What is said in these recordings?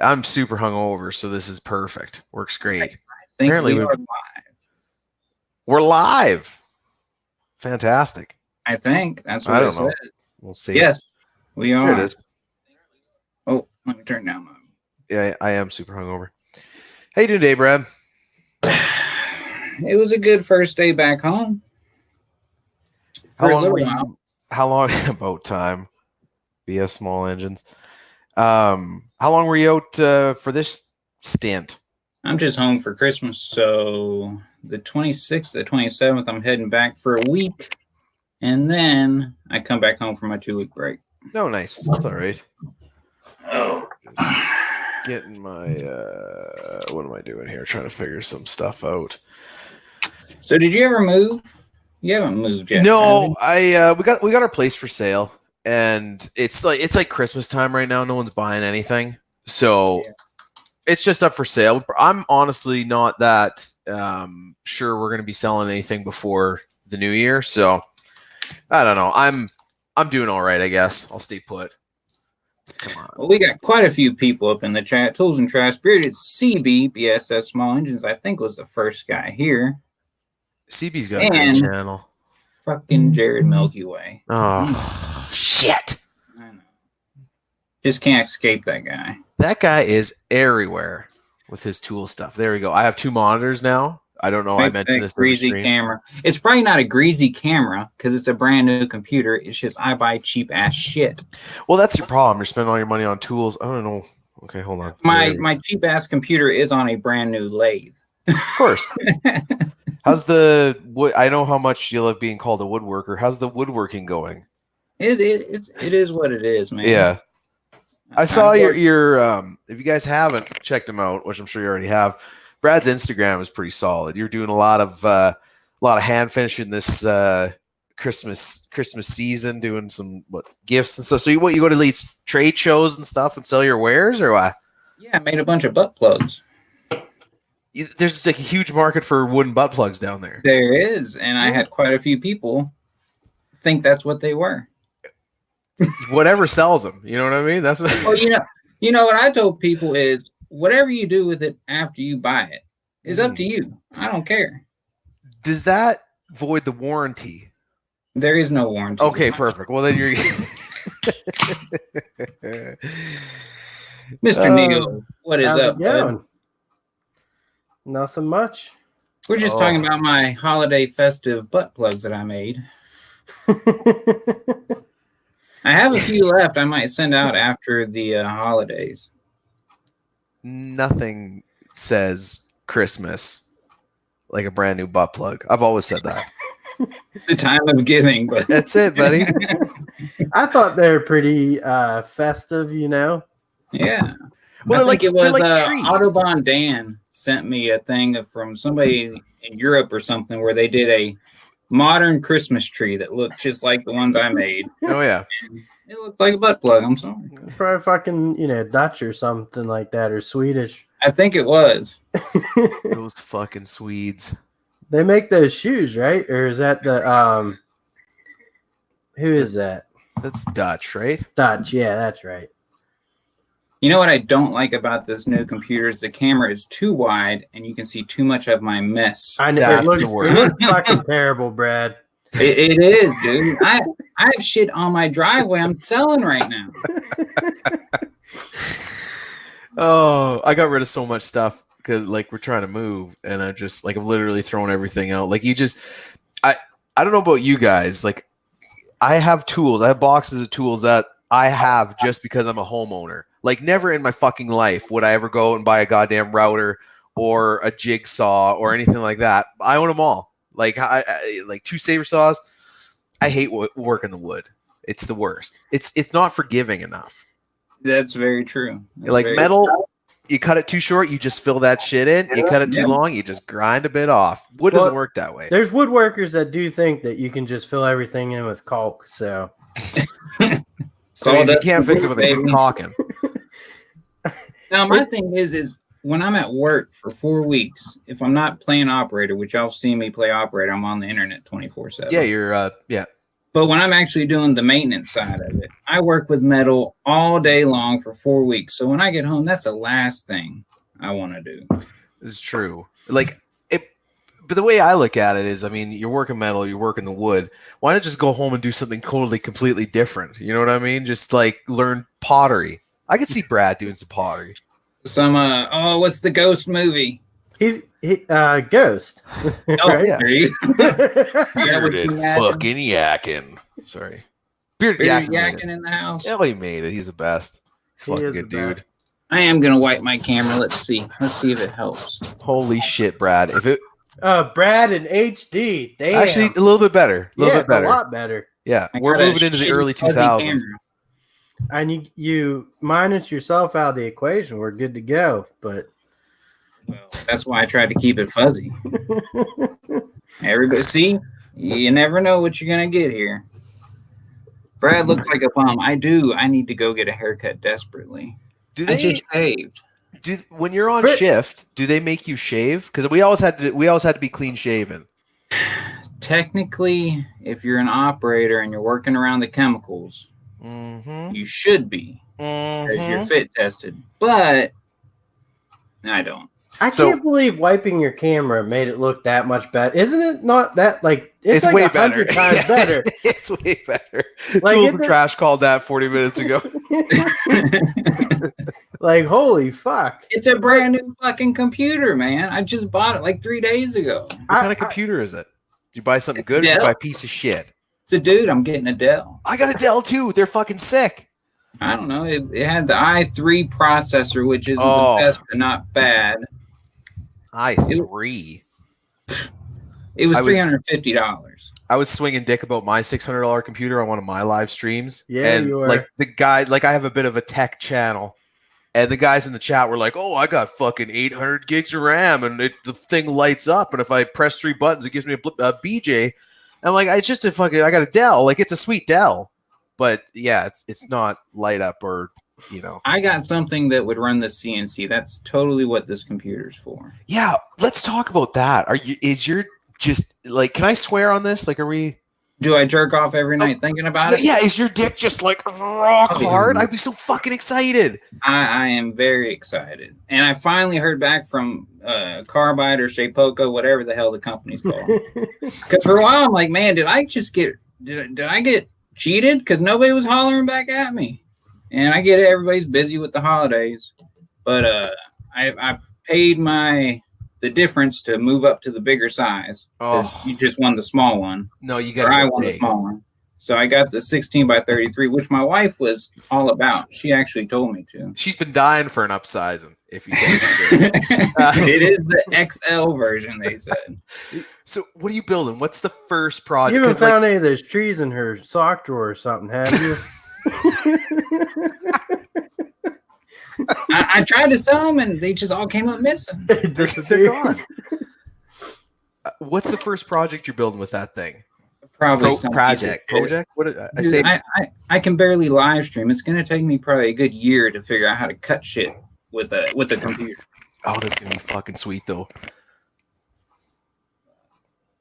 I'm super hungover, so this is perfect. Works great. I think Apparently, we are live. we're live. Fantastic. I think that's what I it don't know. said. We'll see. Yes, we are. There it is. Oh, let me turn down my. Yeah, I am super hungover. How you doing today, Brad? It was a good first day back home. How long were you? How long? About time. BS small engines. How long were you out for this stint? I'm just home for Christmas, so the 26th, the 27th, I'm heading back for a week, and then I come back home for my 2-week break. Oh, nice. That's all right. Oh, getting my what am I doing here? Trying to figure some stuff out. So did you ever move? You haven't moved yet. No, we got our place for sale, and it's like Christmas time right now. No one's buying anything, so it's just up for sale. I'm honestly not that sure we're going to be selling anything before the new year, so I don't know. I'm doing all right, I guess. I'll stay put. Come on. Well, we got quite a few people up in the chat. Tools and Trash Spirited CB BSS Small Engines, I think, was the first guy here. CB's got a great channel. Fucking Jared Milky Way. Oh, shit. I know. Just can't escape that guy. That guy is everywhere with his tool stuff. There we go. I have 2 monitors now. I don't know. I mentioned this. Greasy camera. It's probably not a greasy camera because it's a brand new computer. It's just I buy cheap ass shit. Well, that's your problem. You're spending all your money on tools. I don't know. Okay, hold on. My cheap ass computer is on a brand new lathe. Of course. How's the wood? I know how much you love being called a woodworker. How's the woodworking going? It is what it is, man. Yeah. I saw your if you guys haven't checked him out, which I'm sure you already have, Brad's Instagram is pretty solid. You're doing a lot of hand finishing this Christmas season, doing some gifts and stuff. So you go to these trade shows and stuff and sell your wares, or what? Yeah, I made a bunch of butt plugs. There's like a huge market for wooden butt plugs down there. There is, and I had quite a few people think that's what they were. Whatever sells them, you know what I mean? That's what. Well, you know what I told people is whatever you do with it after you buy it is up to you. I don't care. Does that void the warranty? There is no warranty. Okay, perfect. Well, then you're Mr. Neal. What is up, bud? Nothing much. We're just talking about my holiday festive butt plugs that I made. I have a few left. I might send out after the holidays. Nothing says Christmas like a brand new butt plug. I've always said that. The time of giving, but that's it, buddy. I thought they were pretty festive, you know. Yeah. Well, I think it was Autobahn Dan sent me a thing from somebody in Europe or something where they did a modern Christmas tree that looked just like the ones I made. Oh yeah. It looked like a butt plug. I'm sorry. Probably fucking, Dutch or something like that, or Swedish. I think it was. Those fucking Swedes. They make those shoes, right? Or is that the who is that? That's Dutch, right? Dutch, yeah, that's right. You know what I don't like about this new computer is the camera is too wide and you can see too much of my mess. I know it looks fucking terrible, Brad. It is, dude. I have shit on my driveway I'm selling right now. Oh, I got rid of so much stuff because we're trying to move, and I just I've literally thrown everything out. I don't know about you guys. I have tools. I have boxes of tools that I have just because I'm a homeowner. Never in my fucking life would I ever go and buy a goddamn router or a jigsaw or anything like that. I own them all. I 2 saber saws. I hate working the wood. It's the worst. It's not forgiving enough. That's very true. Metal, you cut it too short, you just fill that shit in. You cut it too long, you just grind a bit off. Wood doesn't work that way. There's woodworkers that do think that you can just fill everything in with caulk. So you can't fix it with a caulking. Now my thing is when I'm at work for 4 weeks, if I'm not playing operator, which y'all see me play operator, I'm on the internet 24/7. Yeah, you're But when I'm actually doing the maintenance side of it, I work with metal all day long for 4 weeks. So when I get home, that's the last thing I want to do. It's true. Like it, but the way I look at it is, I mean, you're working metal, you're working the wood. Why not just go home and do something totally, completely different? You know what I mean? Just like learn pottery. I could see Brad doing some pottery. Some what's the Ghost movie? He Ghost. Oh, Right? there you Bearded fucking yakking. Sorry. Bearded yakking in the house. Yeah, well, he made it. He's the best. He's fucking good, dude. I am gonna wipe my camera. Let's see if it helps. Holy shit, Brad! If it Brad in HD. Damn. actually a little bit better, a little bit better, a lot better. Yeah, I we're got a moving into the early fuzzy 2000s. camera. And you minus yourself out of the equation, we're good to go. But Well, that's why I tried to keep it fuzzy. Everybody, see, you never know what you're gonna get here. Brad looks like a bum. I do. I need to go get a haircut desperately. Do I they? just shaved. When you're on shift, do they make you shave? Because we always had to be clean shaven. Technically, if you're an operator and you're working around the chemicals, you should be. Because you're fit tested. But I don't. I can't believe wiping your camera made it look that much better. Isn't it not that like it's like way better. times better. It's way better. Like, Tools and Trash called that 40 minutes ago. Like, holy fuck. It's a brand new fucking computer, man. I just bought it like 3 days ago. What kind of computer is it? Did you buy something good or did you buy a piece of shit? So, dude, I'm getting a Dell. I got a Dell too. They're fucking sick. I don't know. It had the i3 processor, which isn't the best, but not bad. i3. It was $350. I was swinging dick about my $600 computer on one of my live streams. Yeah, and you were. Like the guy, like I have a bit of a tech channel, and the guys in the chat were like, "Oh, I got fucking 800 gigs of RAM, and the thing lights up, and if I press 3 buttons, it gives me a BJ." I'm like, "It's just a fucking. I got a Dell. Like it's a sweet Dell, but yeah, it's not light up or." You know, I got something that would run the CNC. That's totally what this computer's for. Yeah, let's talk about that. Is your just like? Can I swear on this? Like, are we? Do I jerk off every night thinking about it? Yeah. Is your dick just like rock hard? I'd be so fucking excited. I am very excited, and I finally heard back from Carbide or Shapeoko, whatever the hell the company's called. Because for a while I'm like, man, did I get cheated? Because nobody was hollering back at me. And I get it, everybody's busy with the holidays, but I paid the difference to move up to the bigger size. You just won the small one. No, you got. I won the small one, so I got the 16 by 33, which my wife was all about. She actually told me to. She's been dying for an upsizing. If you it is the XL version, they said. So, what are you building? What's the first project? You haven't found any of those trees in her sock drawer or something, have you? I tried to sell them and they just all came up missing. They're gone. What's the first project you're building with that thing? Probably project. What did I say? I can barely live stream. It's going to take me probably a good year to figure out how to cut shit with a computer. Oh, that's gonna be fucking sweet though.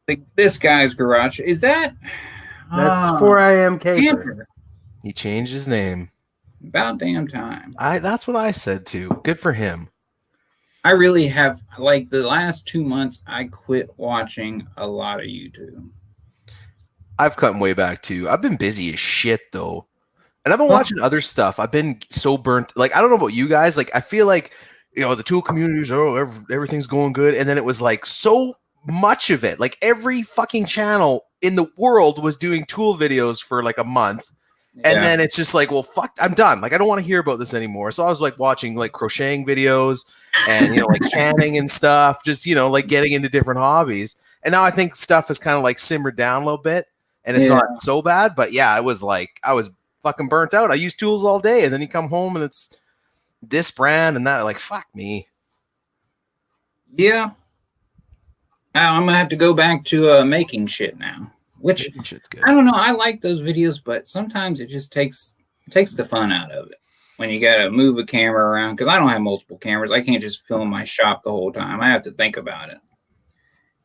Like this guy's garage is that? That's 4 a.m. Caper. He changed his name. About damn time. That's what I said too. Good for him. I really have, like the last 2 months, I quit watching a lot of YouTube. I've cut way back too. I've been busy as shit though. And I've been watching other stuff. I've been so burnt. Like, I don't know about you guys. Like, I feel like, the tool communities, everything's going good. And then it was like so much of it. Like every fucking channel in the world was doing tool videos for like a month. And then it's just like, well, fuck, I'm done. Like, I don't want to hear about this anymore. So I was like watching like crocheting videos and, like canning and stuff, just, like getting into different hobbies. And now I think stuff has kind of like simmered down a little bit and it's not so bad. But yeah, it was like, I was fucking burnt out. I use tools all day and then you come home and it's this brand and that. Like, fuck me. Yeah. I'm going to have to go back to making shit now. Which shit's good. I don't know. I like those videos, but sometimes it just takes the fun out of it when you got to move a camera around. Because I don't have multiple cameras. I can't just film my shop the whole time. I have to think about it.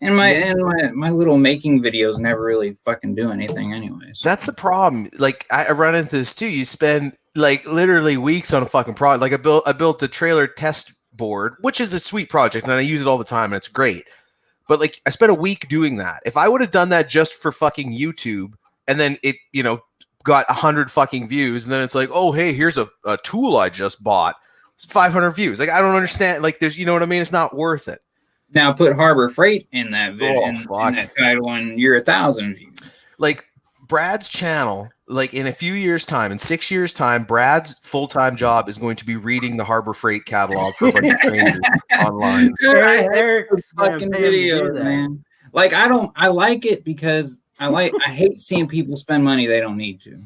And my little making videos never really fucking do anything anyways. That's the problem. Like I run into this too. You spend like literally weeks on a fucking project. Like I built a trailer test board, which is a sweet project, and I use it all the time, and it's great. But like I spent a week doing that. If I would have done that just for fucking YouTube, and then it, got 100 fucking views, and then it's like, oh hey, here's a tool I just bought, 500 views. Like I don't understand. Like there's, you know what I mean? It's not worth it. Now put Harbor Freight in that video, in that title, and you're 1,000 views. Like Brad's channel, like in a few years' time, in 6 years' time, Brad's full-time job is going to be reading the Harbor Freight catalog for a bunch of strangers online. Eric's fucking videos, man. Like I like it because I hate seeing people spend money they don't need to.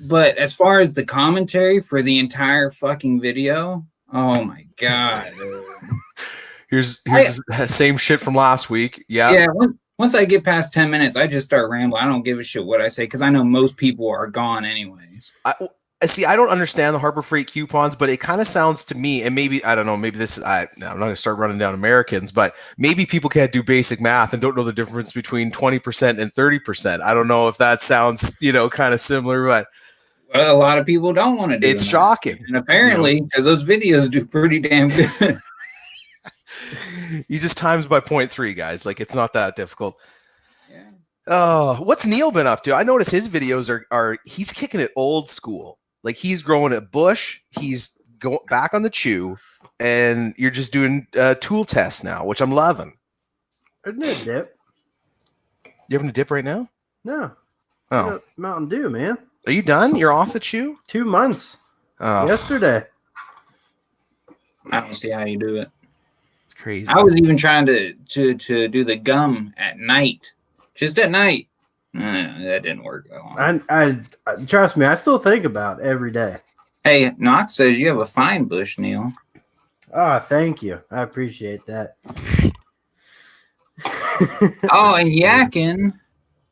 But as far as the commentary for the entire fucking video, oh my god. Here's the same shit from last week. Yeah. Once I get past 10 minutes, I just start rambling. I don't give a shit what I say because I know most people are gone anyways. I don't understand the Harbor Freight coupons, but it kind of sounds to me, and maybe, I don't know, maybe this, I'm not going to start running down Americans, but maybe people can't do basic math and don't know the difference between 20% and 30%. I don't know if that sounds, kind of similar, but. Well, a lot of people don't want to do it. It's shocking. And apparently, because those videos do pretty damn good. You just times by 0.3, guys. Like, it's not that difficult. Yeah. Oh, what's Neil been up to? I notice his videos are he's kicking it old school. Like, he's growing a bush. He's going back on the chew. And you're just doing tool tests now, which I'm loving. Isn't it dip? You having a dip right now? No. Oh. Mountain Dew, man. Are you done? You're off the chew? 2 months. Oh. Yesterday. I don't see how you do it. It's crazy. I was even trying to do the gum at night. Just at night. That didn't work that long. I trust me, I still think about it every day. Hey, Knox says you have a fine bush, Neil. Oh, thank you. I appreciate that. Oh, and Yakin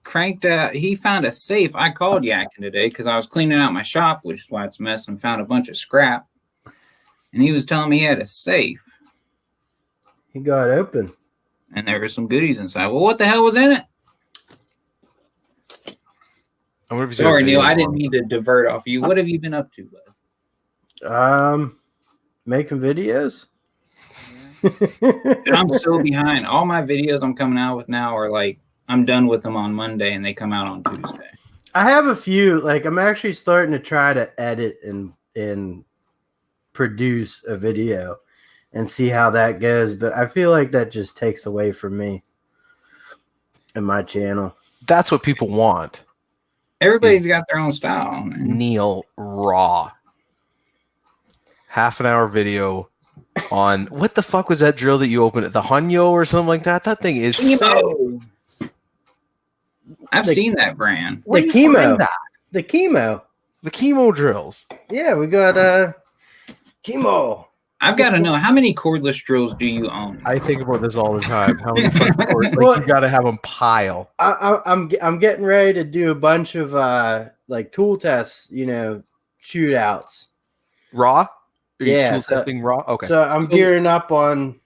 cranked out. He found a safe. I called Yakin today because I was cleaning out my shop, which is why it's a mess, and found a bunch of scrap. And he was telling me he had a safe. He got open. And there were some goodies inside. Well, what the hell was in it? Sorry, Neil. I didn't mean to divert off you. What have you been up to, bud? Making videos. I'm so behind. All my videos I'm coming out with now are like, I'm done with them on Monday and they come out on Tuesday. I have a few. Like, I'm actually starting to try to edit and produce a video and see how that goes. But I feel like that just takes away from me and my channel. That's what people want. Everybody's got their own style, man. Neil raw. Half an hour video on what the fuck was that drill that you opened at the Hanyo or something like that? That thing is so. I've seen that brand. The chemo. The chemo. The chemo drills. Yeah, we got chemo. I've got to know, how many cordless drills do you own? I think about this all the time. How many fucking you got to have them pile. I'm getting ready to do a bunch of like tool tests, shootouts. Raw? Yeah, tool testing raw. Okay. So I'm gearing up on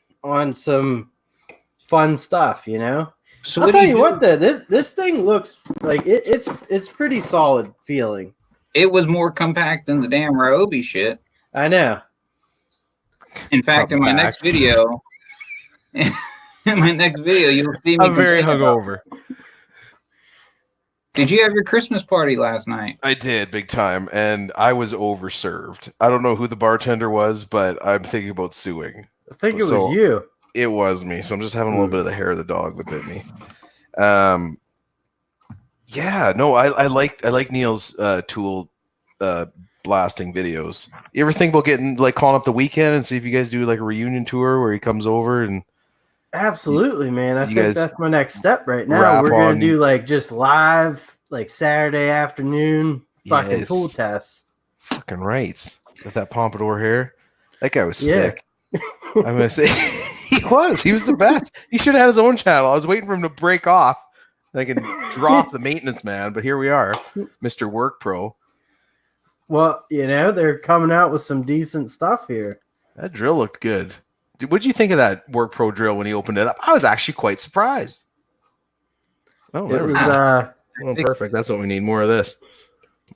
some fun stuff, So I'll tell you what, this thing looks like it's pretty solid feeling. It was more compact than the damn Ryobi shit. I know. In fact, in my next video, you'll see me. I'm very hungover. Did you have your Christmas party last night? I did, big time, and I was overserved. I don't know who the bartender was, but I'm thinking about suing. I think it was you. It was me, so I'm just having a little bit of the hair of the dog that bit me. Yeah, no, I like Neil's tool blasting videos. You ever think about calling up the weekend and see if you guys do like a reunion tour where he comes over and absolutely, man. I think that's my next step right now. We're gonna do like just live, like Saturday afternoon fucking tool tests. Fucking right. With that pompadour hair. That guy was sick. I'm gonna say he was the best. He should have had his own channel. I was waiting for him to break off. I can drop the maintenance man, but here we are, Mr. Work Pro. Well, they're coming out with some decent stuff here. That drill looked good. What'd you think of that Work Pro drill when he opened it up? I was actually quite surprised. Oh, It was oh, perfect. That's what we need. More of this.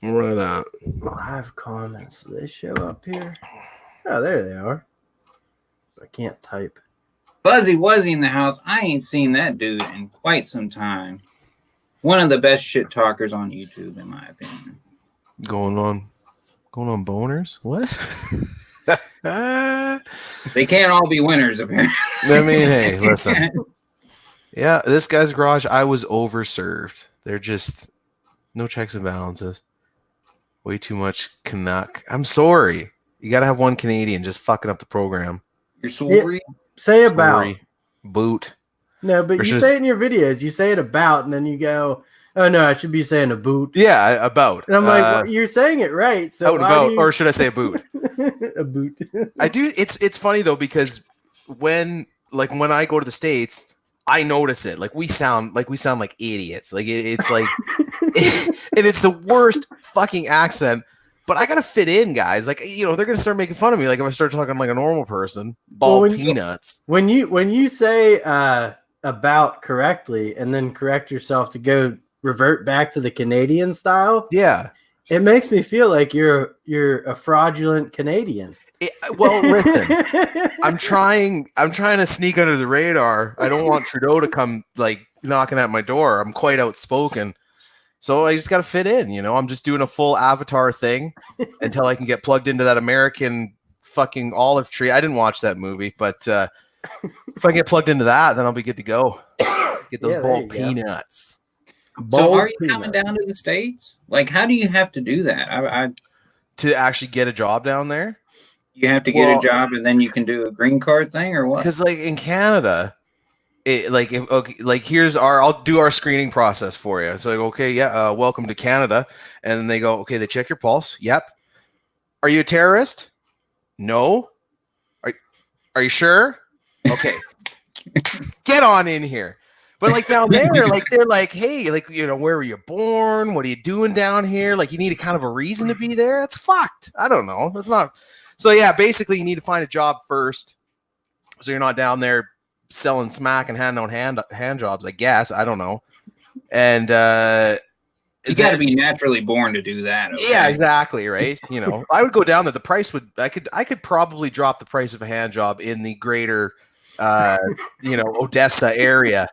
More of that. live comments. Do they show up here? Oh, there they are. I can't type. Fuzzy Wuzzy in the house. I ain't seen that dude in quite some time. One of the best shit talkers on YouTube, in my opinion. Going on boners? What? They can't all be winners, apparently. I mean, hey, listen. Yeah, this guy's garage, I was overserved. They're just no checks and balances. Way too much Canuck. I'm sorry. You got to have one Canadian just fucking up the program. You're sorry? Say about. Sorry. Boot. No, but you say it in your videos. You say it about, and then you go, oh, no, I should be saying a boot. Yeah, about. And I'm like, well, you're saying it right. So out and about, or should I say a boot? A boot. I do. It's funny, though, because when I go to the States, I notice it. Like we sound like idiots. Like it's like, and it's the worst fucking accent. But I gotta fit in, guys. Like they're gonna start making fun of me. Like if I start talking like a normal person, bald peanuts. When you say about correctly and then correct yourself to go revert back to the Canadian style, yeah, it makes me feel like you're a fraudulent Canadian. Well, listen, I'm trying to sneak under the radar. I don't want Trudeau to come like knocking at my door. I'm quite outspoken, so I just got to fit in. I'm just doing a full Avatar thing until I can get plugged into that American fucking olive tree. I didn't watch that movie, but if I get plugged into that, then I'll be good to go. Get those bald peanuts. So are you coming down to the States? Like, how do you have to do that? To actually get a job down there? You have to get a job and then you can do a green card thing or what? Because like in Canada, I'll do our screening process for you. So like, okay, yeah, welcome to Canada. And then they go, okay, they check your pulse. Yep. Are you a terrorist? No. Are you sure? Okay. Get on in here. But like down there, like they're like, hey, like where were you born? What are you doing down here? Like you need a kind of a reason to be there. That's fucked. I don't know. That's not. So yeah, basically you need to find a job first, so you're not down there selling smack and handing out hand jobs. I guess I don't know. And you got to be naturally born to do that. Okay? Yeah, exactly. Right. I would go down there. The price I could probably drop the price of a hand job in the greater, Odessa area.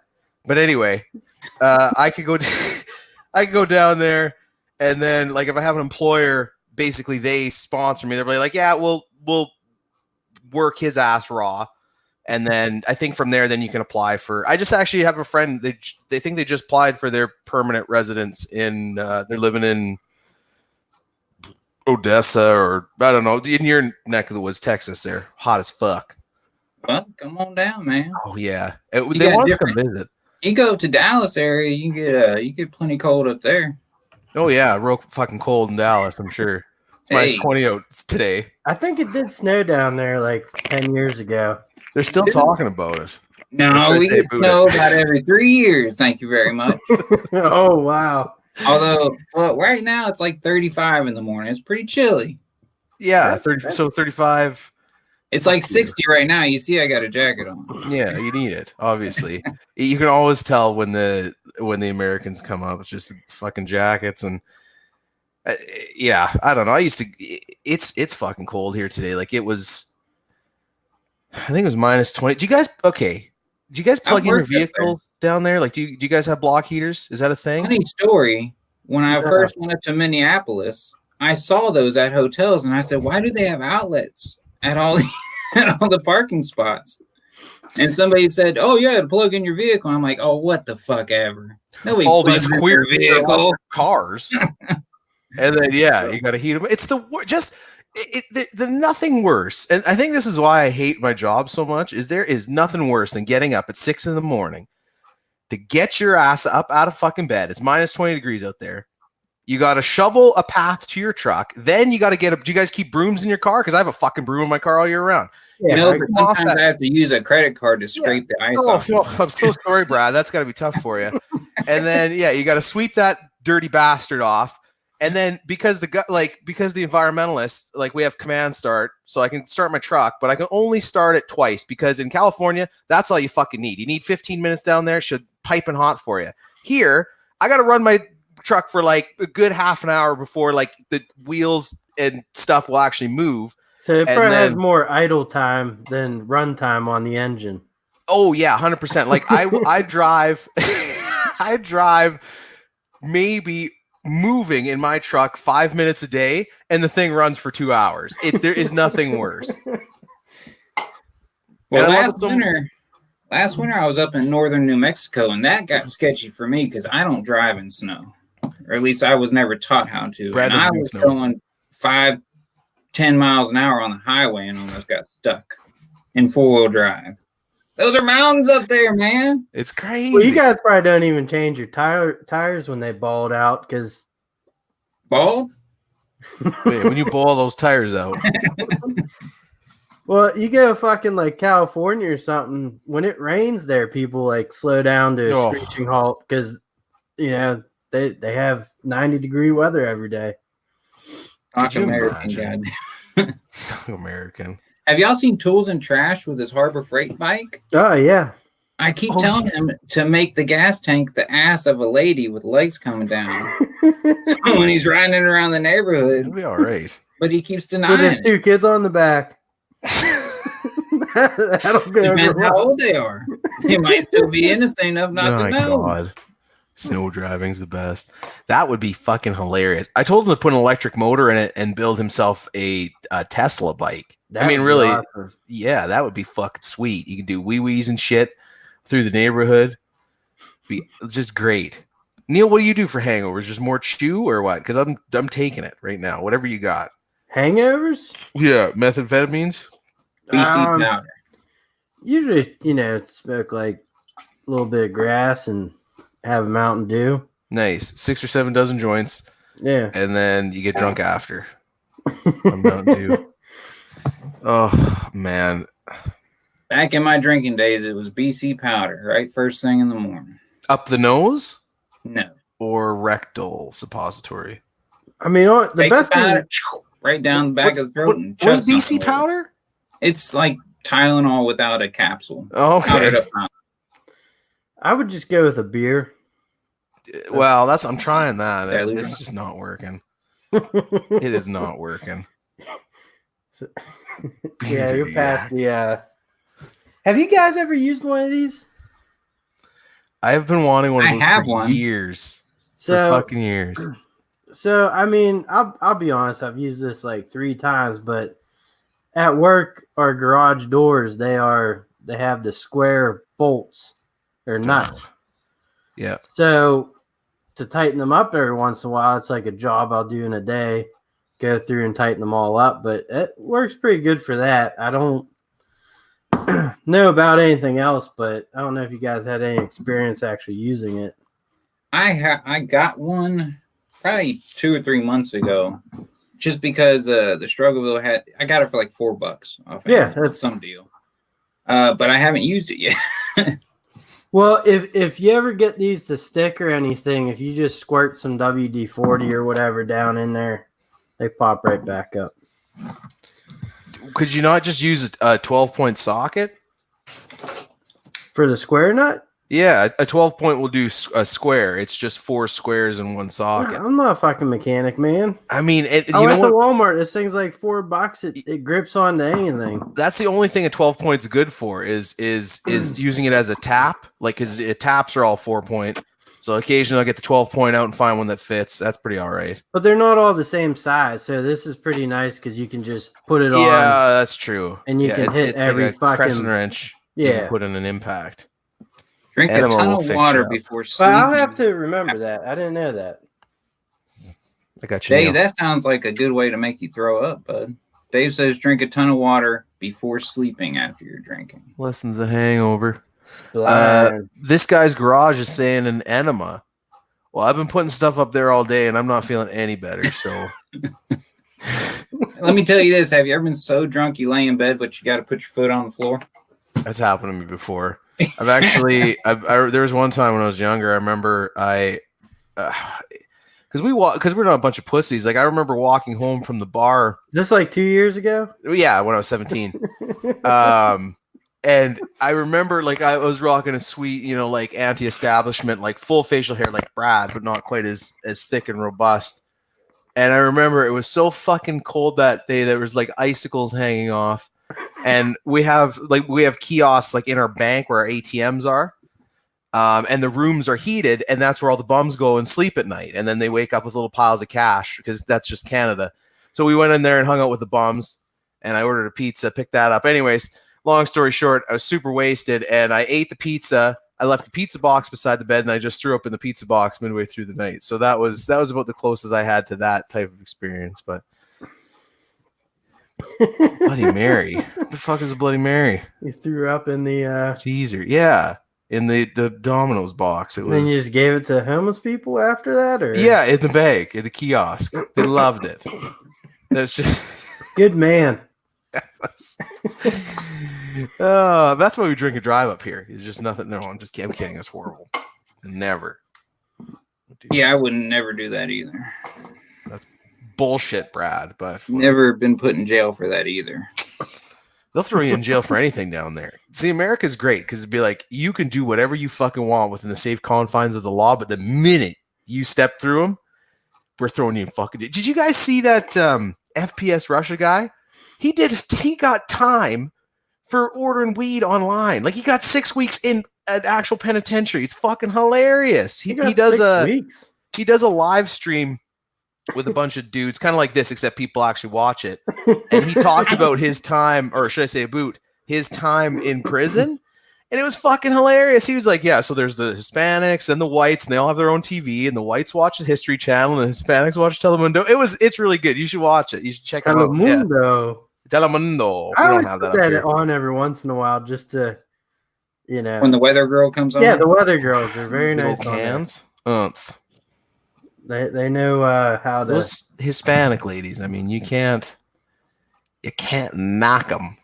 But anyway, I could go down there, and then like if I have an employer, basically they sponsor me. They're like, yeah, we'll work his ass raw, and then I think from there, then you can apply for. I just actually have a friend. They think they just applied for their permanent residence in. They're living in Odessa, or I don't know, in your neck of the woods, Texas. They're hot as fuck. Well, come on down, man. Oh yeah, they want to come visit. You go to Dallas area, you get plenty cold up there. Oh yeah, real fucking cold in Dallas, I'm sure. It's minus 20 out today. I think it did snow down there like 10 years ago. They're still talking about it. No, we get snow about every 3 years. Thank you very much. Oh wow. Although, well, right now it's like 35 in the morning. It's pretty chilly. Yeah, 35. It's like 60 right now. You see, I got a jacket on. Yeah, you need it. Obviously, you can always tell when the Americans come up. It's just fucking jackets and yeah. I don't know. It's fucking cold here today. Like it was. I think it was minus 20. Do you guys plug in your vehicles down there? Like, do you guys have block heaters? Is that a thing? Funny story. When I first went up to Minneapolis, I saw those at hotels, and I said, "Why do they have outlets at all the parking spots?" And somebody said, "Oh yeah, to plug in your vehicle." I'm like, "Oh, what the fuck ever." Nobody all these weird vehicle cars, and then yeah, you got to heat them. It's the nothing worse, and I think this is why I hate my job so much. Is there is nothing worse than getting up at 6 a.m. to get your ass up out of fucking bed. It's minus 20 degrees out there. You got to shovel a path to your truck. Then you got to get up. Do you guys keep brooms in your car? Because I have a fucking broom in my car all year round. Yeah, no, but sometimes I have to use a credit card to scrape the ice off. I'm so sorry, Brad. That's got to be tough for you. And then, yeah, you got to sweep that dirty bastard off. And then because the environmentalists, like, we have command start, so I can start my truck, but I can only start it twice because in California, that's all you fucking need. You need 15 minutes down there, should piping hot for you. Here, I got to run my truck for like a good half an hour before like the wheels and stuff will actually move. So it probably has more idle time than run time on the engine. Oh yeah, 100%. Like I drive, I drive maybe moving in my truck 5 minutes a day, and the thing runs for 2 hours. There is nothing worse. Well, last winter I was up in northern New Mexico, and that got sketchy for me because I don't drive in snow, or at least I was never taught how to. And I was going 5-10 miles an hour on the highway and almost got stuck in 4-wheel drive. Those are mountains up there, man. It's crazy. Well, you guys probably don't even change your tires when they balled out, because ball. Wait, when you ball those tires out. Well, you go fucking like California or something. When it rains there, people like slow down to a screeching halt because they have 90-degree weather every day. American. American. Have y'all seen Tools and Trash with his Harbor Freight bike? Oh, yeah. I keep telling him to make the gas tank the ass of a lady with legs coming down. So when he's riding it around the neighborhood, it'll be all right. But he keeps denying with his 2 kids on the back. That'll go depends how old they are. They might still be innocent enough not to know. God. Snow driving's the best. That would be fucking hilarious. I told him to put an electric motor in it and build himself a Tesla bike. Really, awesome. Yeah, that would be fucking sweet. You can do wee-wees and shit through the neighborhood. Be just great. Neil, what do you do for hangovers? Just more chew or what? Because I'm taking it right now. Whatever you got. Hangovers? Yeah, methamphetamines. BC powder. Usually, smoke like a little bit of grass and have a Mountain Dew. Nice. 6 or 7 dozen joints. Yeah. And then you get drunk after. On Mountain Dew. Oh, man. Back in my drinking days, it was BC powder, right? First thing in the morning. Up the nose? No. Or rectal suppository? The best thing... Right down the back of the throat. What's BC powder? It's like Tylenol without a capsule. Okay. I would just go with a beer. Well, I'm trying that. It's just not working. It is not working. Yeah, you're past the... Have you guys ever used one of these? I have been wanting one of them for years. For fucking years. So, I'll be honest. I've used this like 3 times, but at work, our garage doors, they have the square bolts or nuts. Yeah. So to tighten them up every once in a while, it's like a job I'll do in a day, go through and tighten them all up, but it works pretty good for that. I don't know about anything else, but I don't know if you guys had any experience actually using it. I got one probably 2 or 3 months ago, just because the Struggleville I got it for like $4 off. Yeah, that's some deal. But I haven't used it yet. Well, if you ever get these to stick or anything, if you just squirt some WD-40 or whatever down in there, they pop right back up. Could you not just use a 12-point socket? For the square nut? Yeah, a 12-point will do a square. It's just 4 squares in one socket. I'm not a fucking mechanic, man. I went to Walmart. This thing's like $4. It grips onto anything. That's the only thing a 12-point's good for is using it as a tap. Like, because taps are all 4-point. So occasionally I'll get the 12-point out and find one that fits. That's pretty all right. But they're not all the same size. So this is pretty nice because you can just put it on. Yeah, that's true. And you can hit every like a fucking crescent wrench. Yeah. You can put in an impact. Drink a ton of water before sleeping. I'll have to remember that. I didn't know that. I got you. Dave, that sounds like a good way to make you throw up, bud. Dave says drink a ton of water before sleeping after you're drinking. Lessons of hangover. This guy's garage is saying an enema. Well, I've been putting stuff up there all day, and I'm not feeling any better. So, let me tell you this: have you ever been so drunk you lay in bed, but you got to put your foot on the floor? That's happened to me before. I've actually, there was one time when I was younger. I remember because because we're not a bunch of pussies. Like I remember walking home from the bar. Just like 2 years ago. Yeah, when I was 17. And I remember like I was rocking a sweet, like anti-establishment, like full facial hair like Brad, but not quite as thick and robust. And I remember it was so fucking cold that day. There was like icicles hanging off. And we have kiosks like in our bank where our ATMs are. And the rooms are heated, and that's where all the bums go and sleep at night. And then they wake up with little piles of cash because that's just Canada. So we went in there and hung out with the bums, and I ordered a pizza, picked that up. Anyways, long story short, I was super wasted, and I ate the pizza. I left the pizza box beside the bed, and I just threw up in the pizza box midway through the night. So that was about the closest I had to that type of experience. But Bloody Mary, what the fuck is a Bloody Mary? You threw up in the Caesar, yeah, in the Domino's box. It was. And you just gave it to homeless people after that, or Yeah, in the bag, in the kiosk. They loved it. That's just good man. That's why we drink and drive up here. It's just nothing. No, I'm kidding. It's horrible. Never. Yeah, I would never do that either. That's bullshit, Brad. But never been put in jail for that either. They'll throw you in jail for anything down there. See, America's great because it'd be like you can do whatever you fucking want within the safe confines of the law, but the minute you step through them, we're throwing you in fucking. Did you guys see that FPS Russia guy? He got time for ordering weed online. Like he got 6 weeks in an actual penitentiary. It's fucking hilarious. He does a live stream with a bunch of dudes, kind of like this, except people actually watch it. And he talked about his time, or should I say his time in prison. And it was fucking hilarious. He was like, yeah, so there's the Hispanics and the whites, and they all have their own TV, and the whites watch the History Channel, and the Hispanics watch Telemundo. It's really good. You should watch it. You should check it out. Telemundo. Yeah. Telemundo. I always put that on every once in a while just to, when the weather girl comes on. Yeah, the weather girls are very nice. Hands. They know how to. Those Hispanic ladies. I mean, you can't knock them.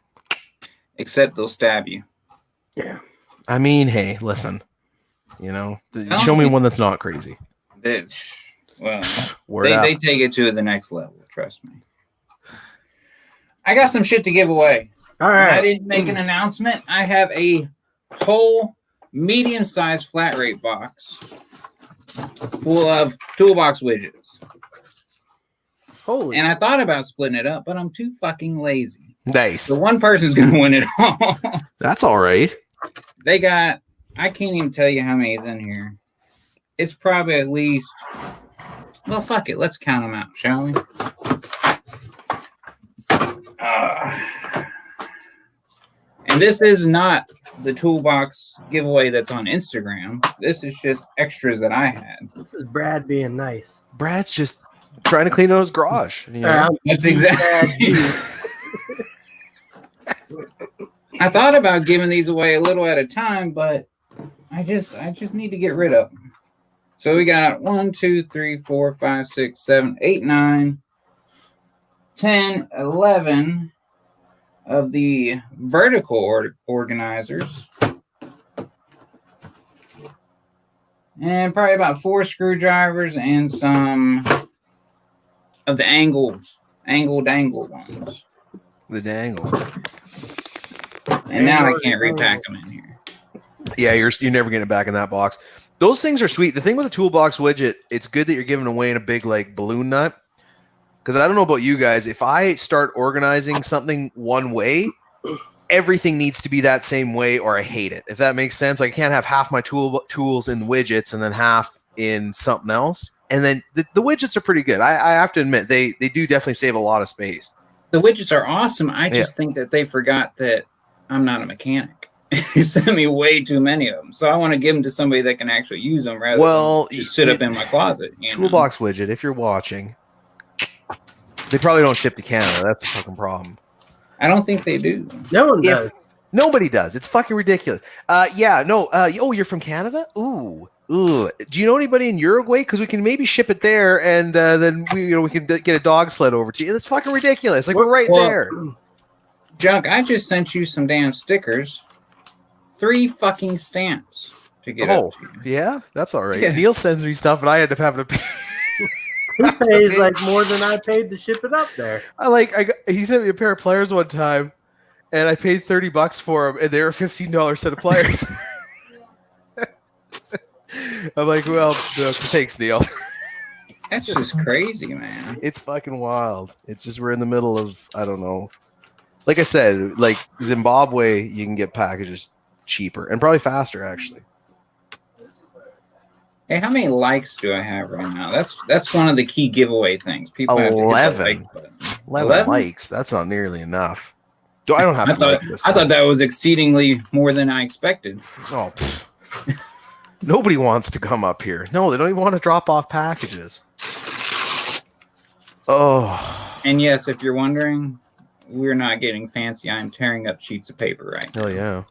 Except they'll stab you. Yeah. I mean, hey, listen. Show me one that's not crazy. They take it to the next level. Trust me. I got some shit to give away. All right. I didn't make an announcement. I have a whole medium-sized flat rate box full of toolbox widgets. Holy. And I thought about splitting it up, but I'm too fucking lazy. Nice. So one person's going to win it all. That's all right. They got, I can't even tell you how many is in here. It's probably at least, well, fuck it. Let's count them out, shall we? And this is not the toolbox giveaway that's on Instagram. This is just extras that I had. This is Brad being nice. Brad's just trying to clean out his garage. That's exactly. I thought about giving these away a little at a time, but I just need to get rid of them. So we got 1, 2, 3, 4, 5, 6, 7, 8, 9, 10, 11 of the vertical organizers. And probably about 4 screwdrivers and some of the angle ones. The dangle. And now I can't repack them in here. Yeah, you're never getting it back in that box. Those things are sweet. The thing with the toolbox widget, it's good that you're giving away in a big like balloon nut. Because I don't know about you guys, if I start organizing something one way, everything needs to be that same way, or I hate it. If that makes sense, like I can't have half my tools in widgets and then half in something else. And then the widgets are pretty good. I have to admit, they do definitely save a lot of space. The widgets are awesome. I just think that they forgot that I'm not a mechanic. He sent me way too many of them. So I want to give them to somebody that can actually use them rather than just sit up in my closet. Toolbox widget, if you're watching, they probably don't ship to Canada. That's a fucking problem. I don't think they do. No one does. Nobody does. It's fucking ridiculous. You're from Canada? Ooh. Do you know anybody in Uruguay? Because we can maybe ship it there, and then we can get a dog sled over to you. That's fucking ridiculous. Like we're right there. Junk, I just sent you some damn stickers. 3 fucking stamps to get up to you. Yeah? That's all right. Yeah. Neil sends me stuff, and I end up having to pay. He pays like more than I paid to ship it up there. He sent me a pair of pliers one time, and I paid $30 for them, and they were a $15 set of pliers. I'm like, well, no, thanks, Neil. That's just crazy, man. It's fucking wild. It's just we're in the middle of, I don't know. Like I said, like Zimbabwe, you can get packages cheaper and probably faster, actually. Hey, how many likes do I have right now? That's one of the key giveaway things. People have to hit the 11. like button. 11 likes. That's not nearly enough. I don't have to like this. I thought that was exceedingly more than I expected. Oh, nobody wants to come up here. No, they don't even want to drop off packages. Oh. And yes, if you're wondering, we're not getting fancy. I'm tearing up sheets of paper right now. Hell yeah.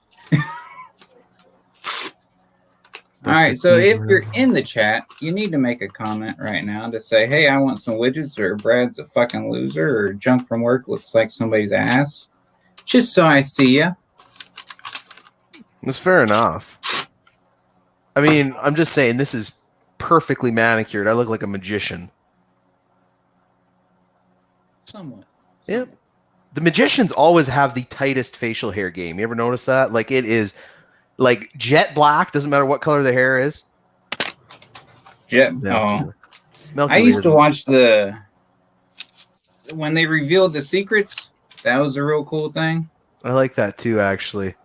All right, so if you're in the chat, you need to make a comment right now to say, hey, I want some widgets, or Brad's a fucking loser, or junk from work looks like somebody's ass. Just so I see ya. That's fair enough. I mean, I'm just saying, this is perfectly manicured. I look like a magician. Somewhat. Yep. The magicians always have the tightest facial hair game. You ever notice that? Like, it is like jet black. Doesn't matter what color the hair is. Jet. No. Oh. I used to watch when they revealed the secrets. That was a real cool thing. I like that too, actually.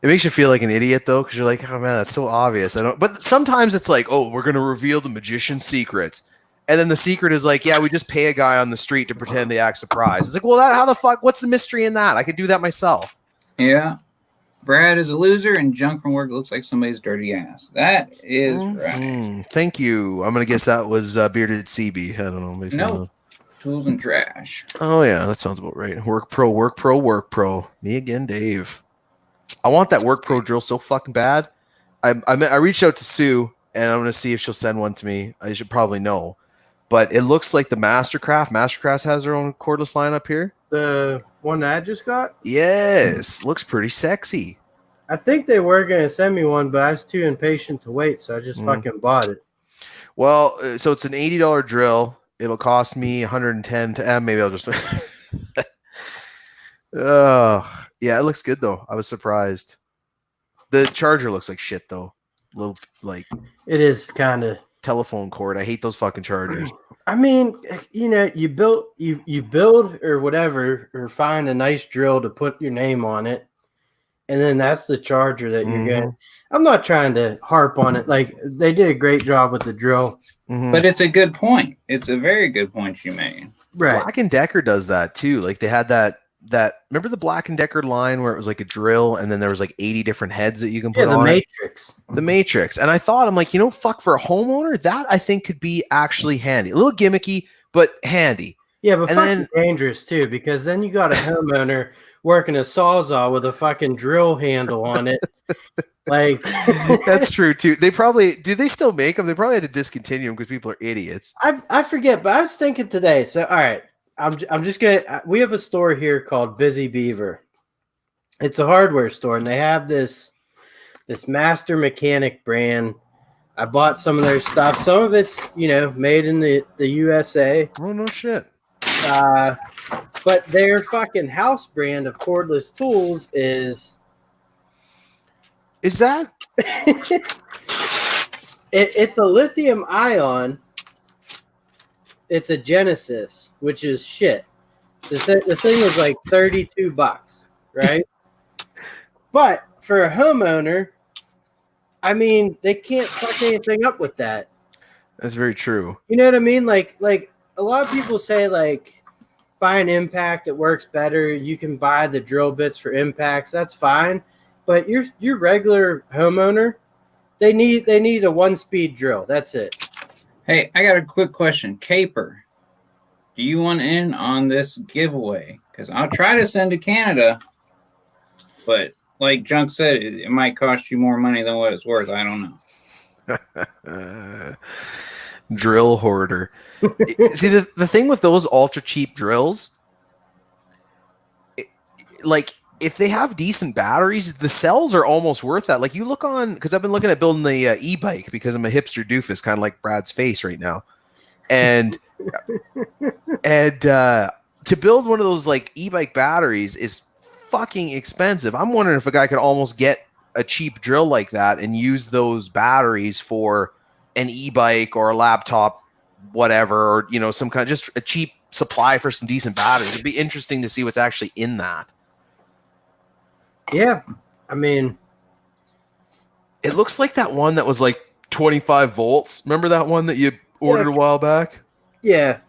It makes you feel like an idiot, though, because you're like, oh, man, that's so obvious. But sometimes it's like, oh, we're going to reveal the magician's secrets. And then the secret is like, yeah, we just pay a guy on the street to pretend to act surprised. It's like, well, how the fuck? What's the mystery in that? I could do that myself. Yeah. Brad is a loser, and junk from work looks like somebody's dirty ass. That is right. Thank you. I'm going to guess that was Bearded CB. I don't know. No. Tools and trash. Oh, yeah. That sounds about right. Work Pro, Work Pro, Work Pro. Me again, Dave. I want that Work Pro drill so fucking bad. I reached out to Sue, and I'm going to see if she'll send one to me. I should probably know. But it looks like the Mastercraft. Mastercraft has their own cordless line up here. The one that I just got? Yes. Looks pretty sexy. I think they were going to send me one, but I was too impatient to wait, so I just fucking bought it. Well, so it's an $80 drill. It'll cost me $110 to maybe I'll just yeah, it looks good though. I was surprised. The charger looks like shit though. Little like it is kind of telephone cord. I hate those fucking chargers. I mean, you know, you build or whatever, or find a nice drill to put your name on it, and then that's the charger that you're getting. I'm not trying to harp on it. Like, they did a great job with the drill. But it's a good point. It's a very good point you made. Right. Black & Decker does that too. Like, they had that remember the Black & Decker line where it was like a drill and then there was like 80 different heads that you can put on? The Matrix. And I thought, I'm like, fuck, for a homeowner, that I think could be actually handy. A little gimmicky, but handy. Yeah, but fucking dangerous too, because then you got a homeowner working a Sawzall with a fucking drill handle on it. Like, that's true too. They probably do. They still make them. They probably had to discontinue them because people are idiots. I forget, but I was thinking today. So, all right, I'm just gonna. We have a store here called Busy Beaver. It's a hardware store, and they have this Master Mechanic brand. I bought some of their stuff. Some of it's made in the USA. Oh no shit. But their fucking house brand of cordless tools is that? It's a lithium ion. It's a Genesis, which is shit. The thing was like $32, right? But for a homeowner, I mean, they can't fuck anything up with that. That's very true. You know what I mean? Like a lot of people say, like, buy an impact, it works better. You can buy the drill bits for impacts. That's fine. But your regular homeowner, they need a 1-speed drill. That's it. Hey, I got a quick question. Caper, do you want in on this giveaway? Because I'll try to send to Canada, but like Junk said, it might cost you more money than what it's worth. I don't know. Drill hoarder. See, the thing with those ultra cheap drills, if they have decent batteries, the cells are almost worth that. Like, you look on, because I've been looking at building the e-bike because I'm a hipster doofus, kind of like Brad's face right now. and to build one of those like e-bike batteries is fucking expensive. I'm wondering if a guy could almost get a cheap drill like that and use those batteries for an e-bike or a laptop, whatever, or some kind of just a cheap supply for some decent batteries. It'd be interesting to see what's actually in that. Yeah, I mean, it looks like that one that was like 25 volts. Remember that one that you ordered a while back? Yeah.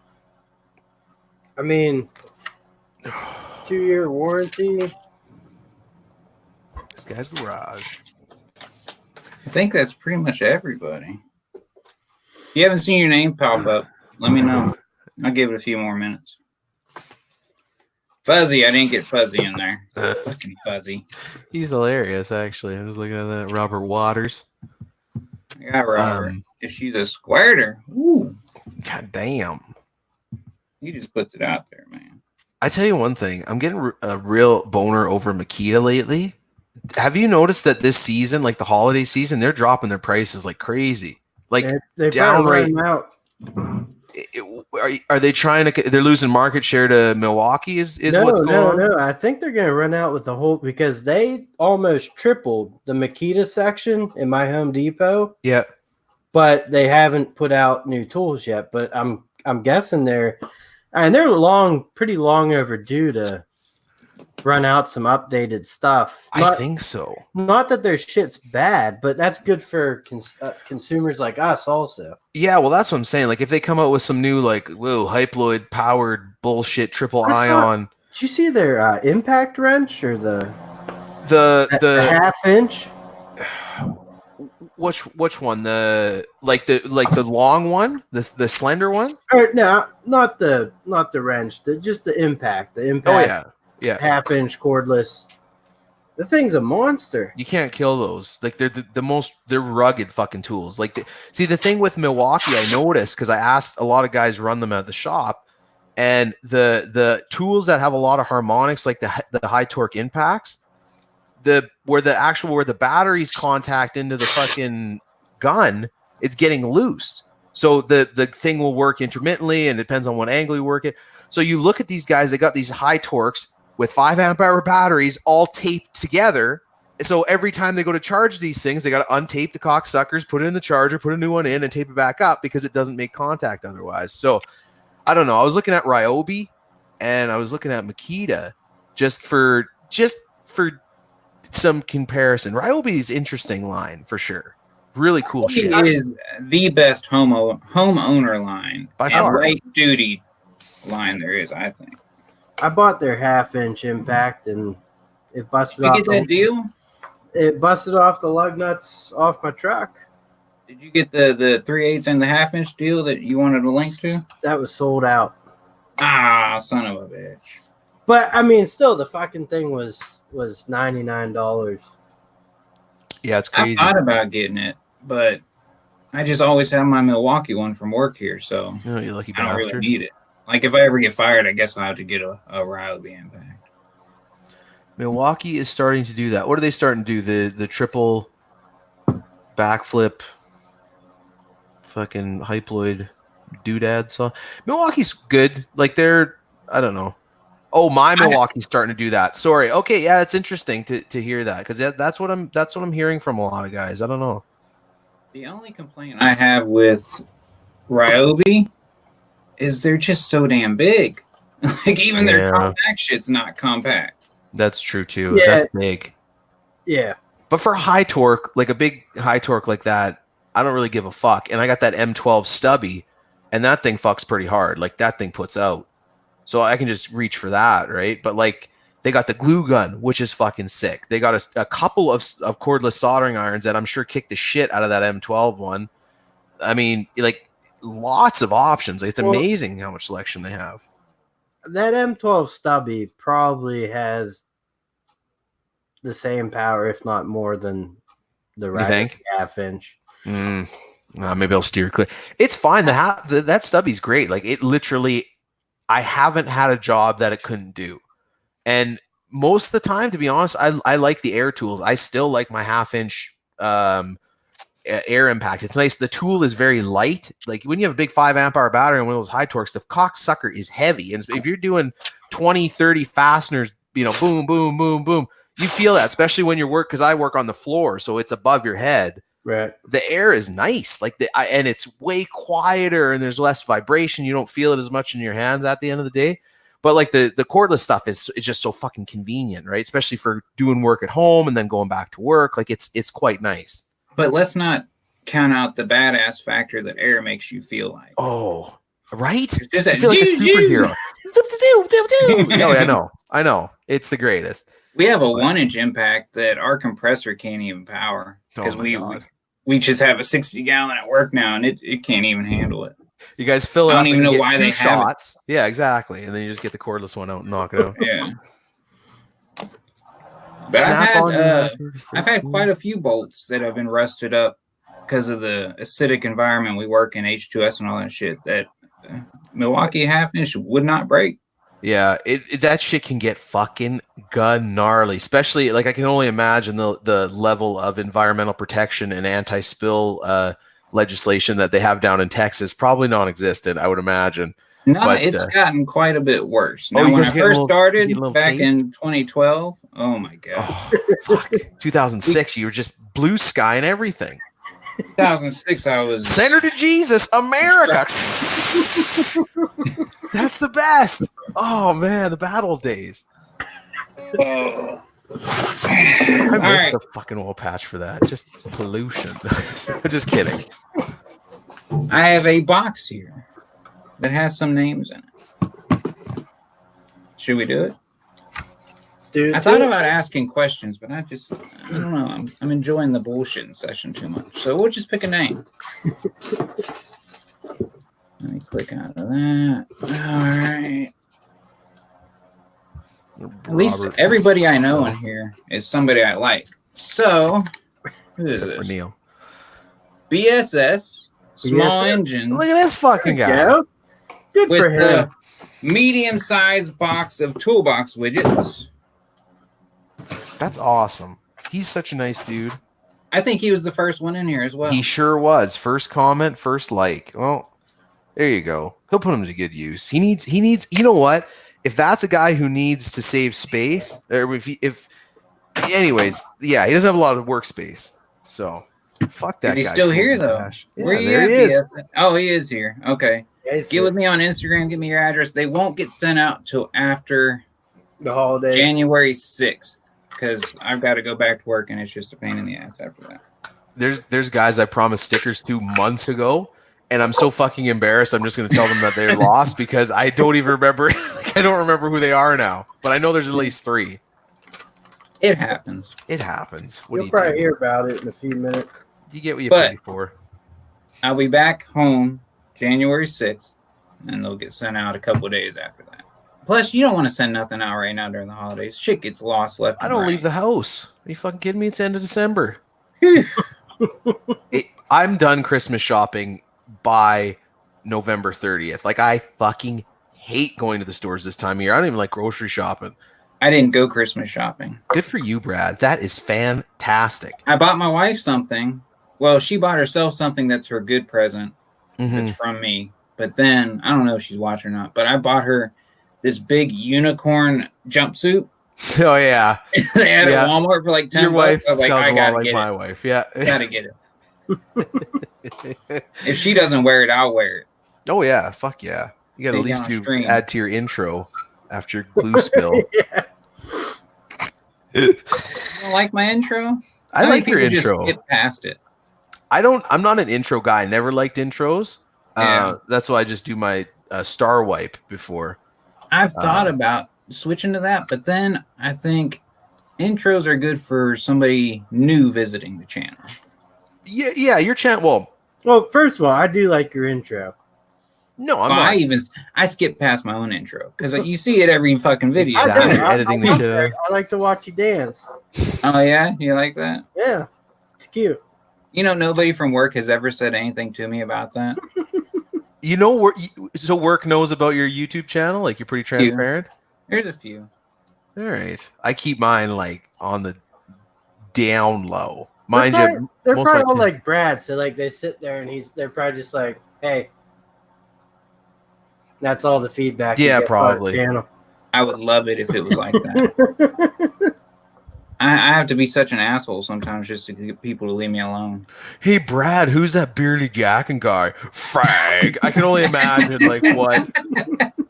I mean, 2-year warranty. This guy's garage. I think that's pretty much everybody. If you haven't seen your name pop up, let me know. I'll give it a few more minutes. Fuzzy, I didn't get Fuzzy in there. Fucking Fuzzy. He's hilarious, actually. I'm just looking at that. Robert Waters. Yeah, Robert. If she's a squirter. Ooh. God damn. He just puts it out there, man. I tell you one thing. I'm getting a real boner over Makita lately. Have you noticed that this season, like the holiday season, they're dropping their prices like crazy? Like they downright. Out. Are they trying to? They're losing market share to Milwaukee. Is what's going on? No. I think they're going to run out with the whole, because they almost tripled the Makita section in my Home Depot. Yeah, but they haven't put out new tools yet. But I'm guessing they're pretty long overdue to run out some updated stuff. I think so. Not that their shit's bad, but that's good for consumers like us also. Yeah, well, that's what I'm saying. Like, if they come out with some new, like, Hyploid powered bullshit triple ion. Did you see their impact wrench or the half-inch? Which one? The long one, the slender one? Or no, not the wrench. Just the impact. The impact. Oh yeah. Half-inch cordless. The thing's a monster. You can't kill those. Like, they're they're rugged fucking tools. Like, the thing with Milwaukee, I noticed because I asked a lot of guys run them at the shop, and the tools that have a lot of harmonics, like the high torque impacts, where the batteries contact into the fucking gun, it's getting loose. So the thing will work intermittently, and it depends on what angle you work it. So you look at these guys, they got these high torques with 5 amp hour batteries all taped together. So every time they go to charge these things, they got to untape the cocksuckers, put it in the charger, put a new one in, and tape it back up because it doesn't make contact otherwise. So I don't know. I was looking at Ryobi and I was looking at Makita just for some comparison. Ryobi's interesting line for sure. Really cool shit. It is the best homeowner line by far. Light duty line there is, I think. I bought their half-inch impact and it busted Did off. you get that deal? It busted off the lug nuts off my truck. Did you get the 3/8 and the half-inch deal that you wanted a link to? That was sold out. Ah, son of a bitch. But I mean, still, the fucking thing was $99. Yeah, it's crazy. I thought about getting it, but I just always have my Milwaukee one from work here, so you lucky I don't bastard. really need it. Like, if I ever get fired, I guess I'll have to get a Ryobi impact. Milwaukee is starting to do that. What are they starting to do? The triple backflip fucking Hyploid doodad saw. Milwaukee's good. Like, I don't know. Oh, my Milwaukee's starting to do that. Sorry. Okay, yeah, it's interesting to hear that because that's what I'm hearing from a lot of guys. I don't know. The only complaint I have with Ryobi is they're just so damn big. Like, even their compact shit's not compact. That's true too. Yeah. That's big. Yeah. But for high torque, like a big high torque like that, I don't really give a fuck. And I got that M12 stubby, and that thing fucks pretty hard. Like, that thing puts out. So I can just reach for that, right? But like, they got the glue gun, which is fucking sick. They got a couple of cordless soldering irons that I'm sure kick the shit out of that M12 one. I mean, like, lots of options. It's amazing how much selection they have. That M12 stubby probably has the same power, if not more, than the half-inch. Maybe I'll steer clear. It's fine. That stubby's great. Like, it literally, I haven't had a job that it couldn't do. And most of the time, to be honest, I like the air tools. I still like my half-inch air impact. It's nice. The tool is very light. Like when you have a big 5 amp hour battery on one of those high torques, the cocksucker is heavy. And if you're doing 20, 30 fasteners, you know, boom, boom, boom, boom, you feel that, especially when you work, because I work on the floor, so it's above your head. Right. The air is nice, like and it's way quieter, and there's less vibration. You don't feel it as much in your hands at the end of the day. But like the cordless stuff is just so fucking convenient, right? Especially for doing work at home and then going back to work. Like it's quite nice. But let's not count out the badass factor that air makes you feel like. Oh, right? Just I feel like a superhero. Oh, I know. It's the greatest. We have a 1-inch impact that our compressor can't even power because we just have a 60 gallon at work now, and it can't even handle it. You guys fill it I up. don't even know get why 2 they shots. Have it. Yeah, exactly. And then you just get the cordless one out and knock it out. Yeah. But I've had quite a few bolts that have been rusted up because of the acidic environment we work in, H2S and all that shit, that Milwaukee half-inch would not break. Yeah, that shit can get fucking gnarly, especially like I can only imagine the level of environmental protection and anti-spill legislation that they have down in Texas. Probably non-existent, I would imagine. No, but it's gotten quite a bit worse. Now, when I first started back in 2012, oh my god, fuck, 2006, you were just blue sky and everything. 2006, I was Center to Jesus, America. That's the best. Oh man, the battle days. Oh. I miss the fucking oil patch for that. Just pollution. I'm just kidding. I have a box here that has some names in it. Should we do it? Let's do it. I thought about asking questions, but I don't know. I'm enjoying the bullshitting session too much. So we'll just pick a name. Let me click out of that. All right. At least everybody I know in here is somebody I like. So, except for Neil. BSS, small engine. Look at this fucking guy. Yeah. Good for him. A medium-sized box of toolbox widgets. That's awesome. He's such a nice dude. I think he was the first one in here as well. He sure was. First comment, first like. Well, there you go. He'll put him to good use. He needs, you know what? If that's a guy who needs to save space, or anyways, yeah, he doesn't have a lot of workspace. So, fuck that guy. He's still here, though. Yeah, where there he is. Oh, he is here. Okay. Yeah, get with me on Instagram. Give me your address. They won't get sent out till after the holidays. January 6th, because I've got to go back to work, and it's just a pain in the ass after that. There's guys I promised stickers to months ago, and I'm so fucking embarrassed. I'm just going to tell them that they're lost because I don't even remember. I don't remember who they are now, but I know there's at least 3. It happens. It happens. You'll probably hear about it in a few minutes. You get what you pay for. I'll be back home January 6th, and they'll get sent out a couple of days after that. Plus, you don't want to send nothing out right now during the holidays. Shit gets lost left. I don't leave the house. Are you fucking kidding me? It's the end of December. I'm done Christmas shopping by November 30th. Like, I fucking hate going to the stores this time of year. I don't even like grocery shopping. I didn't go Christmas shopping. Good for you, Brad. That is fantastic. I bought my wife something. Well, she bought herself something that's her good present. That's from me. But then, I don't know if she's watching or not, but I bought her this big unicorn jumpsuit. Oh, yeah. They had it at Walmart for like $10. Your wife I was like, sounds I gotta like get my it. wife. Yeah. Gotta get it. If she doesn't wear it, I'll wear it. Oh, yeah. Fuck yeah. You got to at least add to your intro after your glue spill. You don't like my intro? I like your intro. Just skip past it. I'm not an intro guy. I never liked intros. That's why I just do my star wipe before. I've thought about switching to that, but then I think intros are good for somebody new visiting the channel. Yeah, your channel. Well, first of all, I do like your intro. No, I'm not. I skip past my own intro because you see it every fucking video. Exactly. Editing the shit. I like to watch you dance. Oh yeah, you like that? Yeah, it's cute. You know, nobody from work has ever said anything to me about that. You know, so work knows about your YouTube channel. Like, you're pretty transparent. There's a few. All right, I keep mine like on the down low. Mind you, they're most probably of all my- like Brad. So like they sit there and they're probably just like, hey, that's all the feedback. you Yeah, get probably. on the channel. I would love it if it was like that. I have to be such an asshole sometimes just to get people to leave me alone. Hey, Brad, who's that bearded yakking guy? Frag. I can only imagine like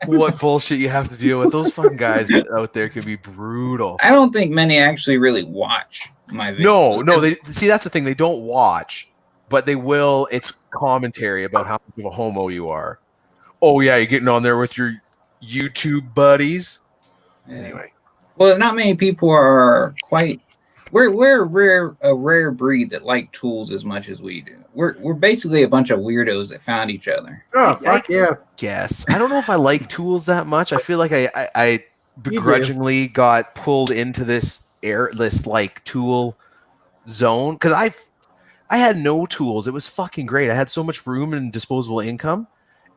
what bullshit you have to deal with. Those fucking guys out there can be brutal. I don't think many actually really watch my videos. No, they see that's the thing. They don't watch, but they will. It's commentary about how much of a homo you are. Oh yeah, you're getting on there with your YouTube buddies. Anyway, well, not many people are quite. We're a rare breed that like tools as much as we do. We're basically a bunch of weirdos that found each other. Oh fuck yeah! Guess I don't know if I like tools that much. I feel like I begrudgingly got pulled into this like tool zone because I had no tools. It was fucking great. I had so much room and disposable income.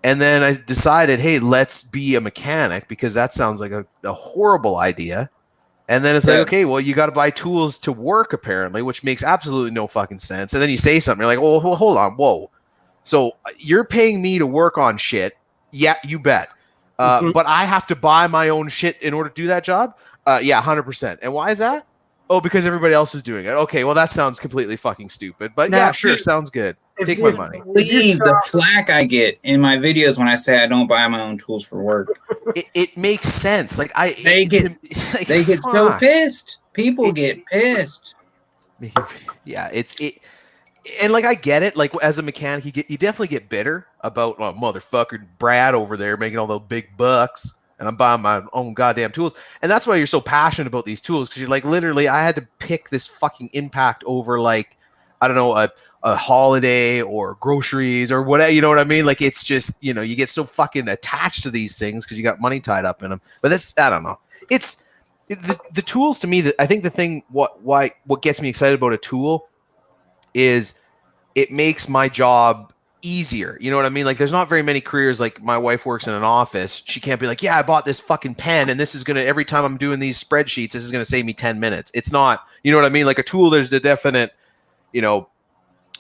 And then I decided, hey, let's be a mechanic because that sounds like a horrible idea. And then it's like, okay, well, you got to buy tools to work apparently, which makes absolutely no fucking sense. And then you say something, you're like, oh, hold on, whoa. So you're paying me to work on shit. Yeah, you bet. But I have to buy my own shit in order to do that job? Yeah, 100%. And why is that? Oh, because everybody else is doing it. Okay, well, that sounds completely fucking stupid. But Now, yeah, sure, sounds good. Take my money. Leave the flack I get in my videos when I say I don't buy my own tools for work. It makes sense. Like They get so pissed. People get pissed. Yeah, and like I get it. Like as a mechanic, you definitely get bitter about motherfucker Brad over there making all those big bucks, and I'm buying my own goddamn tools. And that's why you're so passionate about these tools because you're like literally, I had to pick this fucking impact over like I don't know a holiday or groceries or whatever, you know what I mean? Like it's just, you get so fucking attached to these things because you got money tied up in them. But that's, I don't know. It's the tools to me that I think the thing, what gets me excited about a tool is it makes my job easier. You know what I mean? Like there's not very many careers. Like my wife works in an office. She can't be like, yeah, I bought this fucking pen and this is going to, every time I'm doing these spreadsheets, this is going to save me 10 minutes. It's not, you know what I mean? Like a tool, there's the definite,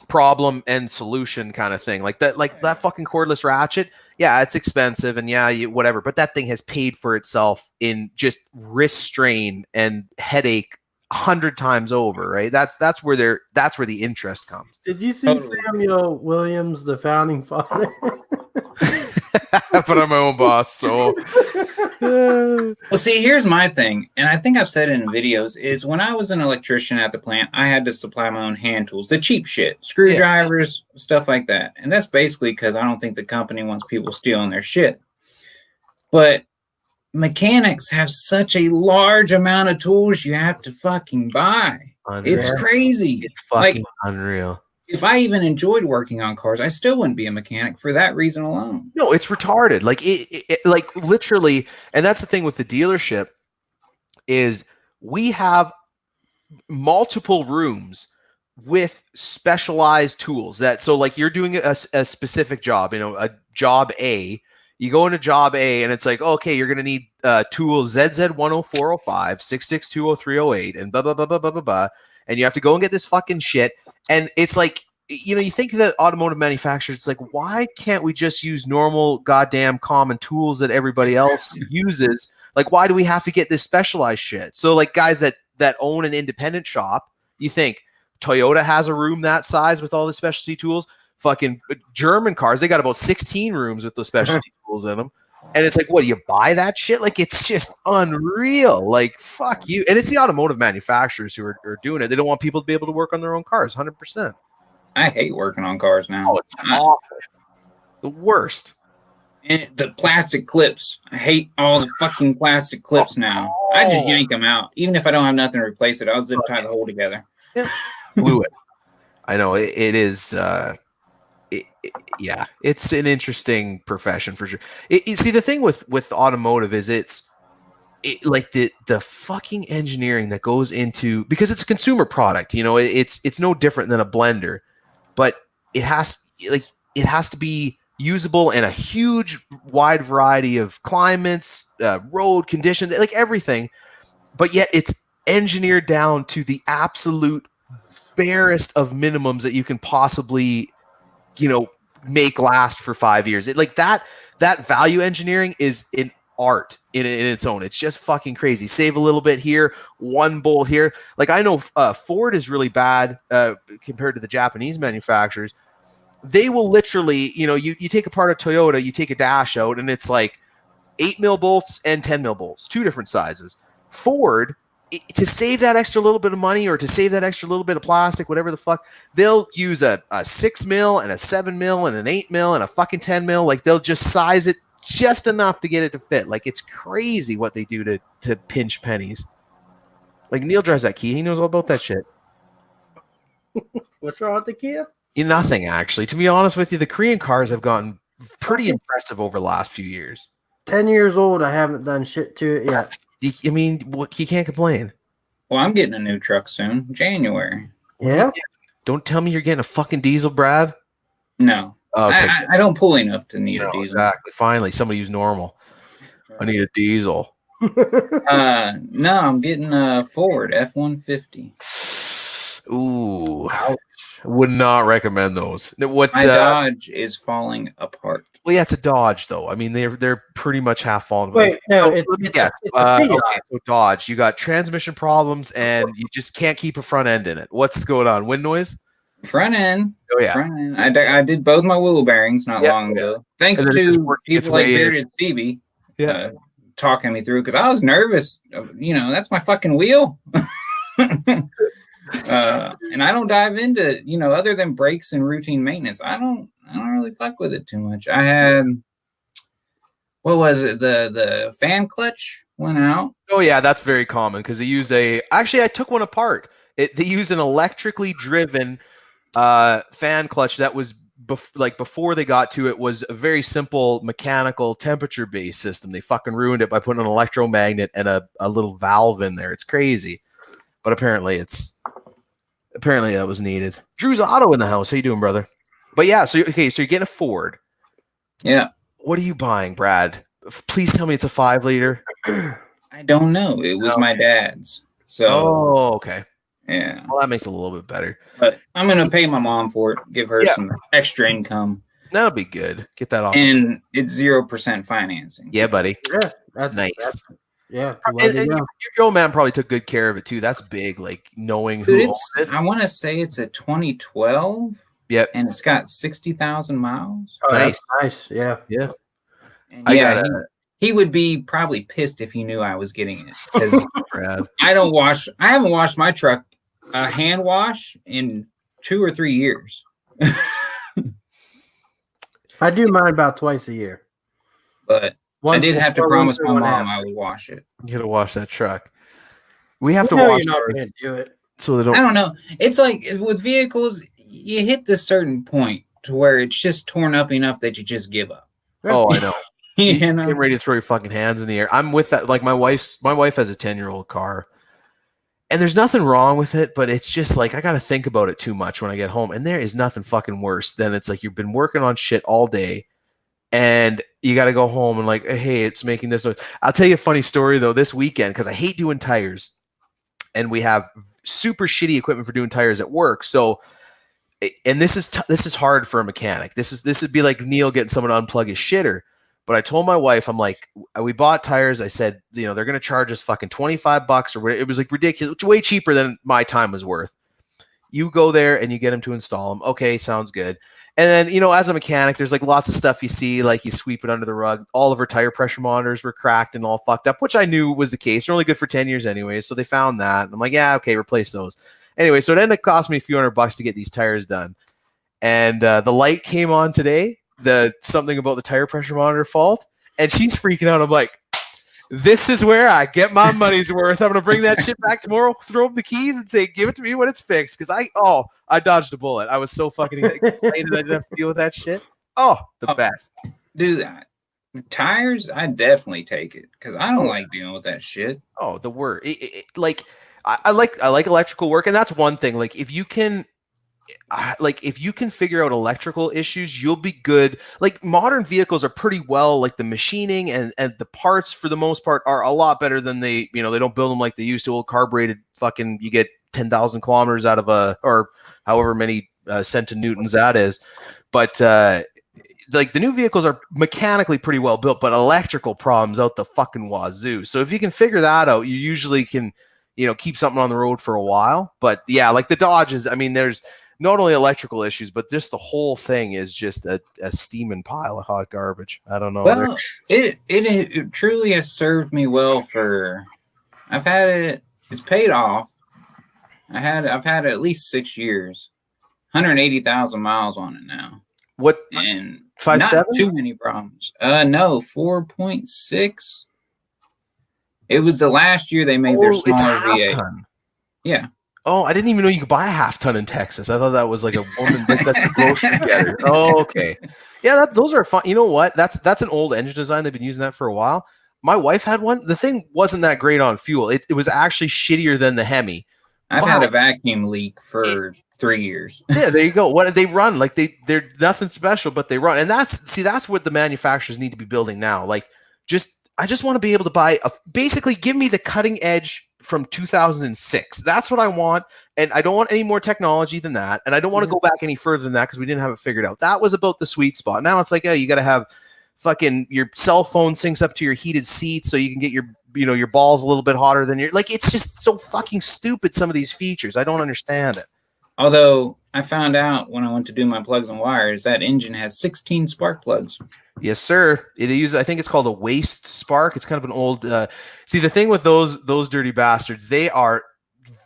problem and solution kind of thing. Like that fucking cordless ratchet. Yeah, it's expensive and whatever, but that thing has paid for itself in just wrist strain and headache 100 times over, right? That's where the interest comes. Did you see Samuel Williams, the founding father? But I'm my own boss, so. Well, see, here's my thing, and I think I've said it in videos, is when I was an electrician at the plant, I had to supply my own hand tools, the cheap shit, screwdrivers, stuff like that. And that's basically because I don't think the company wants people stealing their shit. But mechanics have such a large amount of tools you have to fucking buy. Unreal. It's crazy. It's fucking unreal. If I even enjoyed working on cars, I still wouldn't be a mechanic for that reason alone. No, it's retarded. Like it like literally, and that's the thing with the dealership is we have multiple rooms with specialized tools so like you're doing a specific job, a job A, you go into job A and it's like, okay, you're going to need tools ZZ10405, 6620308 and blah, blah, blah, blah, blah, blah, blah. And you have to go and get this fucking shit. And it's like, you think that automotive manufacturers, it's like, why can't we just use normal goddamn common tools that everybody else uses? Like, why do we have to get this specialized shit? So like guys that own an independent shop, you think Toyota has a room that size with all the specialty tools? Fucking German cars, they got about 16 rooms with the specialty tools in them. And it's like, what, do you buy that shit? Like, it's just unreal. Like, fuck you. And it's the automotive manufacturers who are doing it. They don't want people to be able to work on their own cars, 100%. I hate working on cars now. Oh, it's awful. The worst. And the plastic clips. I hate all the fucking plastic clips now. I just yank them out. Even if I don't have nothing to replace it, I'll zip tie the whole together. Yeah. Glue it. I know. It is... yeah, it's an interesting profession for sure. See, the thing with automotive is it's like the fucking engineering that goes into, because it's a consumer product, it's no different than a blender, but it has to be usable in a huge wide variety of climates, road conditions, like everything, but yet it's engineered down to the absolute barest of minimums that you can possibly, make last for 5 years. That value engineering is an art in its own. It's just fucking crazy. Save a little bit here, one bolt here. Like I know Ford is really bad compared to the Japanese manufacturers. They will literally, you take apart a Toyota, you take a dash out, and it's like 8 mil bolts and 10 mil bolts, 2 different sizes. Ford, to save that extra little bit of money or to save that extra little bit of plastic, whatever the fuck, they'll use a 6 mil and a 7 mil and an 8 mil and a fucking 10 mil. Like they'll just size it just enough to get it to fit. Like it's crazy what they do to pinch pennies. Like Neil drives that Kia. He knows all about that shit. What's wrong with the Kia? Nothing, actually. To be honest with you, the Korean cars have gotten pretty impressive over the last few years. 10 years old. I haven't done shit to it yet. I mean, you can't complain. Well, I'm getting a new truck soon, January. Yeah? Don't tell me you're getting a fucking diesel, Brad. No. Okay. I don't pull enough to need a diesel. Exactly. Finally, somebody who's normal. I need a diesel. No, I'm getting a Ford F-150. Ooh. Ouch. Would not recommend those. My Dodge is falling apart. Well, yeah, it's a Dodge, though. I mean, they're pretty much half fallen. Wait, no, it's okay, so Dodge, you got transmission problems, and you just can't keep a front end in it. What's going on? Wind noise? Front end. Oh, yeah. Front end. I did both my wheel bearings not long ago. Thanks to people like Bearded Stevie talking me through, because I was nervous. That's my fucking wheel. And I don't dive into, other than brakes and routine maintenance, I don't really fuck with it too much. I had, what was it? The fan clutch went out. Oh yeah, that's very common because they use actually I took one apart. They use an electrically driven fan clutch that was before they got to it was a very simple mechanical temperature based system. They fucking ruined it by putting an electromagnet and a little valve in there. It's crazy. But apparently that was needed. Drew's Auto in the house. How you doing, brother? But yeah, so you're getting a Ford. Yeah. What are you buying, Brad? Please tell me it's a 5-liter. I don't know. It was my dad's. So. Oh, okay. Yeah. Well, that makes it a little bit better. But I'm gonna pay my mom for it. Give her some extra income. That'll be good. Get that off. And it's 0% financing. Yeah, buddy. Yeah, that's nice. Yeah, and your old man probably took good care of it too. That's big, like knowing who owns it. I want to say it's a 2012. Yep, and it's got 60,000 miles. Oh, nice. Yeah. And he would be probably pissed if he knew I was getting it because I haven't washed my truck hand wash in 2 or 3 years. I do mine about twice a year, but. I did have to promise my mom I would wash it. You gotta wash that truck. We have to wash ours. Do it. So they don't. I don't know. It's like with vehicles, you hit this certain point to where it's just torn up enough that you just give up. Oh, I know. You're ready to throw your fucking hands in the air. I'm with that. Like my wife has a 10-year-old car, and there's nothing wrong with it, but it's just like I gotta think about it too much when I get home. And there is nothing fucking worse than it's like you've been working on shit all day. And you got to go home and like, hey, it's making this noise. I'll tell you a funny story though. This weekend, because I hate doing tires, and we have super shitty equipment for doing tires at work. So, and this is hard for a mechanic. This would be like Neil getting someone to unplug his shitter. But I told my wife, I'm like, we bought tires. I said, they're going to charge us fucking $25 or whatever. It was like ridiculous. It's way cheaper than my time was worth. You go there and you get them to install them. Okay, sounds good. And then, as a mechanic, there's like lots of stuff you see, like you sweep it under the rug. All of our tire pressure monitors were cracked and all fucked up, which I knew was the case. They're only good for 10 years anyway. So they found that. And I'm like, yeah, okay, replace those. Anyway, so it ended up costing me a few $100 to get these tires done. And the light came on today, something about the tire pressure monitor fault. And she's freaking out. I'm like, this is where I get my money's worth. I'm going to bring that shit back tomorrow, throw them the keys and say, give it to me when it's fixed. Because I dodged a bullet. I was so fucking excited I didn't have to deal with that shit. Oh, the best. Do that. Tires, I definitely take it because I don't like dealing with that shit. Oh, the word. I like electrical work, and that's one thing. Like if you can figure out electrical issues, you'll be good. Like modern vehicles are pretty well, like the machining and the parts for the most part are a lot better than they don't build them like they used to. Old carbureted fucking, you get 10,000 kilometers out of or however many centinewtons that is. But like the new vehicles are mechanically pretty well built, but electrical problems out the fucking wazoo. So if you can figure that out, you usually can, keep something on the road for a while. But yeah, like the Dodges, I mean, there's not only electrical issues, but just the whole thing is just a steaming pile of hot garbage. I don't know. Well, it truly has served me well for. I've had it. It's paid off. I've had it at least 6 years. 180,000 miles on it now. What? And 5.7? Not too many problems. No, 4.6. It was the last year they made their smaller it's a half V8. ton. Yeah. Oh, I didn't even know you could buy a half ton in Texas. I thought that was like a woman that's a grocery getter. Oh, okay. Yeah, those are fun. You know what? That's an old engine design. They've been using that for a while. My wife had one. The thing wasn't that great on fuel. It was actually shittier than the Hemi. I've had a vacuum leak for 3 years. Yeah, there you go. What they run, like they're nothing special, but they run. And that's what the manufacturers need to be building now. Like I just want to be able to buy basically give me the cutting edge from 2006. That's what I want. And I don't want any more technology than that. And I don't want to go back any further than that because we didn't have it figured out. That was about the sweet spot. Now it's like, you got to have fucking your cell phone syncs up to your heated seats so you can get your balls a little bit hotter than like, it's just so fucking stupid. Some of these features, I don't understand it. Although I found out when I went to do my plugs and wires, that engine has 16 spark plugs. Yes, sir. I think it's called a waste spark. It's kind of an old, see the thing with those dirty bastards, they are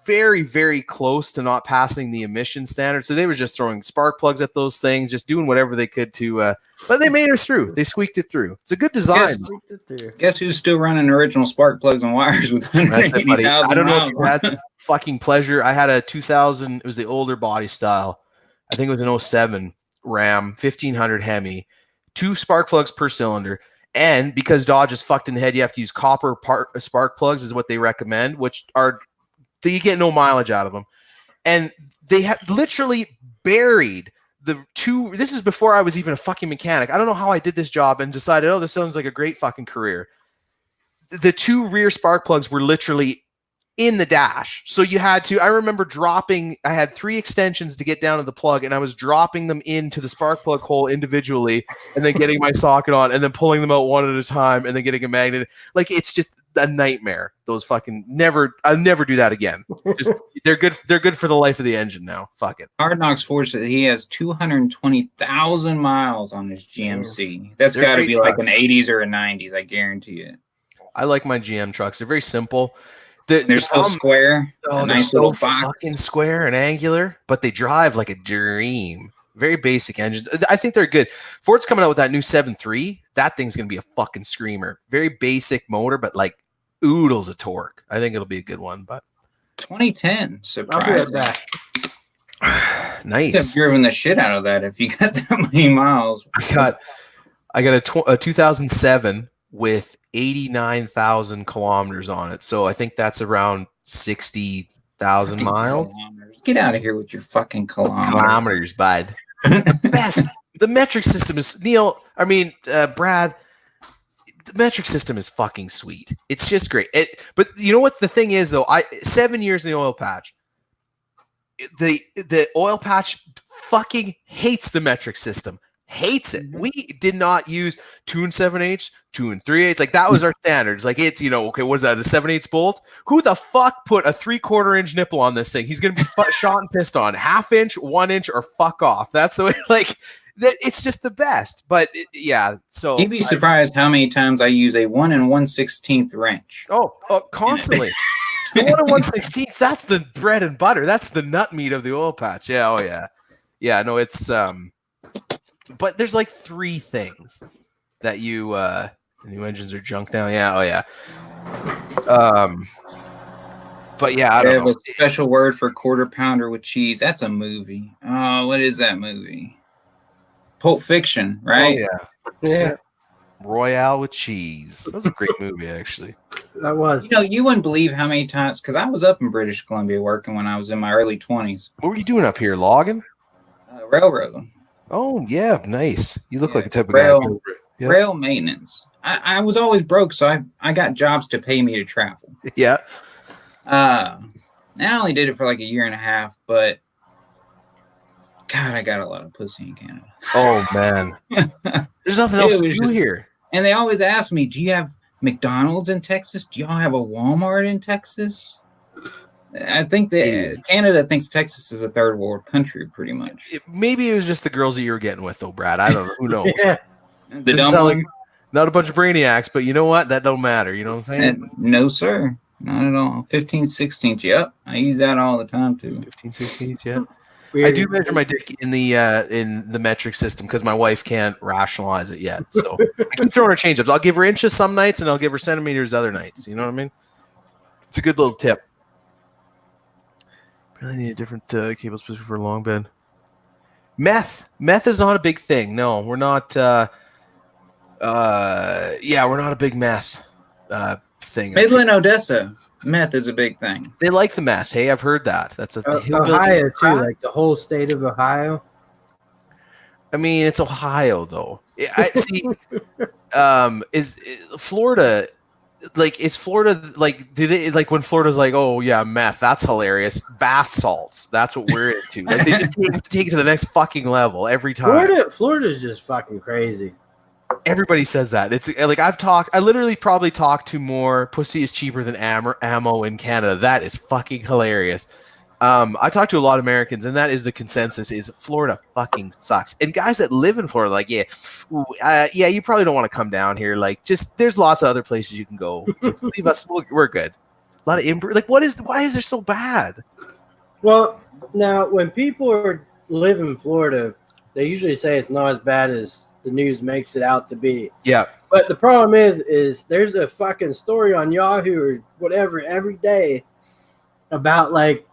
very, very close to not passing the emission standard. So they were just throwing spark plugs at those things, just doing whatever they could to, but they made it through. They squeaked it through. It's a good design. Guess who's still running original spark plugs and wires with 180,000 I don't know if you had miles? the fucking pleasure. I had a 2000, it was the older body style. I think it was an 07 Ram, 1500 Hemi, 2 spark plugs per cylinder. And because Dodge is fucked in the head, you have to use copper spark plugs is what they recommend, which are, you get no mileage out of them. And they have literally buried the two. This is before I was even a fucking mechanic. I don't know how I did this job and decided, this sounds like a great fucking career. The 2 rear spark plugs were literally in the dash. So you had to, I remember I had 3 extensions to get down to the plug, and I was dropping them into the spark plug hole individually and then getting my socket on and then pulling them out one at a time and then getting a magnet. Like, it's just a nightmare. Those fucking I'll never do that again. Just, they're good for the life of the engine now. Fuck it. Hard Knocks Force said he has 220,000 miles on his GMC. That's got to be like an 80s or a 90s. I guarantee it. I like my GM trucks. They're very simple. They're so square. Oh, they're nice so little box. fucking square and angular, but they drive like a dream. Very basic engines. I think they're good. Ford's coming out with that new 7.3. That thing's going to be a fucking screamer. Very basic motor, but like oodles of torque. I think it'll be a good one. But 2010, surprise! Nice. You've driven the shit out of that if you got that many miles. I got a 2007 with 89,000 kilometers on it. So I think that's around 60,000 miles. Get out of here with your fucking kilometers, bud. The best. The metric system is Brad. The metric system is fucking sweet. It's just great. But you know what the thing is though? 7 years in the oil patch. The oil patch fucking hates the metric system. Hates it. We did not use 2 7/8, 2 3/8. Like that was our standards. Like it's, okay, what is that? The 7/8 bolt? Who the fuck put a 3/4 inch nipple on this thing? He's going to be shot and pissed on. 1/2 inch, 1 inch, or fuck off. That's the way, like, that. It's just the best. But yeah, so you'd be surprised how many times I use a 1 1/16 wrench. Oh, constantly. 1 1/16. That's the bread and butter. That's the nut meat of the oil patch. Yeah. Oh yeah. Yeah. No, it's But there's like 3 things that new engines are junk now. Yeah. Oh yeah. But yeah, I don't know. A special word for quarter pounder with cheese. That's a movie. Oh, what is that movie? Pulp Fiction, right? Oh, yeah. Royale with cheese. That's a great movie, actually. That was. You wouldn't believe how many times, because I was up in British Columbia working when I was in my early 20s. What were you doing up here? Logging? Railroad. Oh, yeah. Nice. You look like a type of guy. Yep. Rail maintenance. I was always broke, so I got jobs to pay me to travel. Yeah. And I only did it for like a year and a half, but God, I got a lot of pussy in Canada. Oh man, there's nothing else to do here. And they always ask me, "Do you have McDonald's in Texas? Do y'all have a Walmart in Texas?" I think that Canada thinks Texas is a third world country, pretty much. Maybe it was just the girls that you were getting with, though, Brad. I don't know. Who knows? Yeah. The dumb ones? Not a bunch of brainiacs, but you know what? That don't matter. You know what I'm saying? No, sir. Not at all. 15, 16. Yep. I use that all the time, too. 15, 16, yeah. I do measure my dick in the metric system because my wife can't rationalize it yet. So I keep throwing her change-ups. I'll give her inches some nights, and I'll give her centimeters other nights. You know what I mean? It's a good little tip. Really need a different cable specific for long bed. Meth is not a big thing. No, we're not. We're not a big meth thing. Midland, Odessa, meth is a big thing. They like the meth. Hey, I've heard that. That's a Ohio too, like the whole state of Ohio. I mean, it's Ohio though. I see. Is Florida? Like, is Florida like? Do they like when Florida's like, oh yeah, meth? That's hilarious. Bath salts. That's what we're into. Like they have to take it to the next fucking level every time. Florida's just fucking crazy. Everybody says that. It's like I literally probably talked to more pussy is cheaper than ammo in Canada. That is fucking hilarious. I talked to a lot of Americans, and that is the consensus: is Florida fucking sucks. And guys that live in Florida, like, you probably don't want to come down here. Like, just there's lots of other places you can go. Just leave us. We're good. A lot of why is there so bad? Well, now when people live in Florida, they usually say it's not as bad as the news makes it out to be. Yeah. But the problem is there's a fucking story on Yahoo or whatever every day about like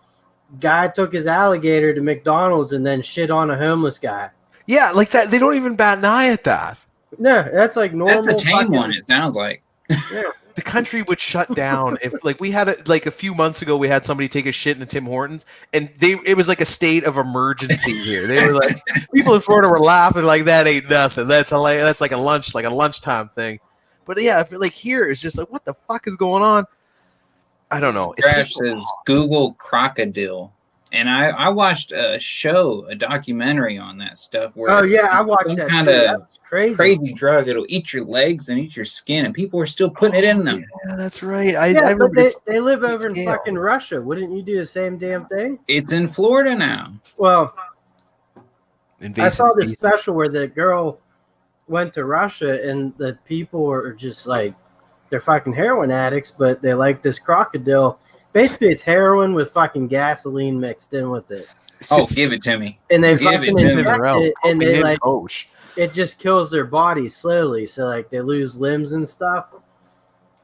guy took his alligator to McDonald's and then shit on a homeless guy. Yeah, like that. They don't even bat an eye at that. No, that's like normal. That's a tame one. It sounds like. Yeah. The country would shut down if, like, we had a few months ago, we had somebody take a shit in a Tim Hortons, and it was like a state of emergency here. They were like, people in Florida were laughing like that ain't nothing. That's like a lunchtime thing. But yeah, like here, it's just like, what the fuck is going on? I don't know. It's Crash says Google crocodile. And I watched a documentary on that stuff. Where I watched that. Kind of crazy drug. It'll eat your legs and eat your skin, and people are still putting it in them. Yeah, that's right. But they live over in fucking Russia. Wouldn't you do the same damn thing? It's in Florida now. Well, I saw this special where the girl went to Russia, and the people are just like, they're fucking heroin addicts, but they like this crocodile. Basically, it's heroin with fucking gasoline mixed in with it. Oh, give it to me. And they fucking inject it, and they like, Osh. It just kills their body slowly. So like they lose limbs and stuff.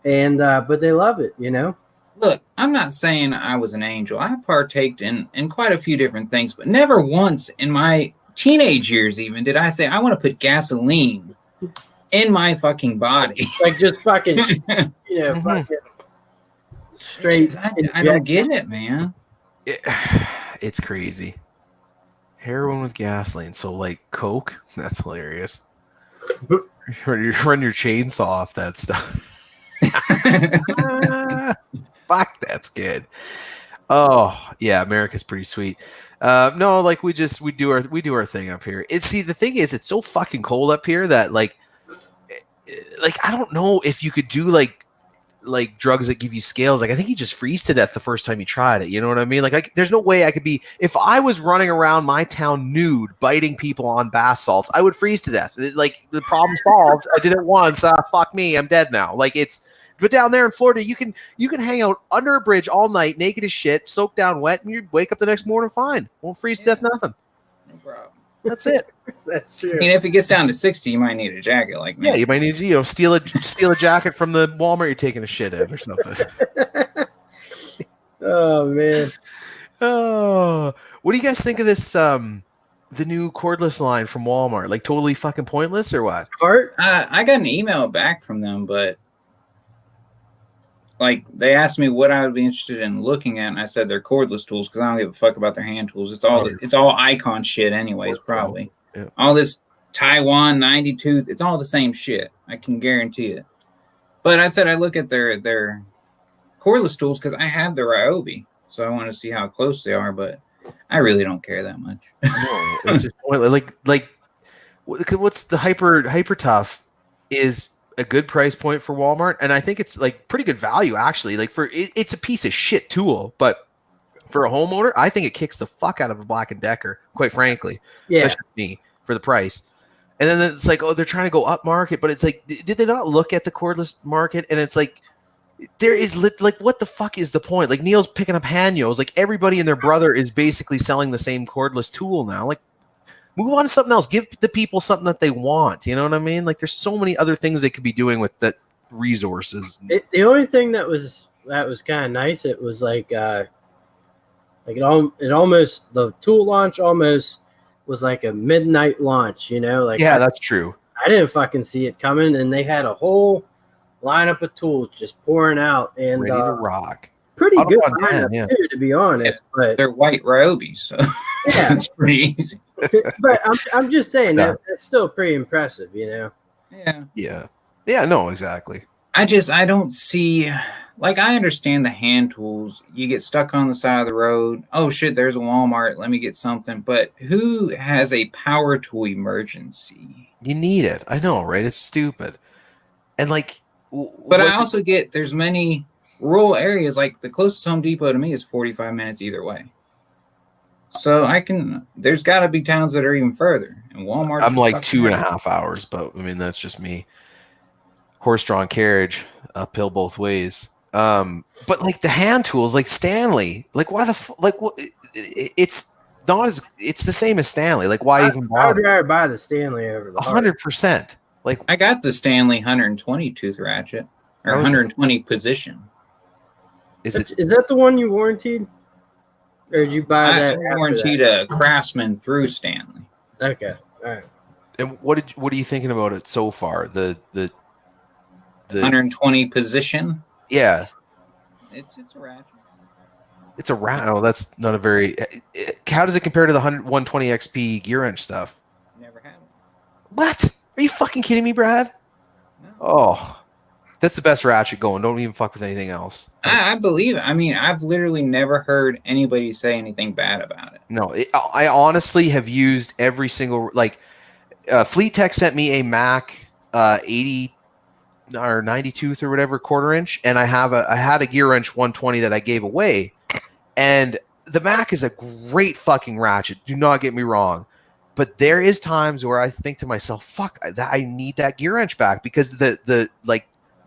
And but they love it, you know? Look, I'm not saying I was an angel. I partaked in quite a few different things, but never once in my teenage years even did I say I want to put gasoline in my fucking body. Like just fucking, fucking straight. I don't get it, man. It's crazy. Heroin with gasoline. So like Coke, that's hilarious. You run your chainsaw off that stuff. Fuck, that's good. Oh yeah, America's pretty sweet. No, like we do our thing up here. The thing is, it's so fucking cold up here that like I don't know if you could do like drugs that give you scales. Like I think you just freeze to death the first time you tried it. You know what I mean? Like there's no way I could be, if I was running around my town nude biting people on bath salts, I would freeze to death. Like the problem solved. I did it once. Fuck me, I'm dead now. But down there in Florida, you can hang out under a bridge all night, naked as shit, soaked down wet, and you wake up the next morning fine. Won't freeze to death, nothing. No problem. That's it. That's true. I mean, if it gets down to 60, you might need a jacket like me. Yeah, you might need to, steal a jacket from the Walmart you're taking a shit in or something. Oh man. Oh, what do you guys think of this? The new cordless line from Walmart, like totally fucking pointless or what? Art? I got an email back from them, but like they asked me what I would be interested in looking at, and I said they're cordless tools because I don't give a fuck about their hand tools. It's all icon shit anyways, probably. Yeah. All this Taiwan 92, it's all the same shit. I can guarantee it. But I said I look at their cordless tools because I have the Ryobi. so I want to see how close they are, but I really don't care that much. No, it's just what's the hyper tough is a good price point for Walmart, and I think it's like pretty good value actually. Like it's a piece of shit tool, but for a homeowner, I think it kicks the fuck out of a Black & Decker, quite frankly. Yeah. That's just me for the price. And then it's like, oh, they're trying to go up market, but it's like, did they not look at the cordless market? And it's like, there is like, what the fuck is the point? Like Neil's picking up Hanyos. Like everybody and their brother is basically selling the same cordless tool now. Like move on to something else. Give the people something that they want. You know what I mean? Like there's so many other things they could be doing with that resources. The only thing that was kind of nice, it was like it almost, the tool launch almost was like a midnight launch, you know? Like yeah, that's true. I didn't fucking see it coming, and they had a whole lineup of tools just pouring out, and Ready to rock. pretty good lineup, lineup too, to be honest. But they're white Ryobi's, so yeah, it's pretty easy. but I'm just saying Yeah. that's still pretty impressive, you know? Yeah. No, exactly. I don't see, like, I understand the hand tools. You get stuck on the side of the road. Oh shit, there's a Walmart. Let me get something. But who has a power tool emergency? You need it. I know, right? It's stupid. And like, But I also get there's many rural areas, like the closest Home Depot to me is 45 minutes either way. So there's got to be towns that are even further. And Walmart. I'm like 2.5 hours, but I mean, that's just me. Horse-drawn carriage, uphill both ways. But like the hand tools, like Stanley, like why what? It's not as, it's the same as Stanley. Like why even bother? I would rather buy the Stanley over the 100%. Like I got the Stanley 120 tooth ratchet or 120 position. Is that the one you warranted? Or did you buy that? I warranted a Craftsman through Stanley. Okay. All right. And what are you thinking about it so far? The 120 position. Yeah. It's a ratchet. It's a rat. Oh, that's not a very. How does it compare to the 120 XP gear wrench stuff? Never had it. What? Are you fucking kidding me, Brad? No. Oh, that's the best ratchet going. Don't even fuck with anything else. I believe it. I mean, I've literally never heard anybody say anything bad about it. No, I honestly have used every single, like, Fleet Tech sent me a Mac 80 or 90 tooth or whatever 1/4 inch, and I had a gear wrench 120 that I gave away, and the Mac is a great fucking ratchet. Do not get me wrong, but there is times where I think to myself, "Fuck, I need that gear wrench back," because the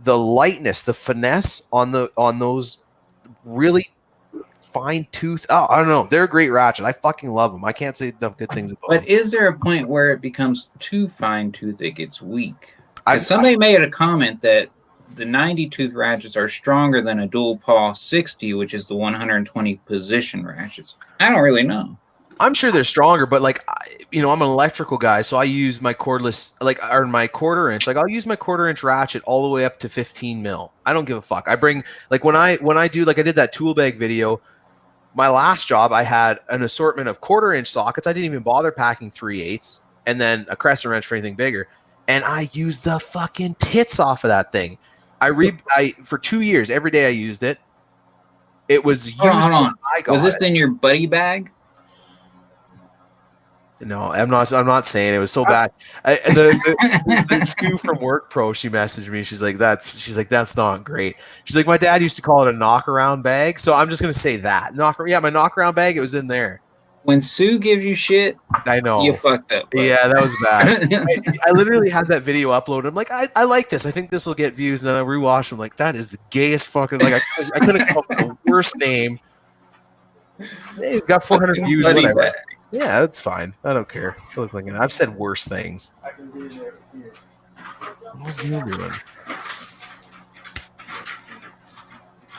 lightness, the finesse on those really fine tooth. Oh, I don't know. They're a great ratchet. I fucking love them. I can't say enough good things about them. But is there a point where it becomes too fine tooth, it gets weak? Somebody made a comment that the 90 tooth ratchets are stronger than a dual paw 60, which is the 120 position ratchets. I don't really know. I'm sure they're stronger, but like, I'm an electrical guy, so I use my cordless, like, or my 1/4 inch. Like, I'll use my 1/4 inch ratchet all the way up to 15 mil. I don't give a fuck. I bring, like, when I do, like, I did that tool bag video. My last job, I had an assortment of 1/4 inch sockets. I didn't even bother packing 3/8, and then a crescent wrench for anything bigger. And I used the fucking tits off of that thing. For 2 years, every day I used it. It was used. Hold on. Was this in your buddy bag? No, I'm not saying it was so bad. The Stu from Work Pro, she messaged me. She's like, that's not great. She's like, my dad used to call it a knockaround bag, so I'm just gonna say that my knockaround bag. It was in there. When Sue gives you shit, I know you fucked up. Bro. Yeah, that was bad. I literally had that video uploaded. I'm like, I like this. I think this will get views. And then I rewatched. I'm like, that is the gayest fucking. Like, I couldn't come up with the worst name. Hey, got 400 views. Whatever. Bag. Yeah, that's fine. I don't care. I look like I've said worse things. I can do that here. What's he doing?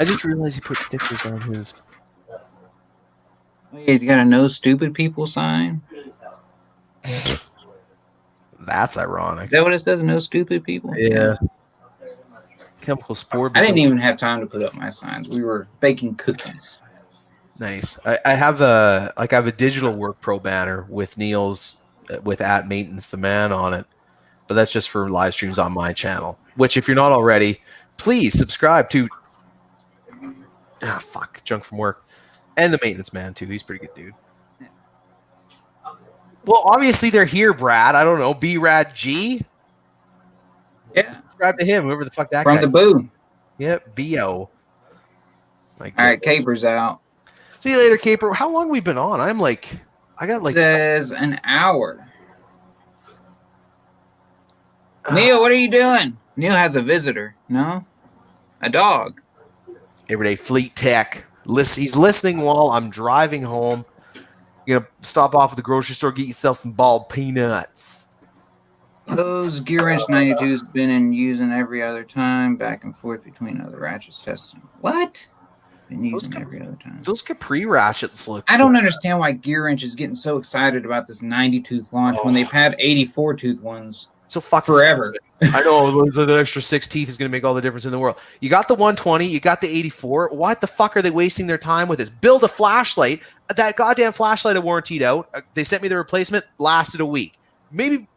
I just realized he put stickers on his. He's got a no stupid people sign. That's ironic. Is that what it says? No stupid people? Yeah. Chemical spore. I didn't even have time to put up my signs. We were baking cookies. Nice. I have a digital Work Pro banner with Neil's with @maintenance the man on it, but that's just for live streams on my channel. Which, if you're not already, please subscribe to. Junk from work. And the maintenance man too. He's a pretty good dude. Well, obviously they're here, Brad. I don't know. B-Rad G. Yeah. Subscribe to him, whoever the fuck that From guy. the boo. Yep, B-O. All right, Caper's out. See you later, Caper. How long we been on? I got like says an hour. Neil, what are you doing? Neil has a visitor. No? A dog. Everyday Fleet Tech. He's listening while I'm driving home. You're gonna stop off at the grocery store, get yourself some bald peanuts. Those gear wrench 92's been in using every other time, back and forth between other ratchets testing. What? Been using every other time. Those Capri ratchets look. I don't understand why Gear Wrench is getting so excited about this 90-tooth launch when they've had 84-tooth ones so fucking forever. I know the extra 6 teeth is going to make all the difference in the world. You got the 120, you got the 84. What the fuck are they wasting their time with this? Build a flashlight. That goddamn flashlight I warrantied out. They sent me the replacement, lasted a week. Maybe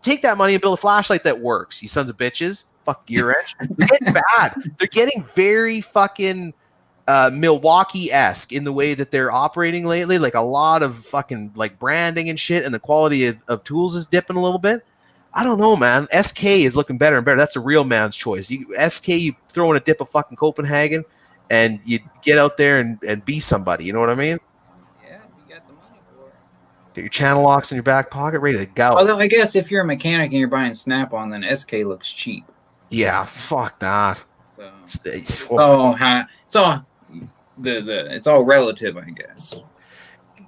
take that money and build a flashlight that works. You sons of bitches. Fuck Gear Wrench. They're getting bad. They're getting very fucking Milwaukee-esque in the way that they're operating lately. Like a lot of fucking like branding and shit, and the quality of tools is dipping a little bit. I don't know, man. SK is looking better and better. That's a real man's choice. SK, you throw in a dip of fucking Copenhagen, and you get out there and be somebody. You know what I mean? Yeah, you got the money for it. Get your channel locks in your back pocket, ready to go. Although I guess if you're a mechanic and you're buying Snap-on, then SK looks cheap. Yeah, fuck that. It's all relative, I guess.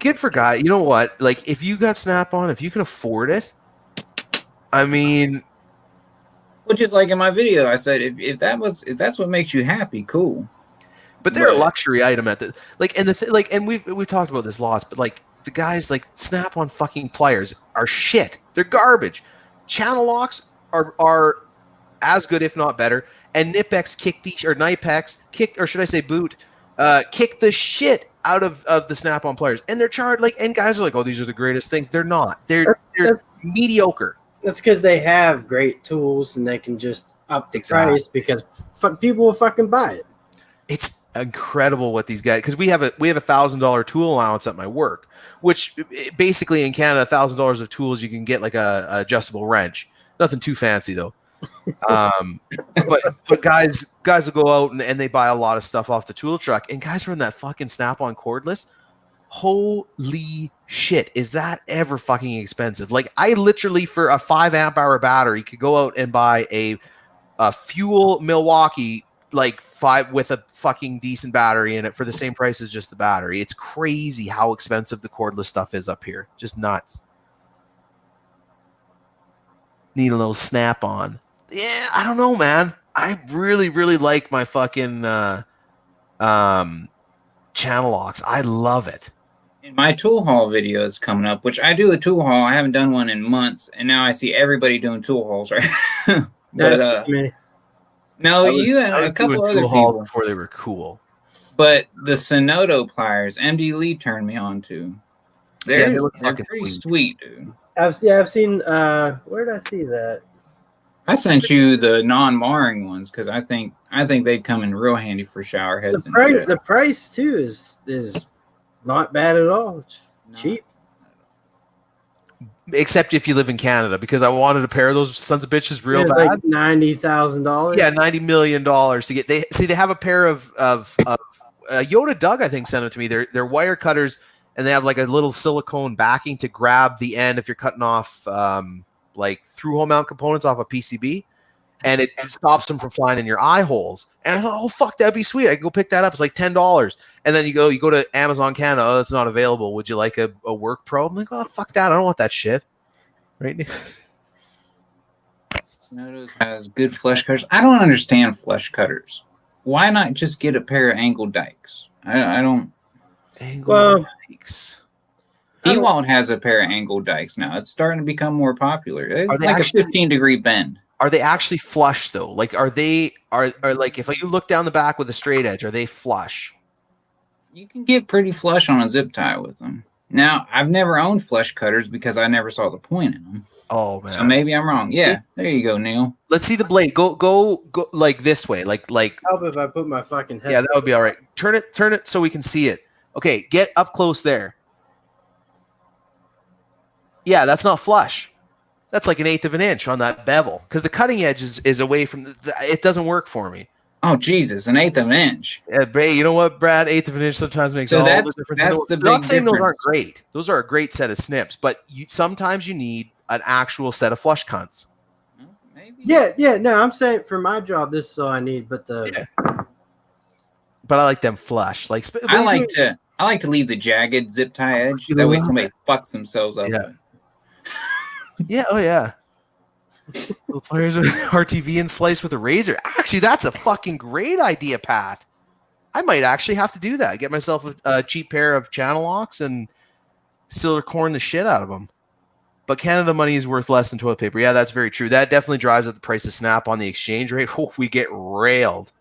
Good for guy. You know what? Like, if you got Snap-on, if you can afford it, I mean, which is like in my video, I said if that's what makes you happy, cool. But they're a luxury item at the and we've talked about this lots, but like the guys like Snap-on fucking pliers are shit. They're garbage. Channel locks are as good, if not better. And Nipex kick the shit out of the Snap-on pliers, and they're charged and guys are like, oh, these are the greatest things. They're not. They're mediocre. That's because they have great tools and they can just up the price because people will fucking buy it. It's incredible what these guys, because we have a $1,000 tool allowance at my work, which basically in Canada, $1,000 of tools you can get like a adjustable wrench. Nothing too fancy though. But guys will go out and they buy a lot of stuff off the tool truck, and guys run that fucking Snap-on cordless. Holy shit, is that ever fucking expensive? Like, I literally for a 5 amp hour battery could go out and buy a fuel Milwaukee like 5 with a fucking decent battery in it for the same price as just the battery. It's crazy how expensive the cordless stuff is up here. Just nuts. Need a little Snap-on. Yeah, I don't know, man. I really, really like my fucking channel locks. I love it. In my tool haul video is coming up, which I do a tool haul. I haven't done one in months, and now I see everybody doing tool hauls, right? That's me. No, you and a couple other people before they were cool. But the Sonoto pliers, MD Lee turned me on to. They're pretty sweet, dude. I've seen. Where did I see that? I sent you the non-marring ones because I think they'd come in real handy for shower heads. The price too is not bad at all. It's cheap. Except if you live in Canada, because I wanted a pair of those sons of bitches real bad. Like $90,000. Yeah, $90 million to get. They have a pair of Yoda Doug, I think, sent it to me. They're wire cutters, and they have like a little silicone backing to grab the end if you're cutting off like through-hole mount components off a PCB, and it stops them from flying in your eye holes. And I thought, oh fuck, that'd be sweet. I can go pick that up. It's like $10. And then you go to Amazon Canada. Oh, that's not available. Would you like a work pro? I'm like, oh fuck that. I don't want that shit. Right? Sonotos has good flush cutters. I don't understand flush cutters. Why not just get a pair of angle dikes? I don't. Angle dikes. Ewald has a pair of angle dikes now. It's starting to become more popular. It's like a 15-degree bend. Are they actually flush though? Like, are like if you look down the back with a straight edge, are they flush? You can get pretty flush on a zip tie with them. Now, I've never owned flush cutters because I never saw the point in them. Oh man! So maybe I'm wrong. Yeah, there you go, Neil. Let's see the blade. Go like this way. Like. Help if I put my fucking head. Yeah, that would be all right. Turn it so we can see it. Okay, get up close there. Yeah, that's not flush. That's like 1/8 of an inch on that bevel because the cutting edge is away from it doesn't work for me. Oh Jesus, 1/8 of an inch. Hey, you know what, Brad? 1/8 of an inch sometimes makes So all that's- the difference. that's the I'm not big saying those difference. aren't great. Those are a great set of snips, but sometimes you need an actual set of flush cunts. Maybe. Yeah. No, I'm saying for my job, this is all I need. But But I like them flush. Like I like to leave the jagged zip tie edge. That way somebody fucks themselves up. Yeah. Yeah. Oh yeah. Little players with RTV and slice with a razor. Actually, that's a fucking great idea, Pat. I might actually have to do that. Get myself a cheap pair of channel locks and silicone the shit out of them. But Canada money is worth less than toilet paper. Yeah, that's very true. That definitely drives up the price of Snap on the exchange rate. Oh, we get railed.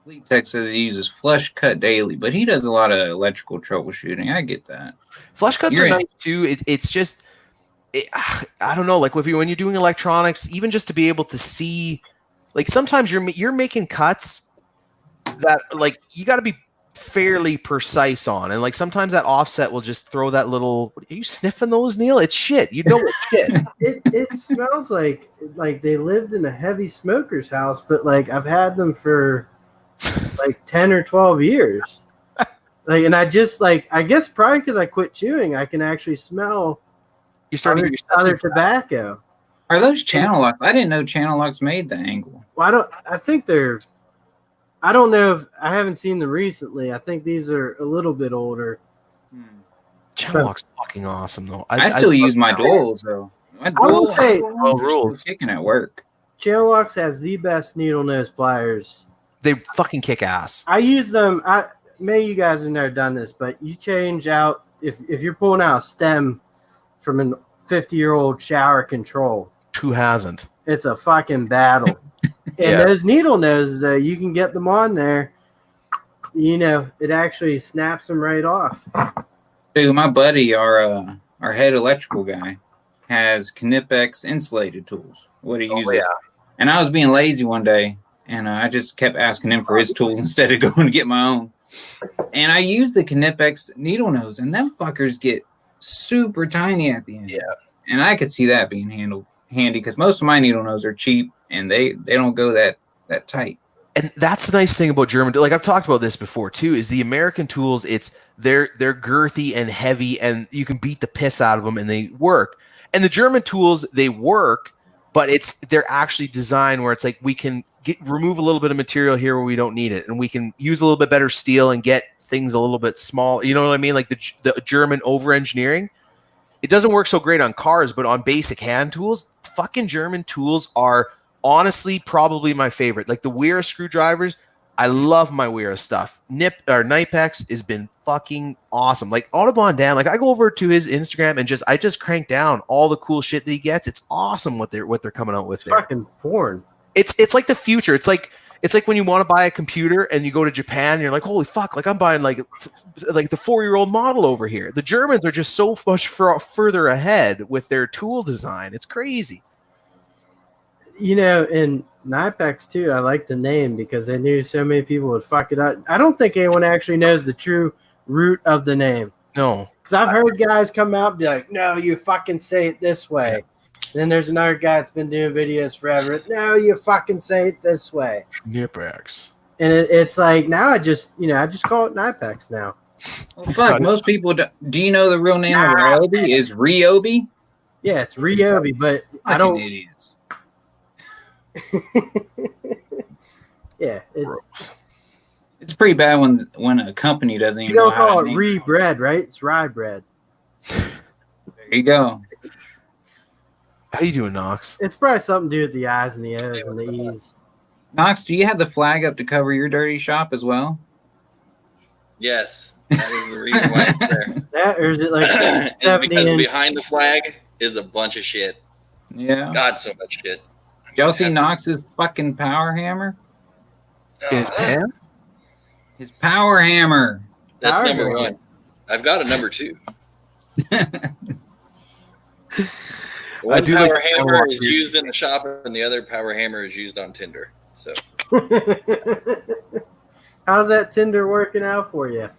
Fleet Tech says he uses flush cut daily, but he does a lot of electrical troubleshooting. I get that. Flush cuts are nice too. It's just, I don't know. Like when you're doing electronics, even just to be able to see, like sometimes you're making cuts that like you got to be fairly precise on, and like sometimes that offset will just throw that little. Are you sniffing those, Neil? It's shit. You know it's shit. it smells like they lived in a heavy smoker's house, but like I've had them for like 10 or 12 years. Like, and I just like, I guess probably because I quit chewing, I can actually smell You're starting to get your other tobacco. Are those channel locks? I didn't know channel locks made the angle. Well, I don't know if I haven't seen them recently. I think these are a little bit older. Channel lock's fucking awesome though. I still use my duals though. My I will say, rules kicking at work. Channel Locks has the best needle nose pliers. They fucking kick ass. I use them. Maybe you guys have never done this, but you change out if you're pulling out a stem from a 50-year-old shower control. Who hasn't? It's a fucking battle. And those needle noses, you can get them on there. You know, it actually snaps them right off. Dude, my buddy, our head electrical guy, has Knipex insulated tools. What he uses. Yeah. And I was being lazy one day, and I just kept asking him for his tools instead of going to get my own. And I used the Knipex needle nose, and them fuckers get super tiny at the end. Yeah. And I could see that being handy because most of my needle nose are cheap, and they don't go that tight. And that's the nice thing about German. Like I've talked about this before too, is the American tools. They're girthy and heavy, and you can beat the piss out of them, and they work. And the German tools, they work, but they're actually designed where it's like we can remove a little bit of material here where we don't need it, and we can use a little bit better steel and get things a little bit small. You know what I mean? Like the German over engineering. It doesn't work so great on cars, but on basic hand tools, fucking German tools are honestly probably my favorite. Like the Wera screwdrivers, I love my Wera stuff. Knipex has been fucking awesome. Like Autobahn Dan, like I go over to his Instagram and I just crank down all the cool shit that he gets. It's awesome what they're coming out with there. Fucking porn. It's like the future. It's like when you want to buy a computer and you go to Japan and you're like, holy fuck, like I'm buying like the 4-year-old model over here. The Germans are just so much further ahead with their tool design. It's crazy. You know, in Knipex too, I like the name because they knew so many people would fuck it up. I don't think anyone actually knows the true root of the name. No. Because I've heard guys come out and be like, no, you fucking say it this way. Yeah. Then there's another guy that's been doing videos forever. No, you fucking say it this way. Knipex. And it's like now I just call it Knipex now. Well, fuck, most people do you know the real name of Ryobi is Ryobi? Yeah, it's Ryobi, but I don't. Idiots. Yeah, it's pretty bad when a company doesn't even you don't know how call to it name bread, right? It's rye bread. There you go. How you doing, Knox? It's probably something to do with the I's and the O's and the E's. Knox, do you have the flag up to cover your dirty shop as well? Yes, that is the reason why it's there. That or is it like it's because behind the flag is a bunch of shit. Yeah. God, so much shit. Y'all see Knox's fucking power hammer? His pants? His power hammer. That's power number hammer. 1. I've got a number 2. One power hammer is used in the shop, and the other power hammer is used on Tinder. So, how's that Tinder working out for you?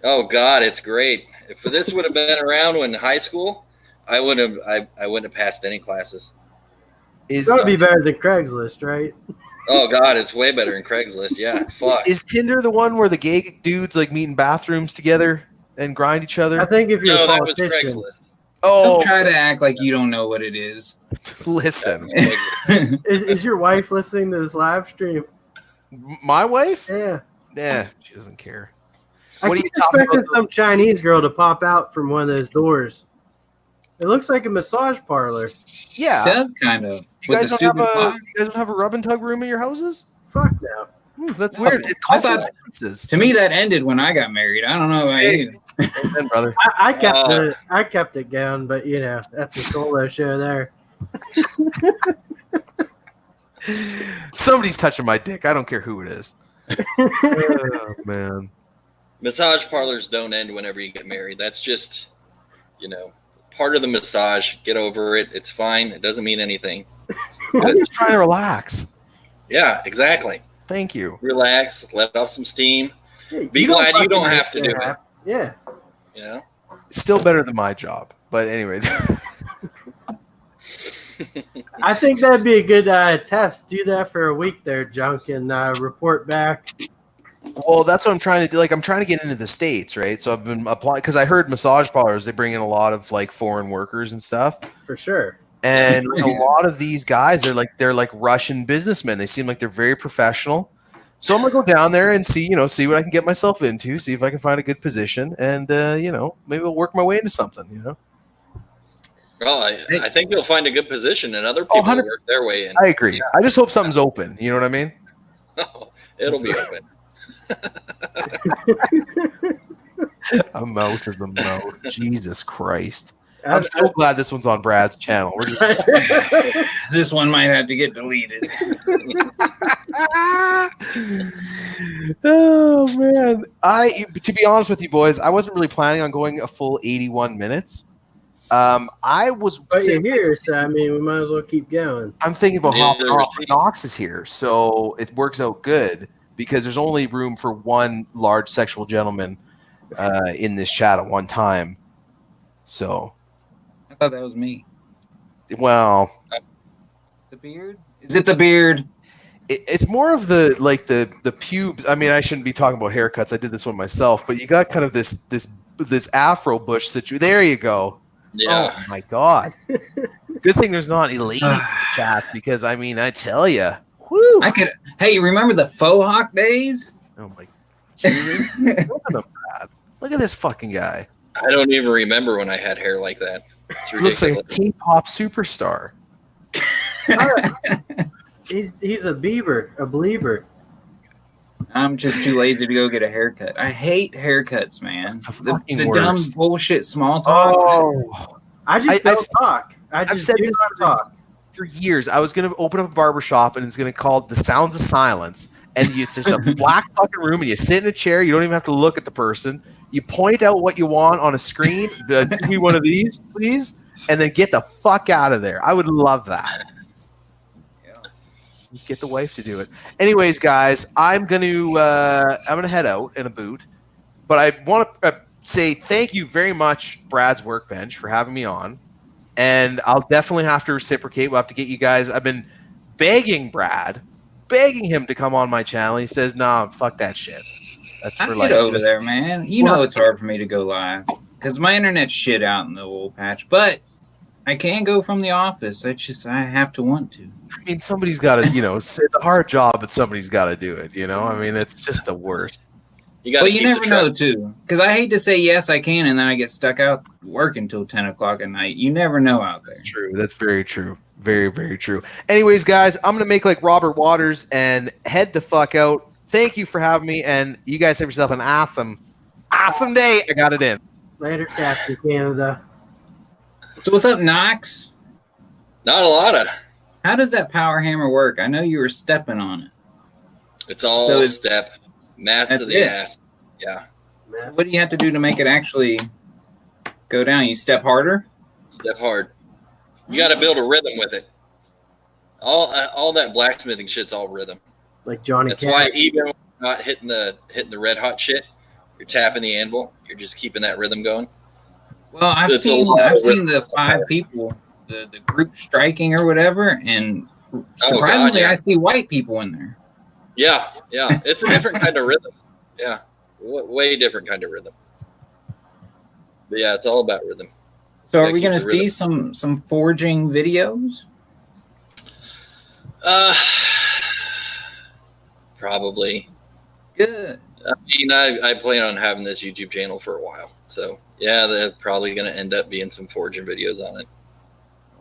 Oh God, it's great. If this would have been around when in high school, I wouldn't have passed any classes. It's gotta be better than Craigslist, right? Oh God, it's way better than Craigslist. Yeah, fuck. Is Tinder the one where the gay dudes like meet in bathrooms together and grind each other? I think if you're a that was politician, Craigslist. Don't try to act like you don't know what it is. Listen, is your wife listening to this live stream? My wife? Yeah. Yeah, she doesn't care. I keep expecting some Chinese girl to pop out from one of those doors. It looks like a massage parlor. Yeah, it does kind of. You guys don't have a rub and tug room in your houses? Fuck no. That's weird. I thought, to me, that ended when I got married. I don't know about you. Amen, brother. I kept it going, but you know, that's a solo show there. Somebody's touching my dick. I don't care who it is. Oh, man. Massage parlors don't end whenever you get married. That's just, part of the massage. Get over it. It's fine. It doesn't mean anything. I'm just trying to relax. Yeah, exactly. Thank you. Relax. Let off some steam. Be glad you don't have to do it. Yeah. Still better than my job. But anyway. I think that'd be a good test. Do that for a week there, Junk, and report back. Well, that's what I'm trying to do. Like, I'm trying to get into the States, right? So I've been applying because I heard massage parlors, they bring in a lot of like foreign workers and stuff. For sure. And a lot of these guys, they're like Russian businessmen. They seem like they're very professional. So I'm gonna go down there and see what I can get myself into, see if I can find a good position, and maybe I'll work my way into something. Well, I think you'll find a good position, and other people will work their way in. I agree. Yeah. I just hope something's open. You know what I mean? Oh, it'll be open. A mouth is a mouth. Jesus Christ. I'm so glad this one's on Brad's channel. This one might have to get deleted. Oh man. To be honest with you boys, I wasn't really planning on going a full 81 minutes. I was But you're here, so I mean we might as well keep going. I'm thinking about how Knox is here, so it works out good because there's only room for one large sexual gentleman in this chat at one time. So I thought that was me. Well, the beard? Is it the beard? It's more of the pubes. I mean, I shouldn't be talking about haircuts. I did this one myself, but you got kind of this Afro bush situation. There you go. Yeah. Oh my God. Good thing there's not a lady in the chat because I mean, I tell you, whoo. Hey, remember the faux hawk days? Oh my God. Look at this fucking guy. I don't even remember when I had hair like that. It's ridiculous. Looks like a K-pop superstar. He's a believer. I'm just too lazy to go get a haircut. I hate haircuts, man. The dumb bullshit small talk. Oh, I just talk. I've said this talk for years. I was going to open up a barbershop and it's going to call it The Sounds of Silence. And it's just a black fucking room and you sit in a chair. You don't even have to look at the person. You point out what you want on a screen. Give me one of these, please. And then get the fuck out of there. I would love that. Just get the wife to do it. Anyways, guys, I'm gonna head out in a boot, but I want to say thank you very much, Brad's Workbench, for having me on, and I'll definitely have to reciprocate. We'll have to get you guys. I've been begging him to come on my channel. He says, "Nah, fuck that shit." That's for get over there, man. You know it's hard for me to go live because my internet's shit out in the old patch, but I can go from the office. I have to want to. I mean, somebody's got to, it's a hard job, but somebody's got to do it. I mean, it's just the worst. But you never know, too. Because I hate to say yes, I can, and then I get stuck out working until 10 o'clock at night. You never know out there. That's true. That's very true. Very, very true. Anyways, guys, I'm going to make like Robert Waters and head the fuck out. Thank you for having me, and you guys have yourself an awesome day. I got it in. Later, Captain Canada. So what's up, Knox? Not a lot of. How does that power hammer work? I know you were stepping on it. It's all step. Mass to the ass. Yeah. What do you have to do to make it actually go down? You step harder? Step hard. You got to build a rhythm with it. All that blacksmithing shit's all rhythm. Like Johnny. That's why even when you're not hitting the red hot shit, You're tapping the anvil. You're just keeping that rhythm going. Well, I've It's a seen lot of the 5 people, the group striking or whatever, and God, surprisingly, yeah. I see white people in there. Yeah, yeah. It's a different kind of rhythm. Yeah, way different kind of rhythm. But yeah, it's all about rhythm. So, Yeah, are we keep going to the rhythm. see some forging videos? Probably. Good. I mean, I plan on having this YouTube channel for a while. So yeah, they're probably going to end up being some forging videos on it.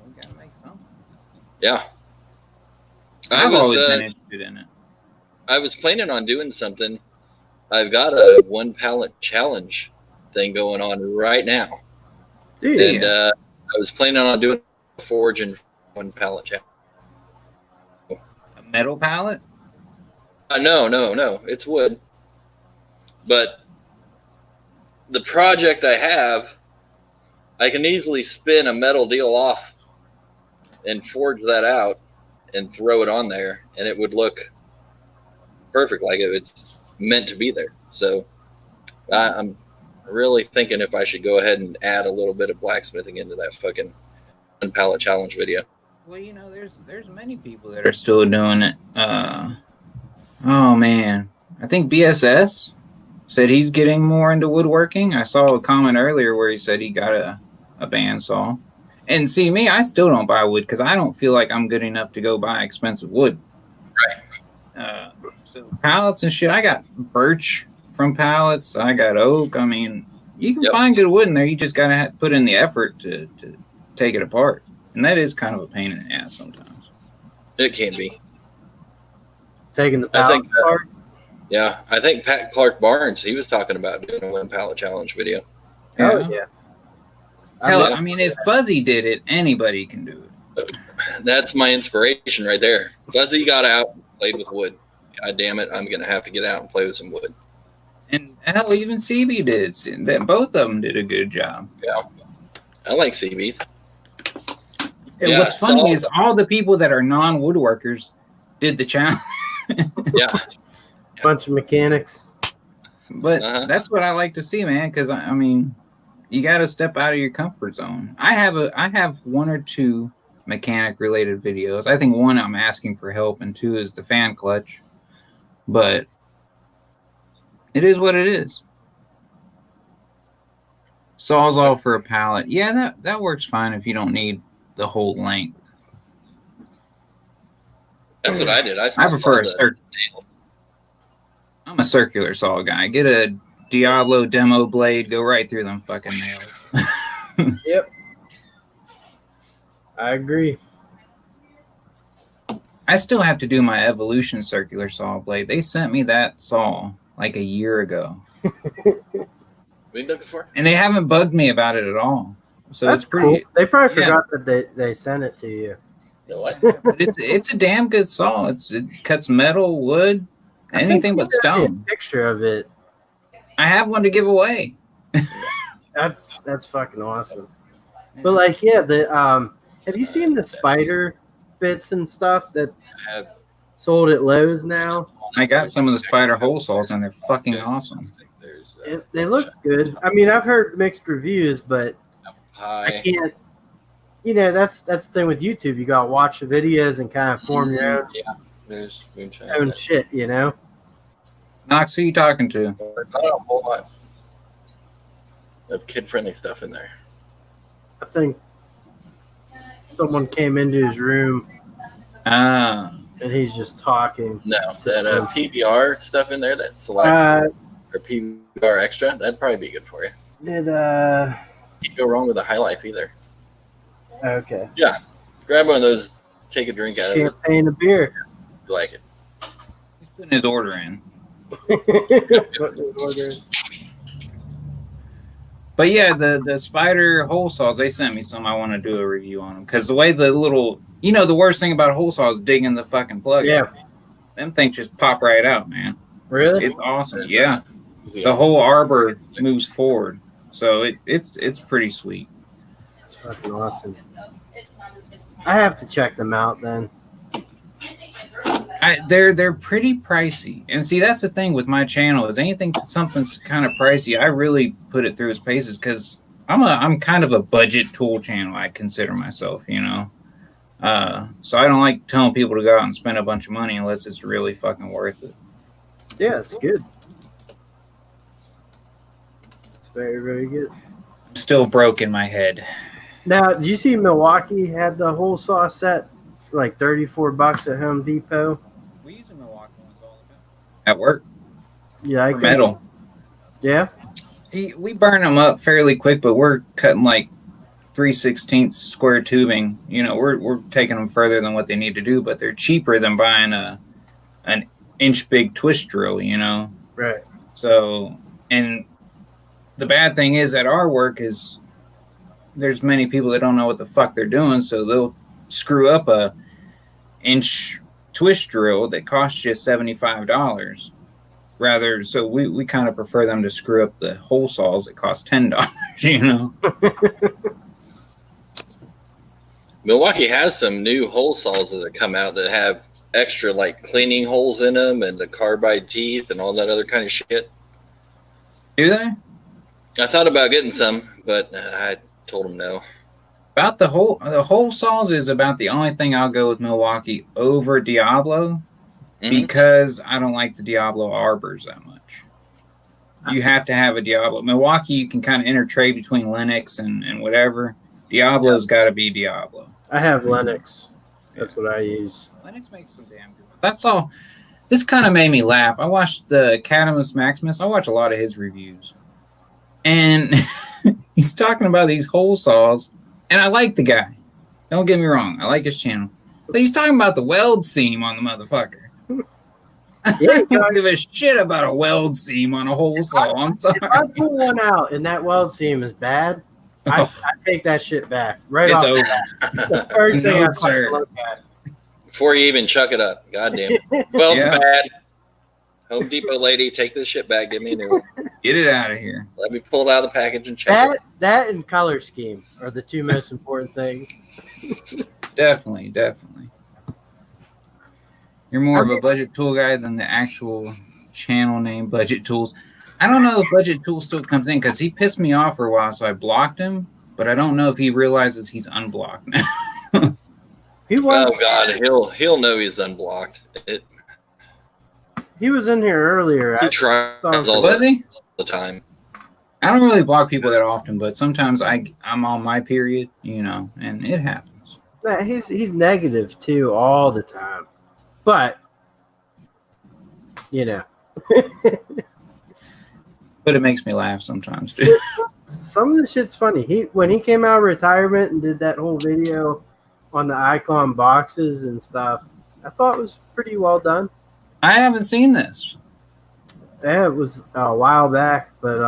We got to make something. Yeah. I've always been interested in it. I was planning on doing something. I've got a 1 pallet challenge thing going on right now. Dude, And I was planning on doing a forging 1 pallet challenge. A metal pallet? No. It's wood. But the project I have, I can easily spin a metal deal off and forge that out and throw it on there, and it would look perfect, like it's meant to be there. So I'm really thinking if I should go ahead and add a little bit of blacksmithing into that fucking 1 pallet challenge video. Well, you know, there's many people that are still doing it. Oh man, I think BSS said he's getting more into woodworking. I saw a comment earlier where he said he got a bandsaw. And see, me, I still don't buy wood because I don't feel like I'm good enough to go buy expensive wood. Right. So pallets and shit, I got birch from pallets. I got oak. I mean, you can find good wood in there. You just got to put in the effort to take it apart. And that is kind of a pain in the ass sometimes. It can be. taking the pallet apart. Yeah, I think Pat Clark Barnes, he was talking about doing a 1 pallet challenge video. Oh yeah. Hell, I mean, if Fuzzy did it, anybody can do it. That's my inspiration right there. Fuzzy got out, played with wood. God damn it, I'm going to have to get out and play with some wood. And hell, even CB did. Both of them did a good job. Yeah. I like CBs. And Yeah, what's funny is all the people that are non-woodworkers did the challenge. Yeah. Bunch of mechanics. But that's what I like to see, man, because, I mean, you got to step out of your comfort zone. I have 1 or 2 mechanic-related videos. I think 1, I'm asking for help, and 2 is the fan clutch. But it is what it is. Sawzall for a pallet. Yeah, that works fine if you don't need the whole length. That's what I did. I prefer a circular. I'm a circular saw guy. Get a Diablo demo blade, go right through them fucking nails. Yep. I agree. I still have to do my Evolution circular saw blade. They sent me that saw like a year ago. We done before? And they haven't bugged me about it at all. So That's it's pretty cool. They probably forgot that they sent it to you. You know what? but it's a damn good saw. It cuts metal, wood, anything but stone. A picture of it. I have one to give away. That's fucking awesome. But like, yeah, the have you seen the spider bits and stuff that's sold at Lowe's now? I got some of the spider hole saws and they're fucking awesome. They look good. I mean, I've heard mixed reviews, but I can't. You know, that's the thing with YouTube. You gotta watch the videos and kind of form your own, there's moonshine. own shit. You know. Knox, who you talking to? Not a whole lot of kid-friendly stuff in there. I think someone came into his room Ah. and he's just talking. No, that PBR stuff in there, that select or PBR extra, that'd probably be good for you. Can't go wrong with a High Life either. Okay. Yeah, grab one of those, take a drink out of it. Champagne, a beer. You like it. He's putting his order in. But yeah, the spider hole saws, they sent me some. I want to do a review on them because the way the little, the worst thing about a hole saw is digging the fucking plug. Yeah. Them things just pop right out, man. Really? It's awesome. Yeah. The whole arbor moves forward. So it's pretty sweet. It's fucking awesome. I have to check them out then. They're pretty pricey, and see that's the thing with my channel is something's kind of pricey, I really put it through its paces because I'm kind of a budget tool channel. I consider myself, so I don't like telling people to go out and spend a bunch of money unless it's really fucking worth it. Yeah, it's good. It's very, very good. I'm still broke in my head. Now, did you see Milwaukee had the whole saw set for like $34 at Home Depot? We use a Milwaukee ones all the time at work. Yeah, For metal. Yeah. See, we burn them up fairly quick, but we're cutting like 3/16 square tubing. We're taking them further than what they need to do, but they're cheaper than buying an inch big twist drill. Right. So, and the bad thing is at our work is there's many people that don't know what the fuck they're doing, so they'll screw up a inch twist drill that costs you $75. Rather, so we kind of prefer them to screw up the hole saws that cost $10. Milwaukee has some new hole saws that have come out that have extra like cleaning holes in them and the carbide teeth and all that other kind of shit. Do they? I thought about getting some, but I told them no. About the hole saws is about the only thing I'll go with Milwaukee over Diablo, because I don't like the Diablo arbors that much. You have to have a Diablo. Milwaukee, you can kind of intertrade between Linux and whatever. Diablo's got to be Diablo. I have Linux. That's what I use. Linux makes some damn good. That's all. This kind of made me laugh. I watched Catamus Maximus. I watch a lot of his reviews. And he's talking about these hole saws. And I like the guy. Don't get me wrong. I like his channel. But he's talking about the weld seam on the motherfucker. Yeah, I don't give a shit about a weld seam on a hole saw. I'm sorry. If I pull one out and that weld seam is bad, I take that shit back. Right It's off over. the first thing No, I sir. look at. Before you even chuck it up. Goddamn. Well, it's Yeah. bad. Home Depot lady, take this shit back. Give me a new one. Get it out of here. Let me pull it out of the package and check it. That and color scheme are the two most important things. Definitely. You're more of a budget tool guy than the actual channel name Budget Tools. I don't know if Budget Tools still comes in because he pissed me off for a while, so I blocked him. But I don't know if he realizes he's unblocked now. He was. Oh God, he'll know he's unblocked. He was in here earlier. He tries all Was he? the time. I don't really block people that often, but sometimes I'm on my period, and it happens. Nah, he's negative too all the time, but But it makes me laugh sometimes, too. some of the shit's funny. When he came out of retirement and did that whole video on the icon boxes and stuff, I thought it was pretty well done. I haven't seen this. Yeah, it was a while back, but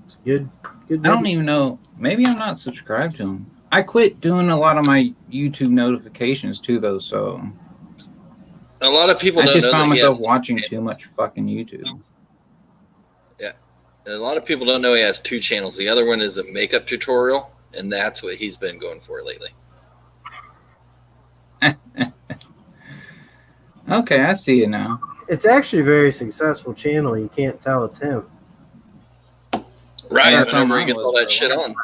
it's good. Good. I don't even know. Maybe I'm not subscribed to him. I quit doing a lot of my YouTube notifications too, though. So A lot of people I don't just know found that he myself has watching too much fucking YouTube. Yeah, a lot of people don't know he has two channels. The other one is a makeup tutorial, and that's what he's been going for lately. Okay, I see it now. It's actually a very successful channel. You can't tell it's him. Right, Yeah, that's whenever how he gets mine all was that for a shit while. on.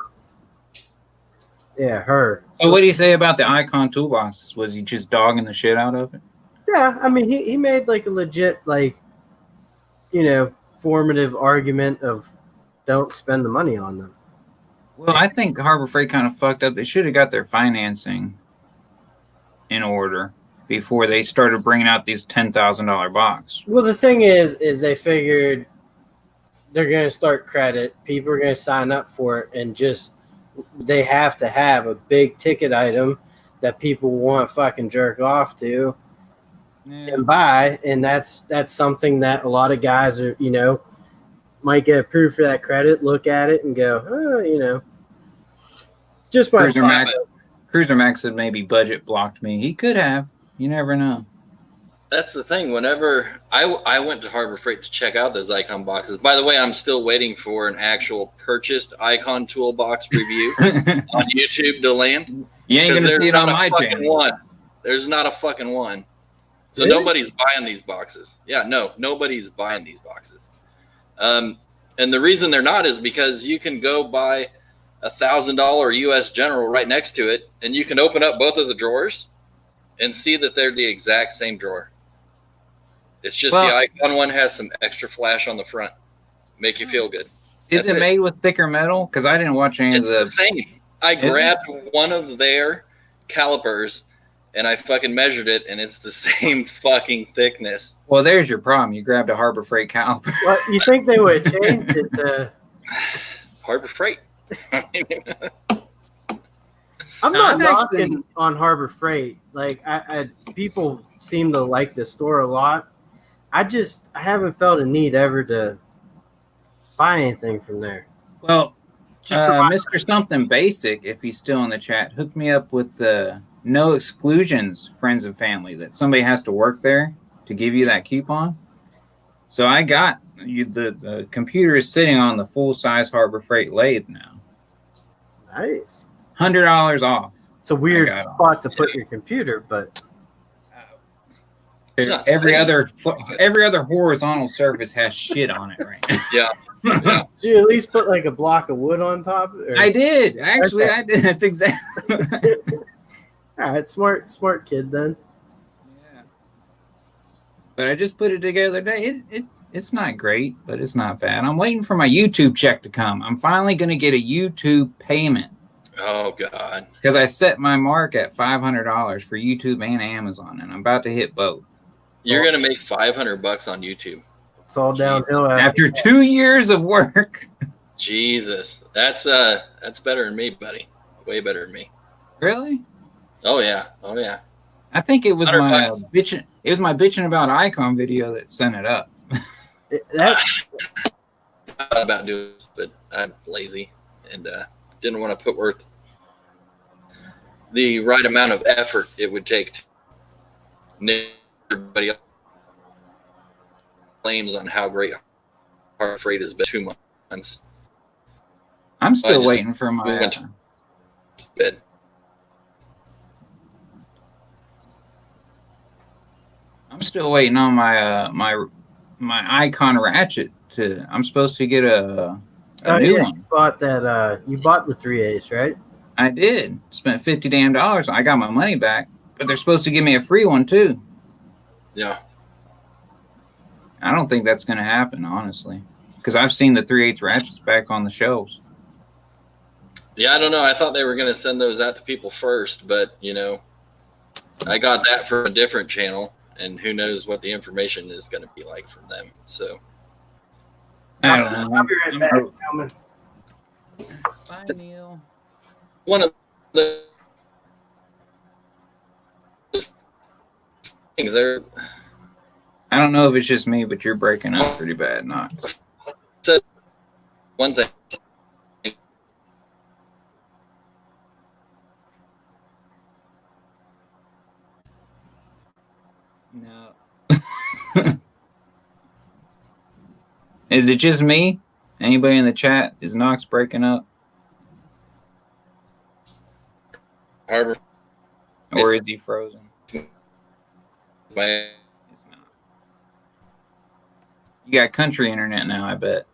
Yeah, her. So what do you say about the icon toolboxes? Was he just dogging the shit out of it? Yeah, I mean, he made like a legit, formative argument of don't spend the money on them. Well, I think Harbor Freight kind of fucked up. They should have got their financing in order before they started bringing out these $10,000 box. Well, the thing is they figured they're going to start credit. People are going to sign up for it, and just they have to have a big ticket item that people want to fucking jerk off to and buy. And that's something that a lot of guys are, might get approved for that credit, look at it and go, just my Cruiser Max said maybe budget blocked me. He could have. You never know. That's the thing. Whenever I went to Harbor Freight to check out those icon boxes. By the way, I'm still waiting for an actual purchased icon toolbox review on YouTube to land. You ain't gonna see it on my channel. There's not a fucking one. So Really? nobody's buying these boxes. Yeah, no, nobody's buying these boxes. And the reason they're not is because you can go buy $1,000 US General right next to it, and you can open up both of the drawers and see that they're the exact same drawer. It's just the icon one has some extra flash on the front, make you feel good. Is it made with thicker metal? Because I didn't watch any of the same. I grabbed one of their calipers and I fucking measured it, and it's the same fucking thickness. Well, there's your problem. You grabbed a Harbor Freight caliper. Well, you think they would change it to Harbor Freight. I'm not I've actually- knocking on Harbor Freight. Like, I people seem to like the store a lot. I haven't felt a need ever to buy anything from there. Well, Just for my- Mr. Something Basic, if he's still in the chat, hooked me up with the no exclusions friends and family, that somebody has to work there to give you that coupon. So I got the computer is sitting on the full size Harbor Freight lathe now. Nice. $100 off. It's a weird I got it. spot to put your computer, but It's not Every strange. other horizontal surface has shit on it right now. Yeah. Yeah. did you at least put like a block of wood on top? Or? I did. Actually, Okay. I did. That's exactly. All right, smart kid then. Yeah. But I just put it together today. It's not great, but it's not bad. I'm waiting for my YouTube check to come. I'm finally going to get a YouTube payment Oh God. because I set my mark at $500 for YouTube and Amazon, and I'm about to hit both. You're gonna make $500 on YouTube. It's all downhill After 2 years of work. Jesus, that's better than me, buddy. Way better than me. Really? Oh yeah. Oh yeah. I think it was my $100. bitching. It was my bitching about icon video that sent it up. That I thought about doing it, but I'm lazy and didn't want to put worth the right amount of effort it would take to nip everybody else claims on how great Harbor Freight has been 2 months. I'm still just waiting for my. went to bed. I'm still waiting on my my icon ratchet to. I'm supposed to get a new one. You bought that. You bought the 3/8, right? I did. Spent $50 damn. I got my money back, but they're supposed to give me a free one too. Yeah. I don't think that's going to happen, honestly, because I've seen the 3/8 ratchets back on the shelves. Yeah, I don't know. I thought they were going to send those out to people first, but, you know, I got that from a different channel, and who knows what the information is going to be like from them. So, I don't know. I'll be right back. Coming. Bye, Neil. one of the things there I don't know if it's just me, but you're breaking up pretty bad, Knox. says one thing. No. Is it just me? Anybody in the chat? Is Knox breaking up? Harbor, Or is he frozen? my It's not. You got country internet now, I bet.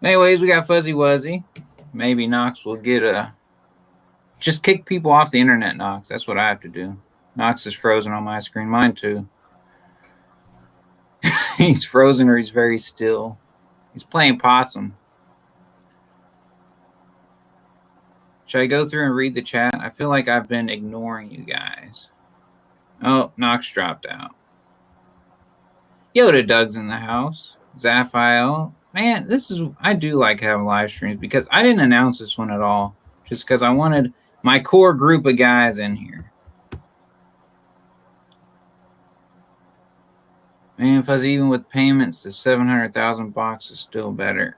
Anyways, we got Fuzzy Wuzzy. Maybe Knox will get a... Just kick people off the internet, Knox. That's what I have to do. Knox is frozen on my screen. Mine too. He's frozen or he's very still. He's playing possum. Should I go through and read the chat? I feel like I've been ignoring you guys. Oh, Knox dropped out. Yoda Doug's in the house. Zaphiel. Man, I do like having live streams because I didn't announce this one at all. Just because I wanted my core group of guys in here. Man, Fuzzy, even with payments, the 700,000 box is still better.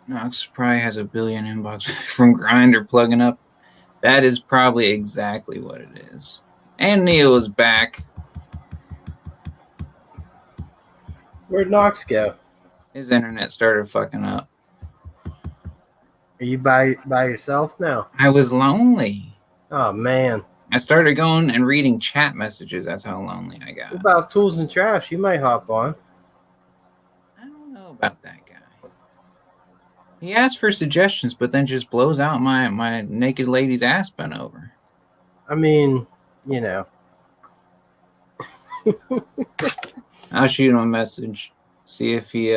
Knox probably has a billion inbox from Grinder plugging up. That is probably exactly what it is. And Neil is back. Where'd Knox go? His internet started fucking up. Are you by yourself now? I was lonely. Oh man. I started going and reading chat messages. That's how lonely I What got. about Tools and Trash? You might hop on. I don't know about that guy. He asks for suggestions, but then just blows out my naked lady's ass bent over. I mean, you know. I'll shoot him a message. See if he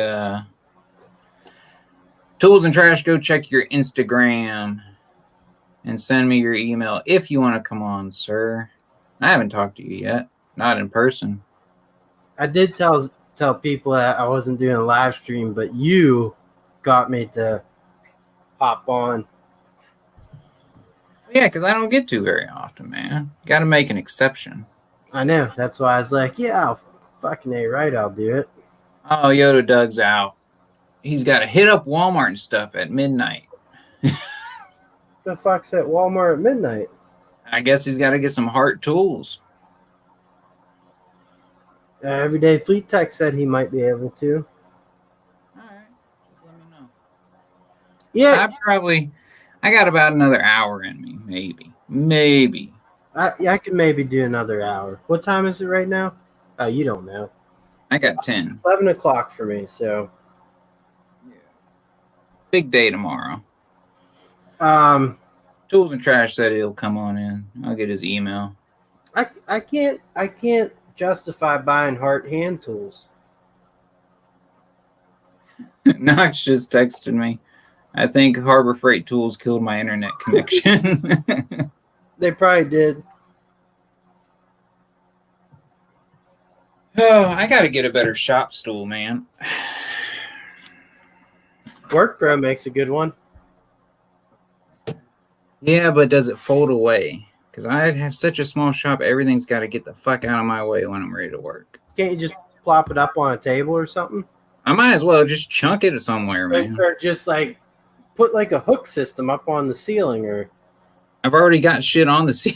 Tools and Trash, go check your Instagram and send me your email if you want to come on, sir. I haven't talked to you yet. Not in person. I did tell people that I wasn't doing a live stream, but you got me to hop on. Yeah, because I don't get to very often, man. Got to make an exception. I know. That's why I was like, yeah, I'll fucking A right, I'll do it. Oh, Yoda Doug's out. He's got to hit up Walmart and stuff at midnight. The fuck's at Walmart at midnight? I guess he's got to get some hard tools. Everyday Fleet Tech said he might be able to. All right. Just let me know. Yeah. I got about another hour in me, maybe. I can maybe do another hour. What time is it right now? Oh, you don't know. I got 10. 11 o'clock for me, so. Yeah. Big day tomorrow. Tools and Trash said he'll come on in. I'll get his email. I can't justify buying Hart hand tools. Knox just texted me. I think Harbor Freight Tools killed my internet connection. They probably did. Oh, I got to get a better shop stool, man. WorkPro makes a good one. Yeah, but does it fold away? Because I have such a small shop, everything's got to get the fuck out of my way when I'm ready to work. Can't you just plop it up on a table or something? I might as well just chunk it somewhere, man. Or just like put like a hook system up on the ceiling, or I've already got shit on the ceiling.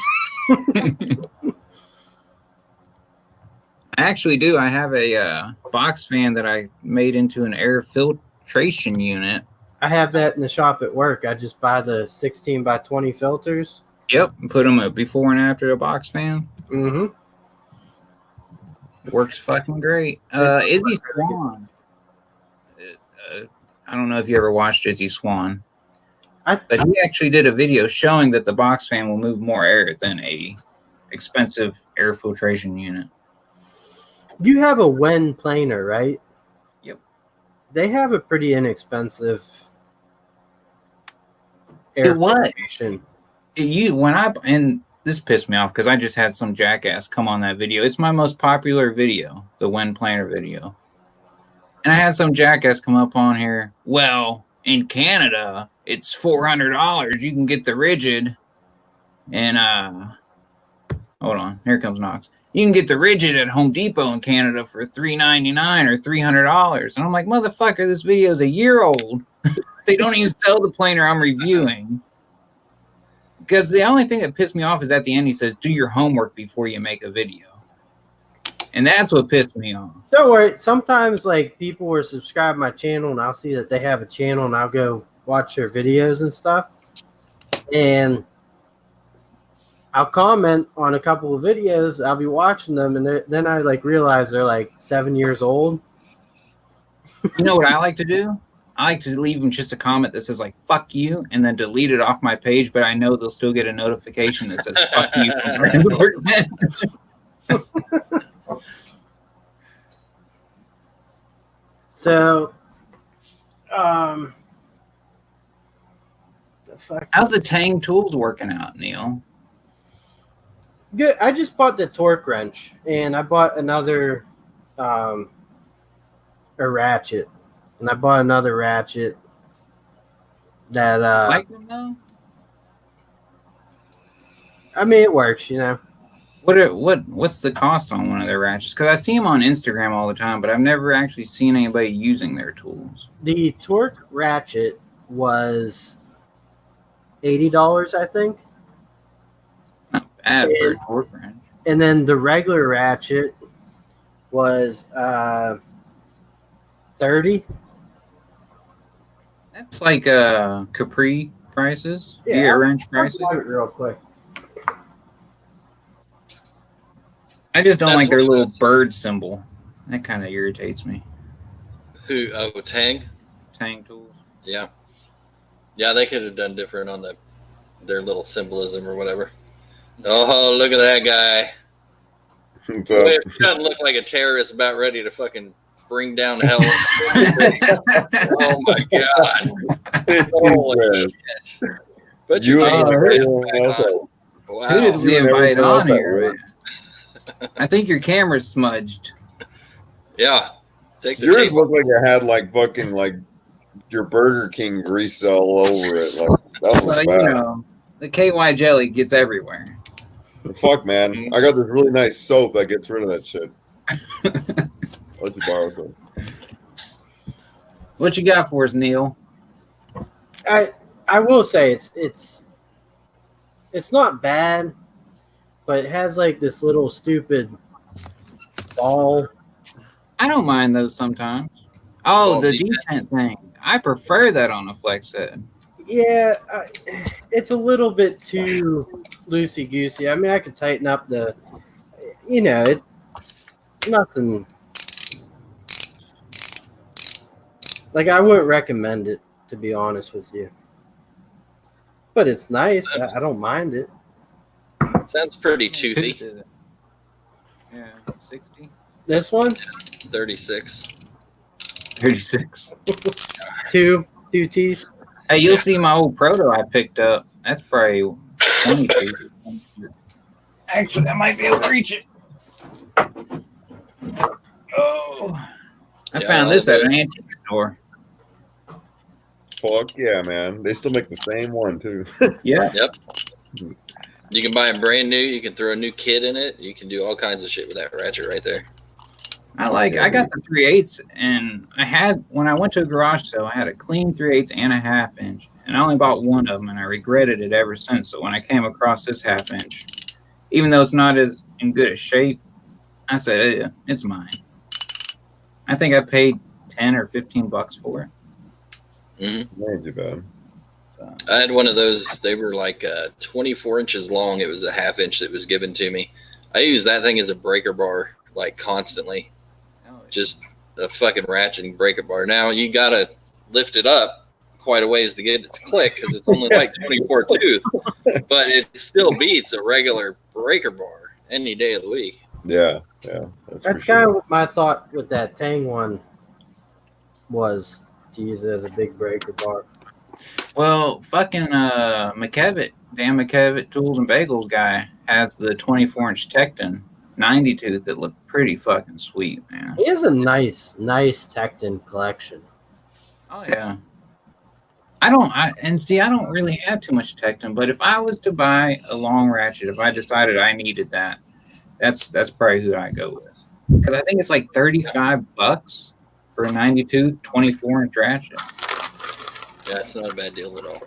I actually do. I have a box fan that I made into an air filtration unit. I have that in the shop at work. I just buy the 16 by 20 filters. Yep, put them before and after a box fan. Mm-hmm. Works fucking great. Izzy Swan. I don't know if you ever watched Izzy Swan, but he actually did a video showing that the box fan will move more air than a expensive air filtration unit. You have a Wen planer, right? Yep. They have a pretty inexpensive air filtration. And this pissed me off because I just had some jackass come on that video. It's my most popular video, the Wen planer video. And I had some jackass come up on here. Well, in Canada, it's $400. You can get the rigid. And hold on, here comes Knox. You can get the rigid at Home Depot in Canada for $399 or $300. And I'm like, motherfucker, this video is a year old. They don't even sell the planer I'm reviewing. Because the only thing that pissed me off is at the end he says, do your homework before you make a video. And that's what pissed me off. Don't worry. Sometimes like people will subscribe to my channel and I'll see that they have a channel and I'll go watch their videos and stuff. And I'll comment on a couple of videos. I'll be watching them and then I like realize they're like 7 years old. You know what I like to do? I like to leave them just a comment that says like, fuck you, and then delete it off my page, but I know they'll still get a notification that says, fuck you. So, how's the Tang tools working out, Neil? Good. I just bought the torque wrench, and I bought another, a ratchet, and I bought another ratchet that. Like them though? I mean, it works, you know. What's the cost on one of their ratchets? Because I see them on Instagram all the time, but I've never actually seen anybody using their tools. The torque ratchet was $80, I think. Not bad for a torque wrench. And then the regular ratchet was $30. That's like Capri prices, Yeah, gear wrench I'll prices. plug it real quick. I just don't That's like their one of little those- bird symbol. That kind of irritates me. Who? Oh, Tang. Tang tools. Yeah, yeah. They could have done different on their little symbolism or whatever. Oh, look at that guy. What's Boy, up? if he doesn't look like a terrorist about ready to fucking bring down hell. Oh my god! Holy shit! Put your You and taser everyone back else on. Who Wow. did we You and invite everyone else on that here? work. Man? I think your camera's smudged. Yeah. Take the Yours tape looked like it had like fucking like your Burger King grease all over it. Like that was But, bad. you know, the KY jelly gets everywhere. Fuck, man. I got this really nice soap that gets rid of that shit. I'll let you borrow some. What you got for us, Neil? I will say it's not bad, but it has like this little stupid ball. I don't mind those sometimes. Oh, Oh, the defense. detent thing. I prefer that on a flex head. Yeah, it's a little bit too loosey goosey. I mean, I could tighten up the, it's nothing. Like I wouldn't recommend it, to be honest with you. But it's nice. I don't mind it. Sounds pretty toothy. Yeah, 60. This one, 36. 36. two teeth. Hey, you'll see my old proto I picked up. That's probably 22. Actually, I might be able to reach it. Oh, I Yeah, found all this at those. an antique store. Fuck yeah, man. They still make the same one too. Yeah. You can buy them brand new. You can throw a new kit in it. You can do all kinds of shit with that ratchet right there. I got the 3/8, and when I went to a garage sale, I had a clean 3/8 and a 1/2 inch, and I only bought one of them, and I regretted it ever since. So when I came across this 1/2 inch, even though it's not as in good a shape, I said it's mine. I think I paid $10 or $15 for it. Ain't too bad. I had one of those. They were like 24 inches long. It was a 1/2 inch that was given to me. I used that thing as a breaker bar like constantly. Just a fucking ratcheting breaker bar. Now you gotta lift it up quite a ways to get it to click because it's only like 24 tooth, but it still beats a regular breaker bar any day of the week. Yeah. That's for kind sure. of what my thought with that Tang one was, to use it as a big breaker bar. Well, fucking McKevitt, Dan McKevitt Tools and Bagels guy has the 24-inch Tecton 90 tooth that looked pretty fucking sweet, man. He has a nice Tecton collection. Oh yeah. I don't really have too much Tecton, but if I was to buy a long ratchet, if I decided I needed that, that's probably who I go with. Because I think it's like $35 for a 90 tooth 24-inch ratchet. Yeah, it's not a bad deal at all.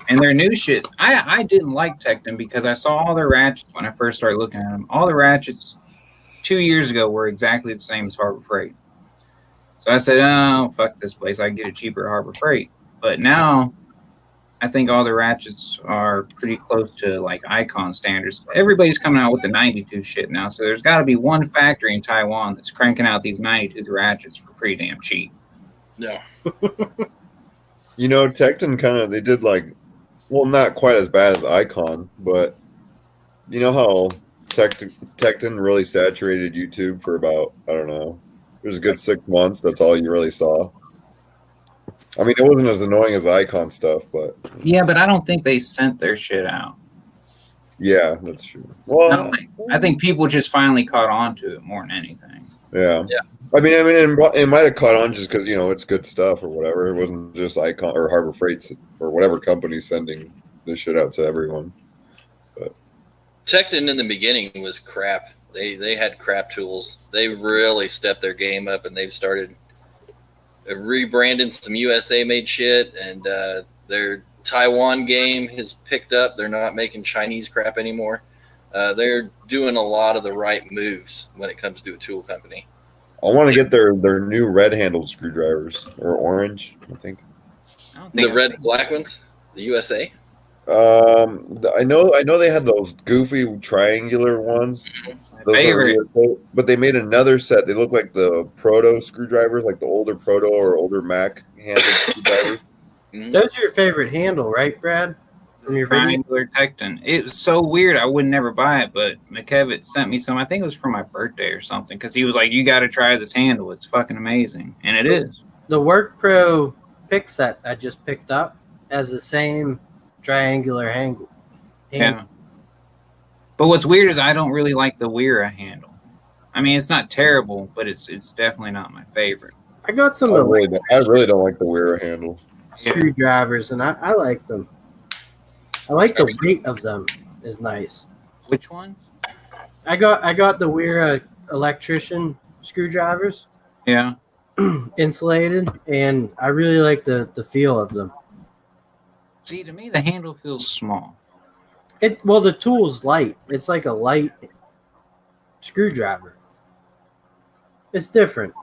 And their new shit, I didn't like Tecton because I saw all their ratchets when I first started looking at them. All the ratchets 2 years ago were exactly the same as Harbor Freight. So I said, oh, fuck this place. I can get it cheaper at Harbor Freight. But now I think all the ratchets are pretty close to like Icon standards. Everybody's coming out with the 92 shit now. So there's got to be one factory in Taiwan that's cranking out these 92 ratchets for pretty damn cheap. Yeah. Tecton they did like, well, not quite as bad as Icon, but you know how Tecton really saturated YouTube for about, I don't know, it was a good 6 months. That's all you really saw. I mean, it wasn't as annoying as the Icon stuff, but Yeah, but I don't think they sent their shit out. yeah, that's true. Well, I think people just finally caught on to it more than anything. yeah. I mean, it might have caught on just because it's good stuff or whatever. It wasn't just Icon or Harbor Freight or whatever company sending this shit out to everyone. But Tecton in the beginning was crap. They had crap tools. They really stepped their game up, and they've started rebranding some USA made shit, and their Taiwan game has picked up. They're not making Chinese crap anymore. They're doing a lot of the right moves when it comes to a tool company. I want to get their new red-handled screwdrivers or orange, I think. I don't think The I've red seen black ones, the USA. I know they had those goofy triangular ones. my Those are favorite. really cool. But they made another set. They look like the proto screwdrivers, like the older proto or older Mac handled screwdrivers. Those are your favorite handle, right, Brad? From your video? Triangular Tecton. It was so weird. I would never buy it, but McKevitt sent me some. I think it was for my birthday or something, because he was like, "You got to try this handle. It's fucking amazing," and it is. The Work Pro pick set I just picked up has the same triangular handle. Yeah. But what's weird is I don't really like the Wera handle. I mean, it's not terrible, but it's definitely not my favorite. I got some I really don't like the Wera handle. screwdrivers, and I like them. I like the weight of them is nice. Which one? I got the Wera electrician screwdrivers, Yeah. insulated, and I really like the feel of them. See, to me, the handle feels small. Well, the tool's light. It's like a light screwdriver. It's different.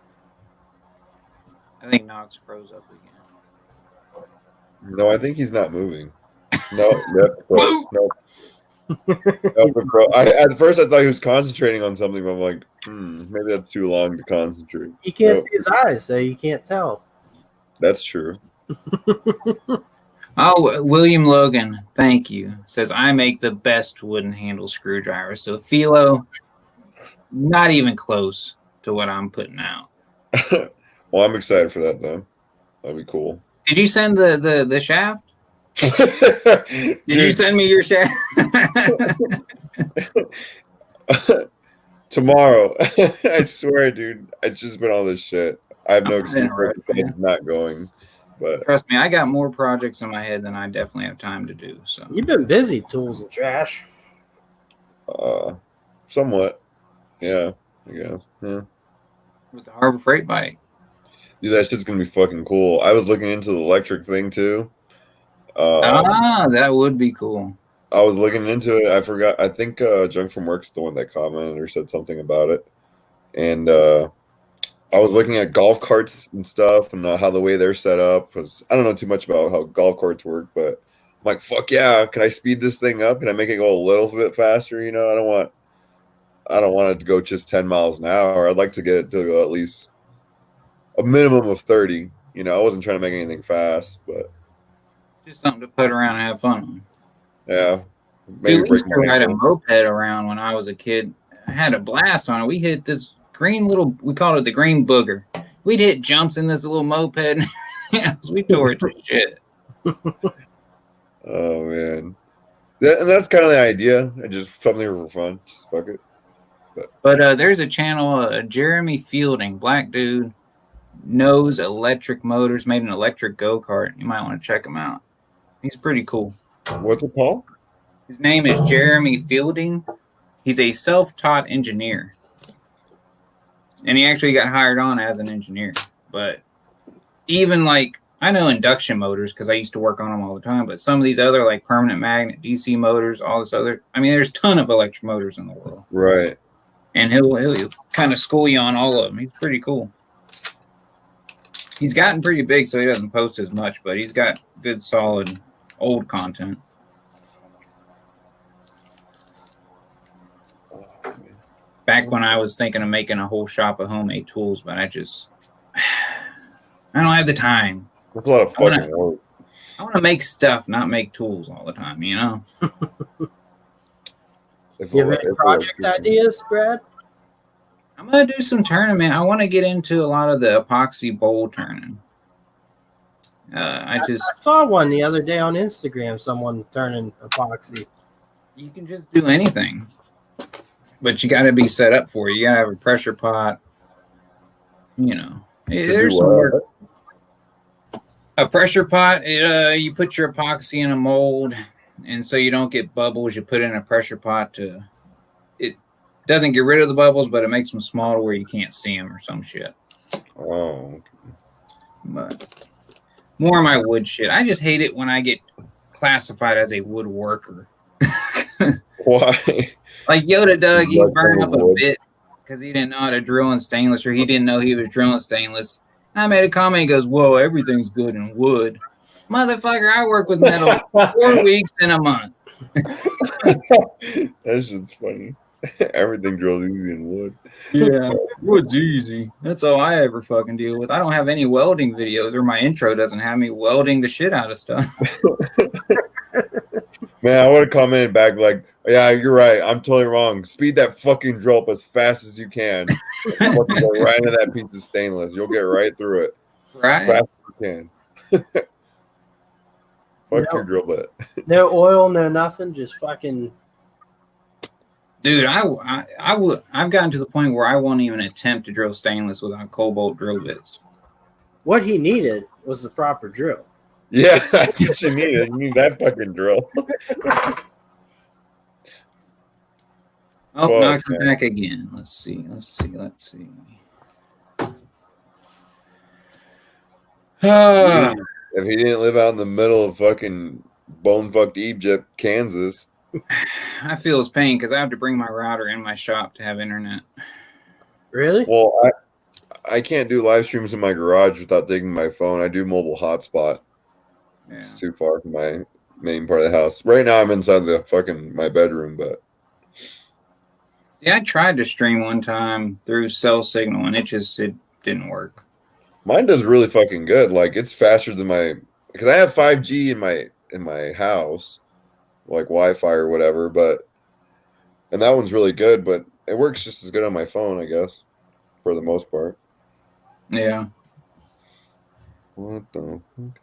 I think Knox froze up again. No, I think he's not moving. No, no. At first, I thought he was concentrating on something, but I'm like, maybe that's too long to concentrate. You can't see his eyes, so you can't tell. That's true. Oh, William Logan, thank you. Says, I make the best wooden handle screwdriver. So, Philo, not even close to what I'm putting out. Well, I'm excited for that, though. That'd be cool. Did you send the shaft? Did you send me your shaft? Tomorrow. I swear, dude. It's just been all this shit. I have no excuse for it. It's not going. But trust me, I got more projects in my head than I definitely have time to do. So You've been busy, tools and trash. Somewhat. Yeah, I guess. Yeah. with the Harbor Freight bike. Dude, that shit's gonna be fucking cool. I was looking into the electric thing too. That would be cool. I was looking into it. I forgot. I think Junk from Work's the one that commented or said something about it. And I was looking at golf carts and stuff and how the way they're set up. Because I don't know too much about how golf carts work, but I'm like, fuck yeah! Can I speed this thing up? Can I make it go a little bit faster? You know, I don't want it to go just 10 miles an hour. I'd like to get it to go at least a minimum of 30. You know, I wasn't trying to make anything fast, but Just something to put around and have fun on. yeah. Dude, we used to ride a moped around when I was a kid. I had a blast on it. We hit this green little, we called it the green booger. We'd hit jumps in this little moped. We tore it to shit. Oh, man. And that's kind of the idea. Just something for fun. Just fuck it. But there's a channel, Jeremy Fielding, black dude, knows electric motors, made an electric go-kart. You might want to check him out. He's pretty cool. What's it called? His name is Jeremy Fielding. He's a self-taught engineer. And he actually got hired on as an engineer. But even like, I know induction motors because I used to work on them all the time, but some of these other like permanent magnet, DC motors, all this other, I mean, there's a ton of electric motors in the world. Right. And he'll kind of school you on all of them. He's pretty cool. He's gotten pretty big, so he doesn't post as much, but he's got good, solid, old content. Back when I was thinking of making a whole shop of homemade tools, but I don't have the time. That's a lot of fucking work. I want to make stuff, not make tools all the time, you know? You have any project ideas, Brad? I'm going to do some tournament. I want to get into a lot of the epoxy bowl turning. I saw one the other day on Instagram, someone turning epoxy. You can just do anything. But you got to be set up for it. You got to have a pressure pot. You know, there's some work. A pressure pot, you put your epoxy in a mold, and so you don't get bubbles, you put it in a pressure pot it doesn't get rid of the bubbles, but it makes them small to where you can't see them or some shit. Oh. Okay. But more of my wood shit. I just hate it when I get classified as a woodworker. Why? Like Yoda Doug, he burned up a bit because he didn't know how to drill in stainless, or he didn't know he was drilling stainless. And I made a comment, he goes, whoa, everything's good in wood. Motherfucker, I work with metal 4 weeks in a month. That's just funny. Everything drills easy in wood. Yeah, wood's easy. That's all I ever fucking deal with. I don't have any welding videos, or my intro doesn't have me welding the shit out of stuff. Man, I would have commented back like, yeah, you're right. I'm totally wrong. Speed that fucking drill up as fast as you can. Fucking go right into that piece of stainless. You'll get right through it. Right? Fast as you can. Fuck your drill bit. No oil, no nothing, just fucking. Dude, I've gotten to the point where I won't even attempt to drill stainless without cobalt drill bits. What he needed was the proper drill. Yeah, that's what you need. You need that fucking drill. Oh, Fuck, knocks it man. back again. Let's see. If he didn't live out in the middle of fucking bone-fucked Egypt, Kansas. I feel his pain because I have to bring my router in my shop to have internet. Really? Well, I can't do live streams in my garage without taking my phone. I do mobile hotspot. Yeah. It's too far from my main part of the house. Right now I'm inside the fucking my bedroom, but See, I tried to stream one time through cell signal and it didn't work. mine does really fucking good. Like it's faster than because I have 5G in my house, like Wi-Fi or whatever, and that one's really good, but it works just as good on my phone, I guess, for the most part. Yeah. What the fuck?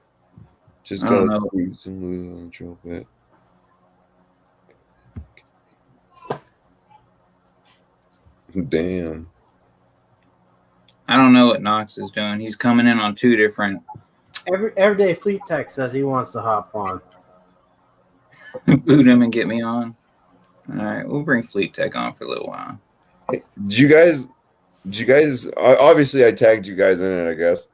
Just I don't gotta know. tweak some moves on the drill bit. Damn. I don't know what Knox is doing. He's coming in on 2 different. Everyday Fleet Tech says he wants to hop on. Boot him and get me on. All right, we'll bring Fleet Tech on for a little while. Did you guys obviously I tagged you guys in it, I guess.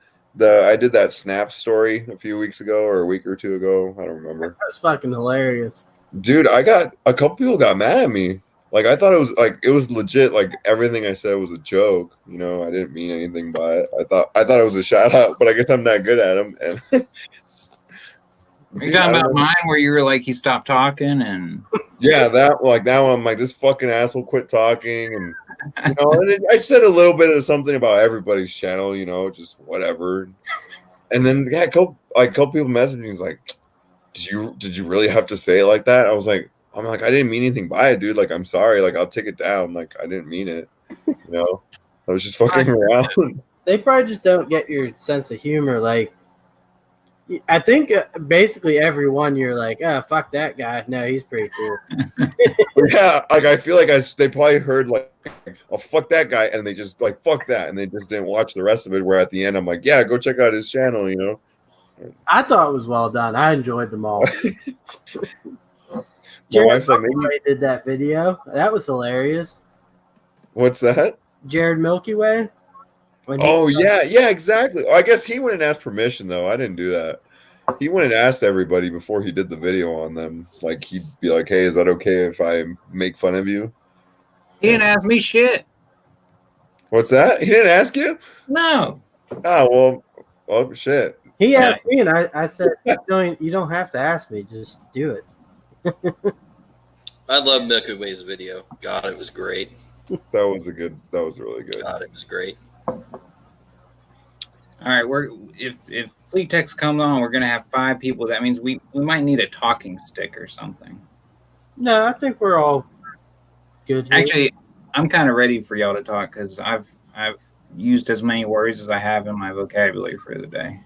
I did that Snap story a few weeks ago or a week or two ago. I don't remember. That's fucking hilarious. Dude, I got a couple people got mad at me. Like I thought it was legit, like everything I said was a joke. You know, I didn't mean anything by it. I thought it was a shout out, but I guess I'm not good at them. And You're talking about mine where you were like he stopped talking and yeah, that one I'm like, this fucking asshole quit talking, and you know, and I said a little bit of something about everybody's channel, you know, just whatever. And then yeah, a couple people messaged me, like, did you really have to say it like that? I'm like, I didn't mean anything by it, dude. Like, I'm sorry. Like, I'll take it down. Like, I didn't mean it. You know, I was just fucking around. They probably just don't get your sense of humor. Like, I think basically everyone you're like, oh, fuck that guy. No, he's pretty cool. Yeah, like I feel like they probably heard like, oh fuck that guy, and they just like fuck that, and they just didn't watch the rest of it. Where at the end, I'm like, yeah, go check out his channel. You know, I thought it was well done. I enjoyed them all. My wife's like, maybe did that video. That was hilarious. What's that? Jared Milky Way. Oh yeah, exactly. I guess he went and asked permission though. I didn't do that. He went and asked everybody before he did the video on them. Like he'd be like, "Hey, is that okay if I make fun of you?" he didn't ask me shit. What's that? He didn't ask you? No. Oh well, shit. He asked me, and I said, "You don't have to ask me. Just do it." I love Milky Way's video. God, it was great. That was really good. God, it was great. All right, if Fleet Tech's comes on, we're gonna have 5 people. That means we might need a talking stick or something. No, I think we're all good here. Actually, I'm kind of ready for y'all to talk because I've used as many words as I have in my vocabulary for the day.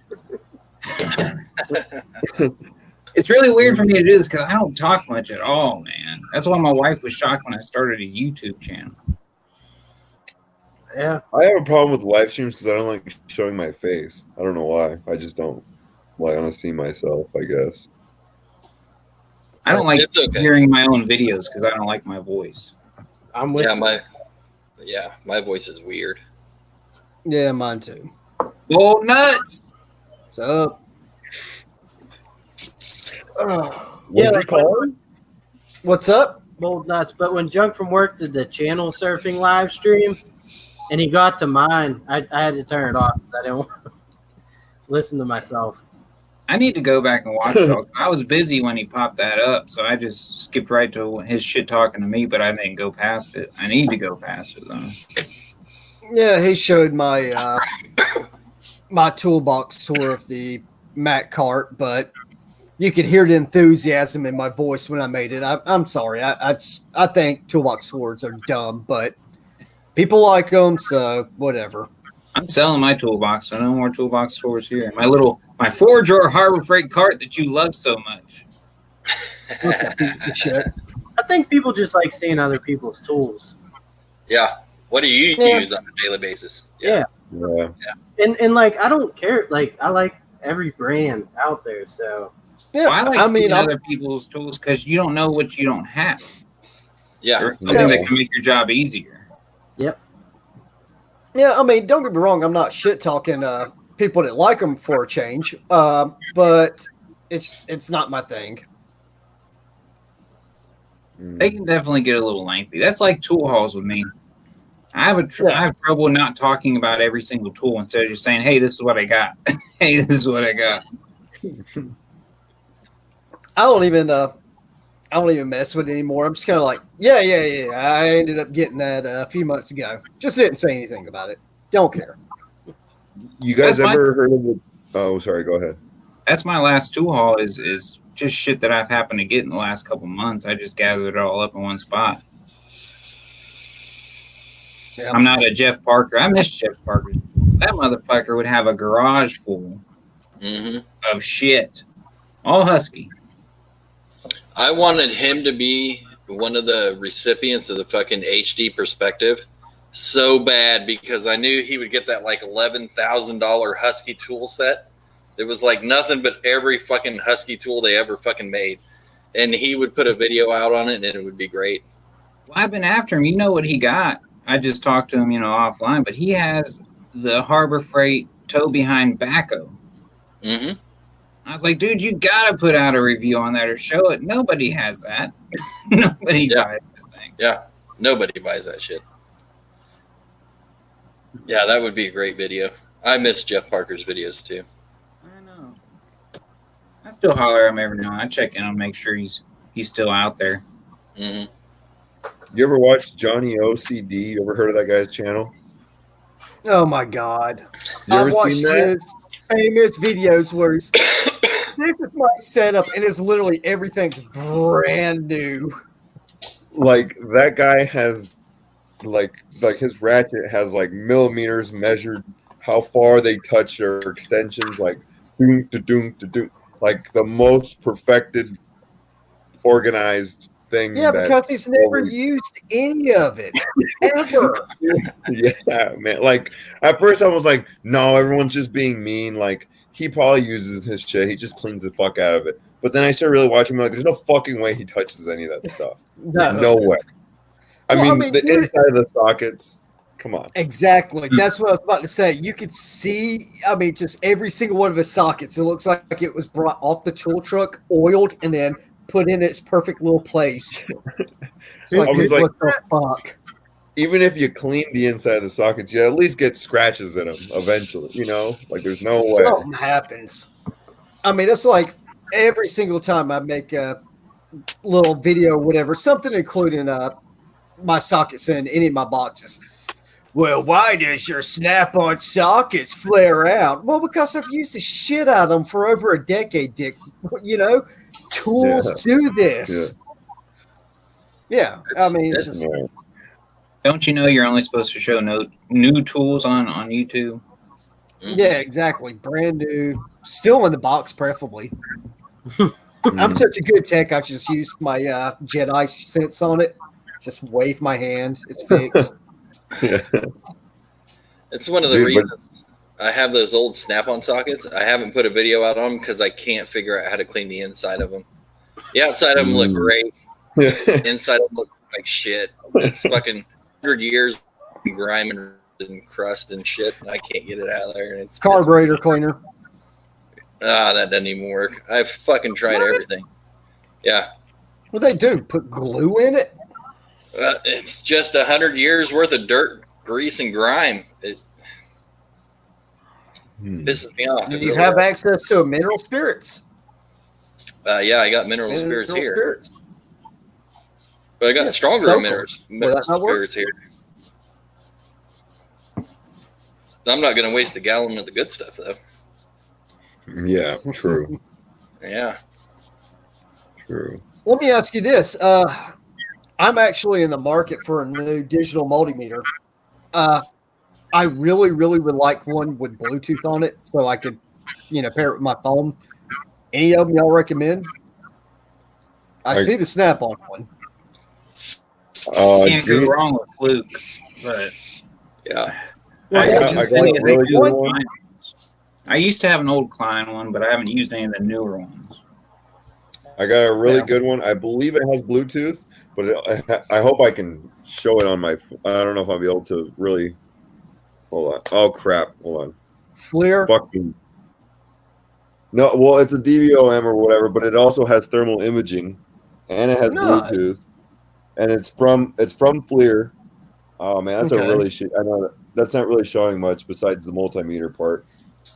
It's really weird for me to do this because I don't talk much at all, man. That's why my wife was shocked when I started a YouTube channel. Yeah. I have a problem with live streams because I don't like showing my face. I don't know why. I just don't want to see myself, I guess. I don't like It's okay. hearing my own videos because I don't like my voice. I'm with My voice is weird. Yeah, mine too. Gold nuts. What's up? Yeah, What'd you call it? What's up? Bold nuts. But when Junk from Work did the channel surfing live stream and he got to mine, I had to turn it off because I didn't want to listen to myself. I need to go back and watch it all. I was busy when he popped that up, so I just skipped right to his shit talking to me, but I didn't go past it. I need to go past it though. Yeah, he showed my my toolbox tour of the Mac cart, but you could hear the enthusiasm in my voice when I made it. I'm sorry. I think toolbox tours are dumb, but people like them, so whatever. I'm selling my toolbox, so no more toolbox tours here. My 4-drawer Harbor Freight cart that you love so much. Shit. I think people just like seeing other people's tools. Yeah. What do you Yeah. use on a daily basis? Yeah. Yeah. And like I don't care. Like I like every brand out there. So Yeah, I like seeing I'm- other people's tools because you don't know what you don't have. Yeah. There's something that can make your job easier. Yeah, I mean, don't get me wrong. I'm not shit talking people that like them for a change, but it's not my thing. They can definitely get a little lengthy. That's like tool hauls with me. I have trouble not talking about every single tool instead of just saying, "Hey, this is what I got." Hey, this is what I got. I don't even mess with it anymore. I'm just kind of like, yeah. I ended up getting that a few months ago. Just didn't say anything about it. Don't care. You guys That's ever heard of it? Oh, sorry. Go ahead. That's my last tool haul. Is just shit that I've happened to get in the last couple months. I just gathered it all up in one spot. Yeah. I'm not a Jeff Parker. I miss Jeff Parker. That motherfucker would have a garage full Mm-hmm. of shit, all Husky. I wanted him to be one of the recipients of the fucking HD perspective so bad because I knew he would get that like $11,000 Husky tool set. It was like nothing but every fucking Husky tool they ever fucking made. And he would put a video out on it and it would be great. Well, I've been after him. You know what he got? I just talked to him, offline, but he has the Harbor Freight tow behind backhoe. Mm-hmm. I was like, dude, you gotta put out a review on that or show it. Nobody has that. Nobody buys that thing. Yeah. Nobody buys that shit. Yeah, that would be a great video. I miss Jeff Parker's videos too. I know. I still holler at him every now and then. I check in on make sure he's still out there. Mm-hmm. You ever watched Johnny OCD? You ever heard of that guy's channel? Oh my god! You ever I watched seen that? his famous videos where he's this is my setup, and it's literally everything's brand new. Like that guy has like his ratchet has like millimeters measured how far they touch their extensions, like doom to doom to doom, like the most perfected, organized thing. Yeah, that because he's never used any of it ever. Yeah, man. Like at first I was like, no, everyone's just being mean. Like he probably uses his shit. He just cleans the fuck out of it. But then I started really watching him. Like, there's no fucking way he touches any of that stuff. No way. I Well, mean, the inside of the sockets. Come on. Exactly. That's what I was about to say. You could see, I mean, just every single one of his sockets. It looks like it was brought off the tool truck, oiled, and then put in its perfect little place. It's like, I was dude, like- what the fuck? Even if you clean the inside of the sockets, you at least get scratches in them eventually. You know, like there's no way. Something happens. I mean, it's like every single time I make a little video or whatever, something including my sockets in any of my boxes. Well, why does your snap-on sockets flare out? Well, because I've used the shit out of them for over a decade, Dick. You know, tools do this. Yeah, I mean, it's just, Yeah. Don't you know you're only supposed to show new tools on YouTube? yeah, exactly. Brand new, still in the box, preferably. I'm such a good tech. I just use my Jedi sense on it. Just wave my hand. It's fixed. Yeah. It's one of the Dude, reasons I have those old snap-on sockets. I haven't put a video out on them because I can't figure out how to clean the inside of them. The outside of them look great. Inside of them look like shit. It's fucking 100 years of grime and crust and shit. And I can't get it out of there. And it's Carburetor cleaner. that doesn't even work. I've fucking tried everything. Yeah. What they do? Put glue in it? It's just 100 years worth of dirt, grease, and grime. Pisses me off. Do you have access to mineral spirits? Yeah, I got mineral spirits here. But I got stronger mineral spirits here. I'm not going to waste a gallon of the good stuff, though. Yeah, true. Yeah. True. Let me ask you this. I'm actually in the market for a new digital multimeter. I really, really would like one with Bluetooth on it so I could, pair it with my phone. Any of them y'all recommend? I see the Snap-on one. Can't go wrong with Fluke, but yeah. I got a really good one. I used to have an old Klein one, but I haven't used any of the newer ones. I got a really good one. I believe it has Bluetooth, but I hope I can show it on my. I don't know if I'll be able to really. Hold on. Oh crap! Hold on. FLIR. Fucking. No, well, it's a DVOM or whatever, but it also has thermal imaging, and it has Bluetooth, and it's from FLIR. Oh man, that's a really shit. I know that's not really showing much besides the multimeter part.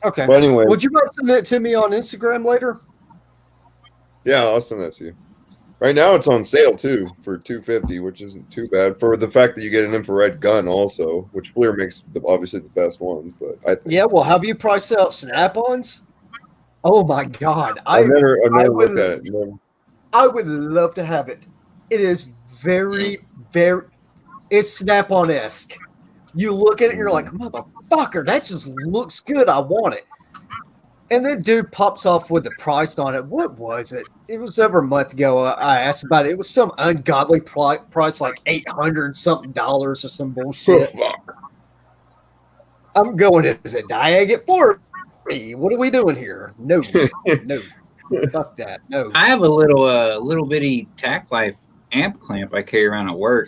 Okay. But anyway, would you mind sending it to me on Instagram later? Yeah, I'll send that to you. Right now, it's on sale too for $250, which isn't too bad for the fact that you get an infrared gun also, which FLIR makes obviously the best ones. But I think well, have you priced out Snap-ons? Oh my God, I've never looked at it. No. I would love to have it. It is very, very. It's Snap-on-esque. You look at it, and you're like, motherfucker, that just looks good. I want it. And then dude pops off with the price on it. What was it? It was over a month ago. I asked about it. It was some ungodly price, like $800-something or some bullshit. I'm going, is it Diag for me? What are we doing here? No. Fuck that. No. I have a little bitty Tac Life amp clamp I carry around at work,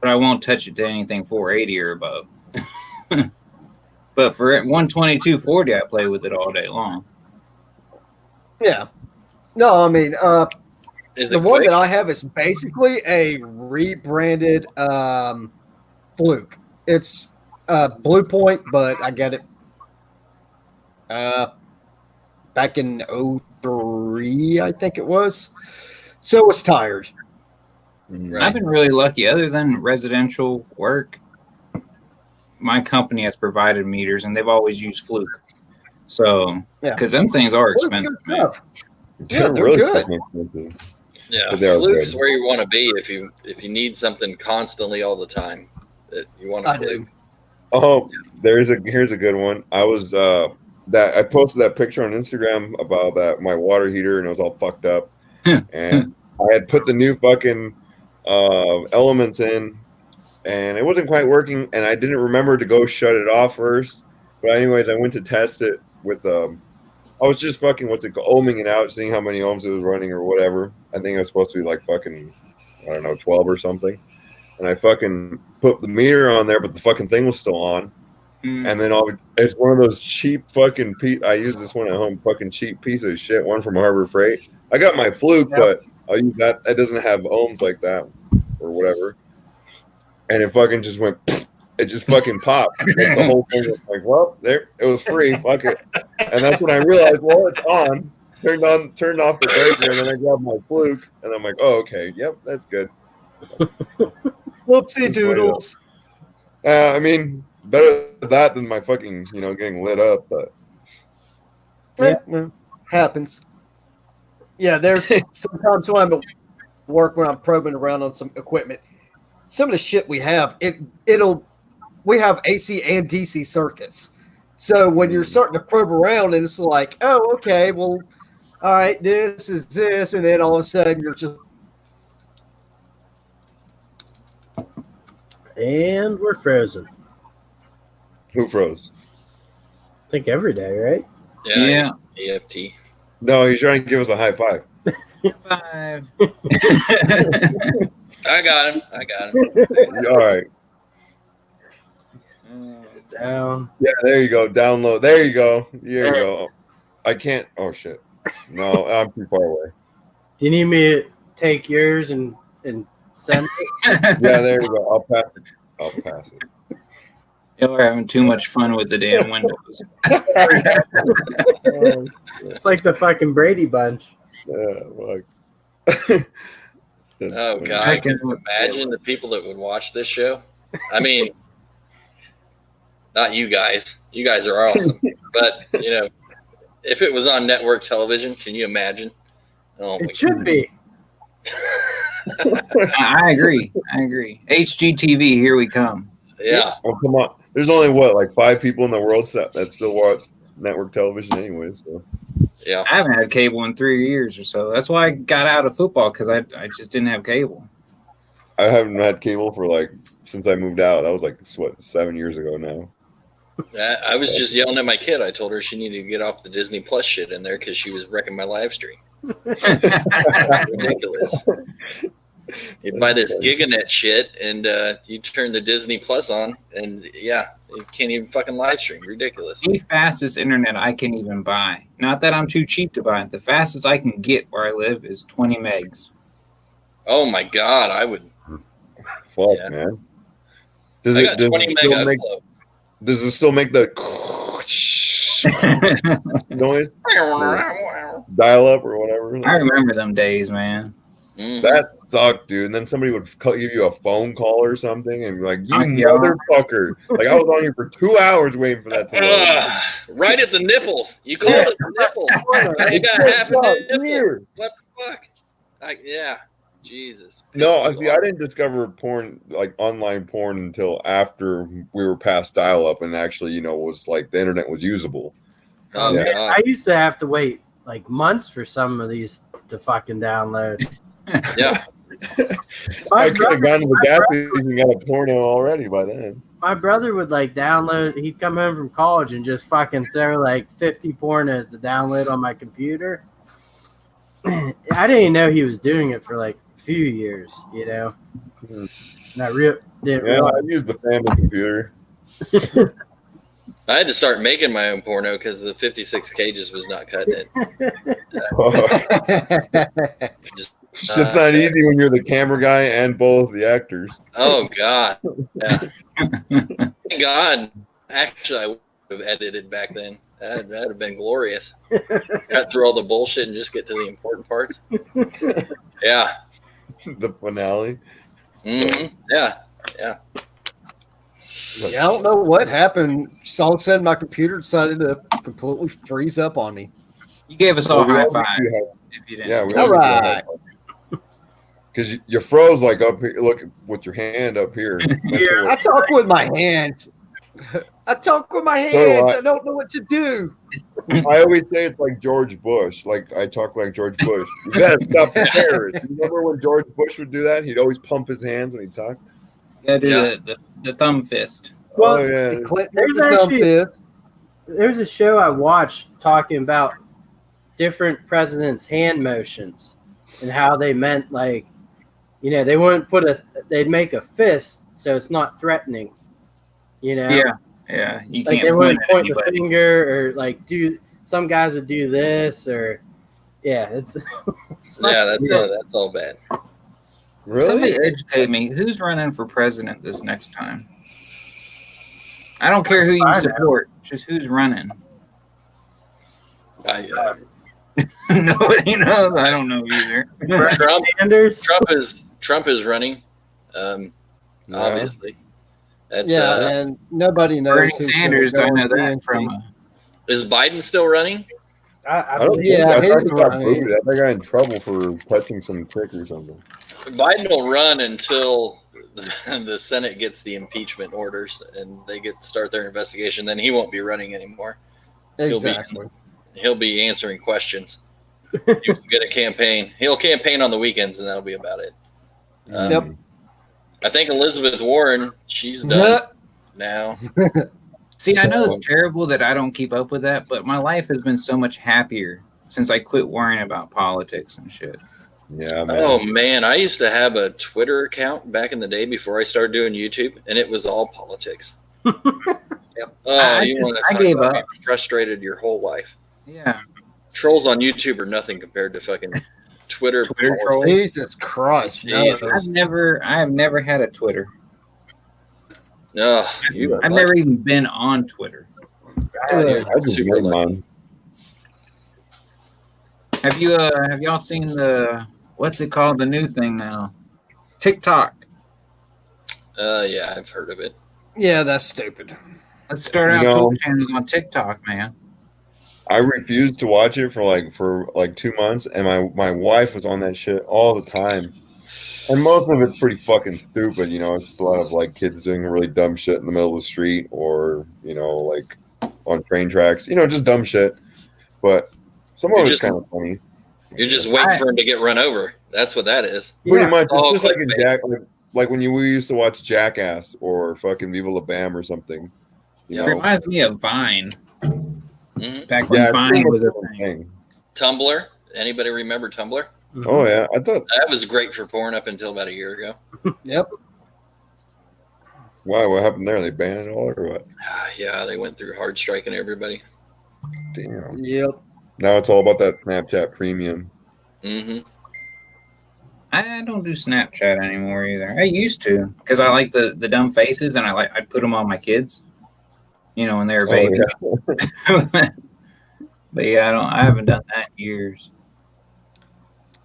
but I won't touch it to anything 480 or above. But for 12240, I play with it all day long. Yeah. No, I mean, the one that I have is basically a rebranded Fluke. It's Blue Point, but I get it back in 03, I think it was. So it's tired. Right. I've been really lucky. Other than residential work, my company has provided meters, and they've always used Fluke. So, because them things are expensive. Yeah, they're really good. Yeah, Fluke's where you want to be if you need something constantly all the time. You want a Fluke. Oh, here's a good one. I was I posted that picture on Instagram about my water heater, and it was all fucked up. And I had put the new fucking elements in, and it wasn't quite working, and I didn't remember to go shut it off first. But anyways, I went to test it with I was just fucking ohming it out, seeing how many ohms it was running or whatever. I think it was supposed to be like fucking, I don't know, 12 or something. And I fucking put the meter on there, but the fucking thing was still on. And then it's one of those cheap fucking I use this one at home, fucking cheap piece of shit, one from Harbor Freight. I got my Fluke, but I'll use that. It doesn't have ohms like that or whatever. And it fucking just went, it just fucking popped. Like the whole thing was like, well, there, it was free. Fuck it. And that's when I realized, well, it's on. Turned off the breaker, and then I grabbed my Fluke, and I'm like, oh, okay, yep, that's good. Whoopsie doodles. I mean, better that than my fucking, getting lit up, but yeah, happens. Yeah, there's sometimes when I'm at work, when I'm probing around on some equipment, some of the shit we have, we have AC and DC circuits. So when you're starting to probe around, and it's like, oh, okay, well, all right, this is this, and then all of a sudden you're just. And we're frozen. Who froze? I think every day, right? Yeah. EFT. No, he's trying to give us a high five. Five. I got him. All right. Down. Yeah, there you go. Download. There you go. There you go. I can't. Oh, shit. No, I'm too far away. Do you need me to take yours and send it? Yeah, there you go. I'll pass it. Y'all are having too much fun with the damn windows. It's like the fucking Brady Bunch. Like, Oh God, can you imagine the people that would watch this show? I mean, not you guys. You guys are awesome, but if it was on network television, can you imagine? Oh my It should be. I agree. HGTV, here we come. Yeah. Oh, come on. There's only like 5 people in the world that still watch network television anyway. So Yeah. I haven't had cable in 3 years or so. That's why I got out of football, because I just didn't have cable. I haven't had cable for since I moved out. That was 7 years ago now. I was just yelling at my kid. I told her she needed to get off the Disney Plus shit in there because she was wrecking my live stream. Ridiculous. You buy this Giganet shit and you turn the Disney Plus on and you can't even fucking live stream. Ridiculous. The fastest internet I can even buy. Not that I'm too cheap to buy it. The fastest I can get where I live is 20 megs. Oh my God, I would. Fuck, Yeah. man. I got 20 meg upload. Does it still make the noise? Dial up or whatever? I remember them days, man. Mhm. That sucked, dude. And then somebody would give you a phone call or something and be like, you Yeah. motherfucker. Like, I was on here for 2 hours waiting for that to load. Right at the nipples. You called it the nipples. You got half a nipple. Weird. What the fuck? Yeah. Jesus. No, I didn't discover porn, like online porn, until after we were past dial-up and actually, was like the internet was usable. Oh, Yeah. God. I used to have to wait like months for some of these to fucking download. Yeah. My I could have brother, gone to the gas station and got a porno already by then. my brother would like download. He'd come home from college and just fucking throw like 50 pornos to download on my computer. I didn't even know he was doing it for like a few years, Not real. Didn't Yeah, realize. I used the family computer. I had to start making my own porno because the 56 cages was not cutting it. It's not easy when you're the camera guy and both the actors. Oh, God. Yeah. Thank God. Actually, I would have edited back then. That'd have been glorious. Cut through all the bullshit and just get to the important parts. Yeah. The finale. Mm-hmm. Yeah. Yeah, I don't know what happened. All of a sudden, my computer decided to completely freeze up on me. You gave us all a Well, we high all five. do have- If you didn't. Yeah, we All right. Because you froze like up here. Look with your hand up here. Yeah. I talk with my hands. I talk with my do hands. I. I don't know what to do. I always say it's like George Bush. Like I talk like George Bush. You gotta stop the terrorists. You remember when George Bush would do that? He'd always pump his hands when he talked. You gotta do Yeah. the thumb fist. Well, Oh yeah. Clinton There's with the thumb actually- fist. There's a show I watched talking about different presidents' hand motions and how they meant like, they wouldn't they'd make a fist so it's not threatening, Yeah. You like can't they wouldn't point the anybody. finger or like some guys would do this or it's Yeah, that's all bad. Really? Somebody educate me. Who's running for president this next time? I don't care who you I know. support. Just who's running. Nobody knows. I don't know either. Trump Sanders. Trump is running. Obviously. That's And nobody knows. Bernie who's gonna Sanders, go I know with that DNC. from. is Biden still running? I I don't believe think Yeah, so. I thought he's he got running. booted. That guy in trouble for touching some chick or something. Biden will run until the Senate gets the impeachment orders and they start their investigation. Then he won't be running anymore. Exactly. He'll be answering questions. He'll get a campaign. He'll campaign on the weekends, and that'll be about it. Yep. I think Elizabeth Warren, she's done now. See, I know So- it's terrible that I don't keep up with that, but my life has been so much happier since I quit worrying about politics and shit. Yeah, man. Oh man, I used to have a Twitter account back in the day before I started doing YouTube, and it was all politics. Yep. Oh, I gave up. being frustrated your whole life. Yeah. Trolls on YouTube are nothing compared to fucking Twitter Twitter politics. trolls. Jesus Christ. no. Jesus. I have never had a Twitter. No, you I've never even been on Twitter. I just Super made lucky. mine. Have y'all seen what's it called, the new thing now? TikTok. Yeah, I've heard of it. Yeah, that's stupid. Let's start You out know- Twitch channels on TikTok, man. I refused to watch it for like 2 months, and my wife was on that shit all the time. And most of it's pretty fucking stupid, you know. It's just a lot of like kids doing really dumb shit in the middle of the street, or you know, like on train tracks, you know, just dumb shit. But some of You're it's just- kind of funny. You're just waiting for him to get run over. That's what that is. Pretty much, all it's just like in clickbait. like when we used to watch Jackass or fucking Viva La Bam or something. You It know, reminds me of Vine. Mhm. Back when yeah, it's Vine pretty much was a the same thing. thing. Tumblr. Anybody remember Tumblr? Oh yeah, I thought, That was great for porn up until about a year ago. Yep. why? What happened there? They banned it all or what? Yeah, they went through hard striking everybody. Damn. Yep. Now it's all about that Snapchat Premium. Hmm I don't do Snapchat anymore either. I used to because I like the dumb faces, and I'd put them on my kids. You know, when they were Oh, babies. yeah. But yeah, I haven't done that in years.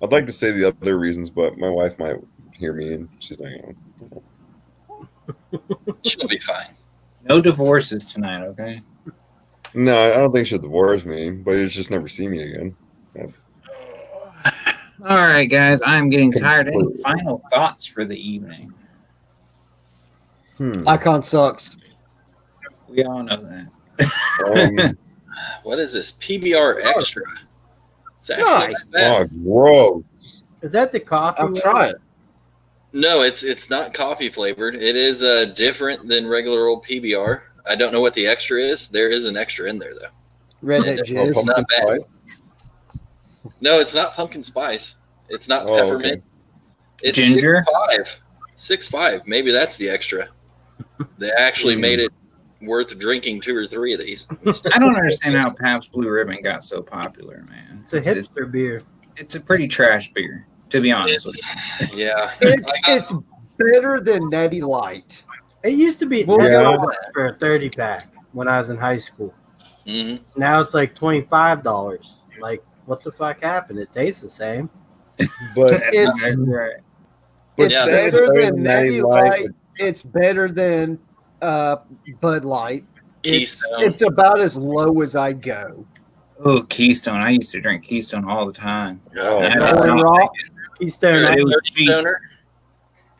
I'd like to say the other reasons, but my wife might hear me and she's like, oh. She'll be fine. No divorces tonight, okay? No, I don't think she'll divorce me, but you'll just never see me again. All right, guys, I'm getting tired. Any final thoughts for the evening? Icon sucks. We all know that. What is this? PBR Extra. It's actually Nice. not bad. Oh, gross. Is that the coffee? I'm one? trying. No, it's not coffee flavored. It is different than regular old PBR. I don't know what the extra is. There is an extra in there though. Redneck Oh, jizz. It's not pumpkin bad. spice? No, it's not pumpkin spice. It's not Oh, peppermint. okay. It's Ginger? 6.5. 6.5. Maybe that's the extra. They actually made it worth drinking 2 or 3 of these. I don't understand how Pabst Blue Ribbon got so popular, man. It's a hipster beer. It's a pretty trash beer, to be honest with It's, you. yeah. It's better than Natty Light. It used to be Well, $10 yeah. for a 30 pack when I was in high school. Mhm. Now it's like $25. Like, what the fuck happened? It tastes the same. But That's It's- exactly right. It's Yeah, that's better better than than Natty Natty Light. Light. It's better than Bud Light. Keystone. It's about as low as I go. Oh, Keystone. I used to drink Keystone all the time. Oh, I Rolling don't Rock. Keystone. You're a it was 30 cheap. stoner?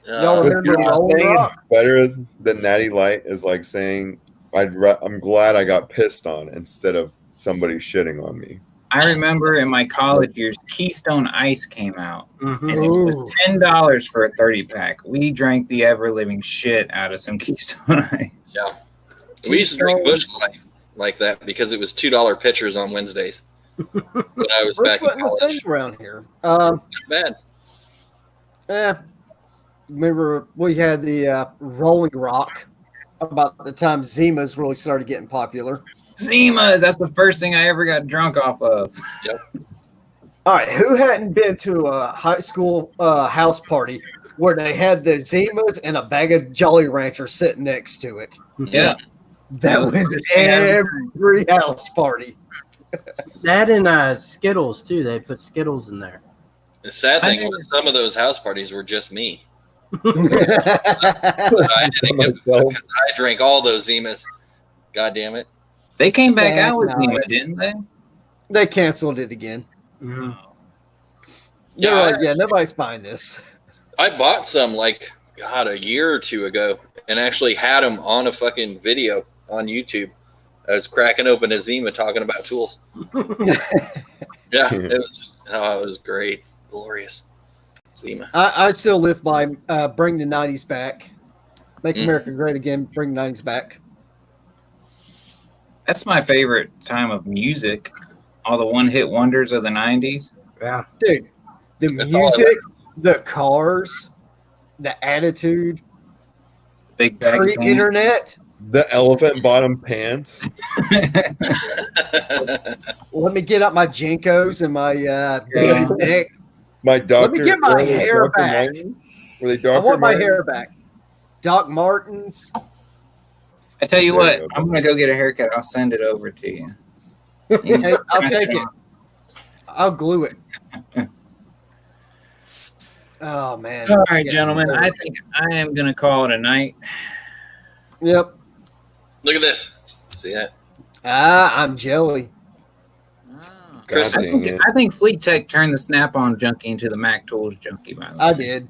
Y'all but remember you know, Rolling saying Rock? it's better than Natty Light is like saying I'm glad I got pissed on instead of somebody shitting on me. I remember in my college years, Keystone Ice came out, Mhm. and it was Ooh. $10 for a 30 pack. We drank the ever living shit out of some Keystone Ice. Yeah. We used to drink Busch Light like that because it was $2 pitchers on Wednesdays when I was Bush back in wasn't a college. thing around here. Not bad. Remember we had the Rolling Rock about the time Zimas really started getting popular. Zimas, that's the first thing I ever got drunk off of. All right, who hadn't been to a high school house party where they had the Zimas and a bag of Jolly Ranchers sitting next to it? Yeah. That was every house party. That and Skittles, too. They put Skittles in there. The sad thing I- was some of those house parties were just me. They I didn't give a fuck Myself. 'cause I drank all those Zimas. God damn it. They came back Sad out with night. Zima, didn't they? canceled it again. Mhm. They're Yeah, like, yeah, nobody's buying this. I bought some like a year or 2 ago and actually had them on a fucking video on YouTube. I was cracking open a Zima talking about tools. Yeah, it was great. Glorious. Zima. I still live by bring the 90s back. Make Mm. America great again. Bring the 90s back. That's my favorite time of music. All the one-hit wonders of the 90s. Yeah. Dude, the That's all I music, the cars, the attitude, Big Bag Band. pre-internet. The elephant bottom pants. Let me get up my Jinkos and my Yeah. neck. My doctor. get my were they hair Dr. back. Martin? Were they I Dr. want my Martin? hair back. Doc Martens. I tell you There what, you go. I'm gonna go get a haircut. I'll send it over to you. I'll take it. I'll glue it. Oh man! All right, gentlemen. I think I am gonna call it a night. Yep. Look at this. See that? I'm jelly. Chris, God I dang think, it. I think Fleet Tech turned the Snap-on junkie into the Mac Tools junkie. By the way, I did.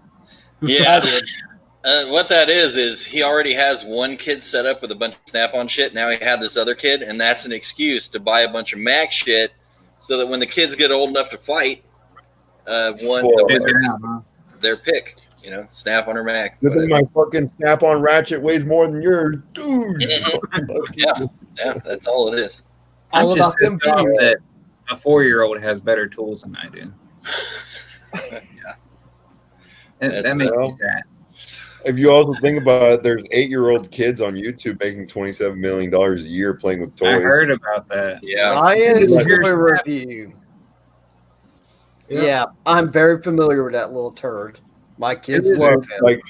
Yeah. I did. What that is he already has one kid set up with a bunch of Snap-on shit. Now he had this other kid, and that's an excuse to buy a bunch of Mac shit so that when the kids get old enough to fight, figure it out, huh? their pick, Snap-on or Mac. Look at my fucking Snap-on ratchet weighs more than yours, dude. Yeah, that's all it is. All I'm just about them pissed off videos. that a 4-year-old has better tools than I do. That makes me sad. If you also think about it, there's 8-year-old kids on YouTube making $27 million a year playing with toys. I heard about that. Yeah. Ryan's Here's toy Snap. review. Yeah. Yeah, I'm very familiar with that little turd. My kids Dude, love him. Like,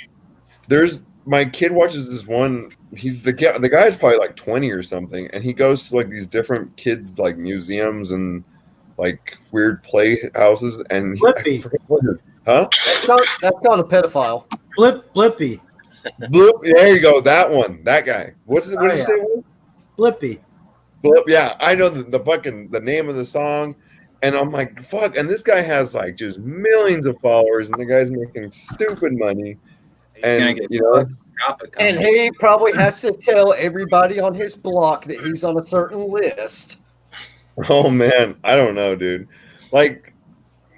there's my kid watches this one. He's the guy's probably like 20 or something, and he goes to like these different kids like museums and like weird playhouses. And Flippy. Huh? That's called a pedophile. Flippy. Bloop, there you go. That one. That guy. What did you yeah. say? Flippy. Bloop, yeah, I know the fucking the name of the song, and I'm like, fuck. And this guy has like just millions of followers, and the guy's making stupid money. He's gonna And get you know, And he probably has to tell everybody on his block that he's on a certain list. oh man, I don't know, dude. Like,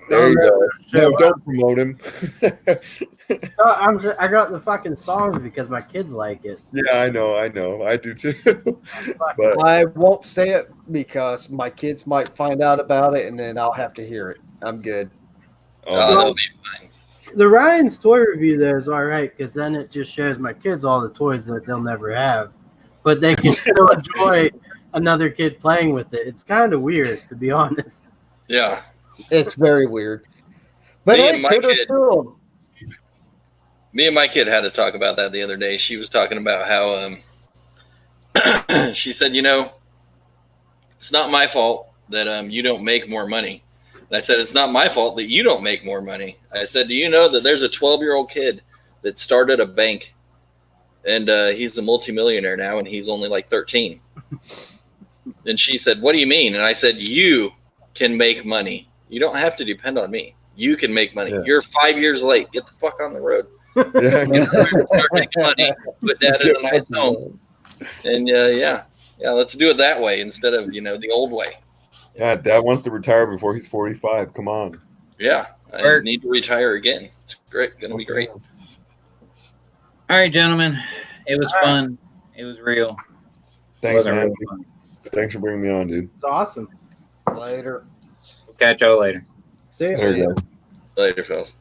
there you go. No, don't promote him. I got the fucking songs because my kids like it. Yeah, I know, I do too. Fuck. But I won't say it because my kids might find out about it and then I'll have to hear it. I'm good. That'll be fine. The Ryan's toy review there is all right because then it just shows my kids all the toys that they'll never have, but they can still enjoy another kid playing with it. It's kind of weird, to be honest. Yeah. It's very weird. But Me hey, and my kudos kid- to 'em. Me and my kid had to talk about that the other day. She was talking about how she said, it's not my fault that you don't make more money. And I said, it's not my fault that you don't make more money. I said, do you know that there's a 12-year-old kid that started a bank and he's a multimillionaire now and he's only like 13. And she said, what do you mean? And I said, you can make money. You don't have to depend on me. You can make money. Yeah. You're 5 years late. Get the fuck on the road. yeah, Start making money. Put dad in a nice home. And let's do it that way instead of, the old way. yeah, Dad wants to retire before he's 45. Come on. Yeah. I need to retire again. It's great. Going to be great. All right, gentlemen. It was fun. It was real. Thanks, Wasn't man. real fun. Thanks for bringing me on, dude. It's awesome. Later. We'll catch y'all later. See ya. There you go. Later, fellas.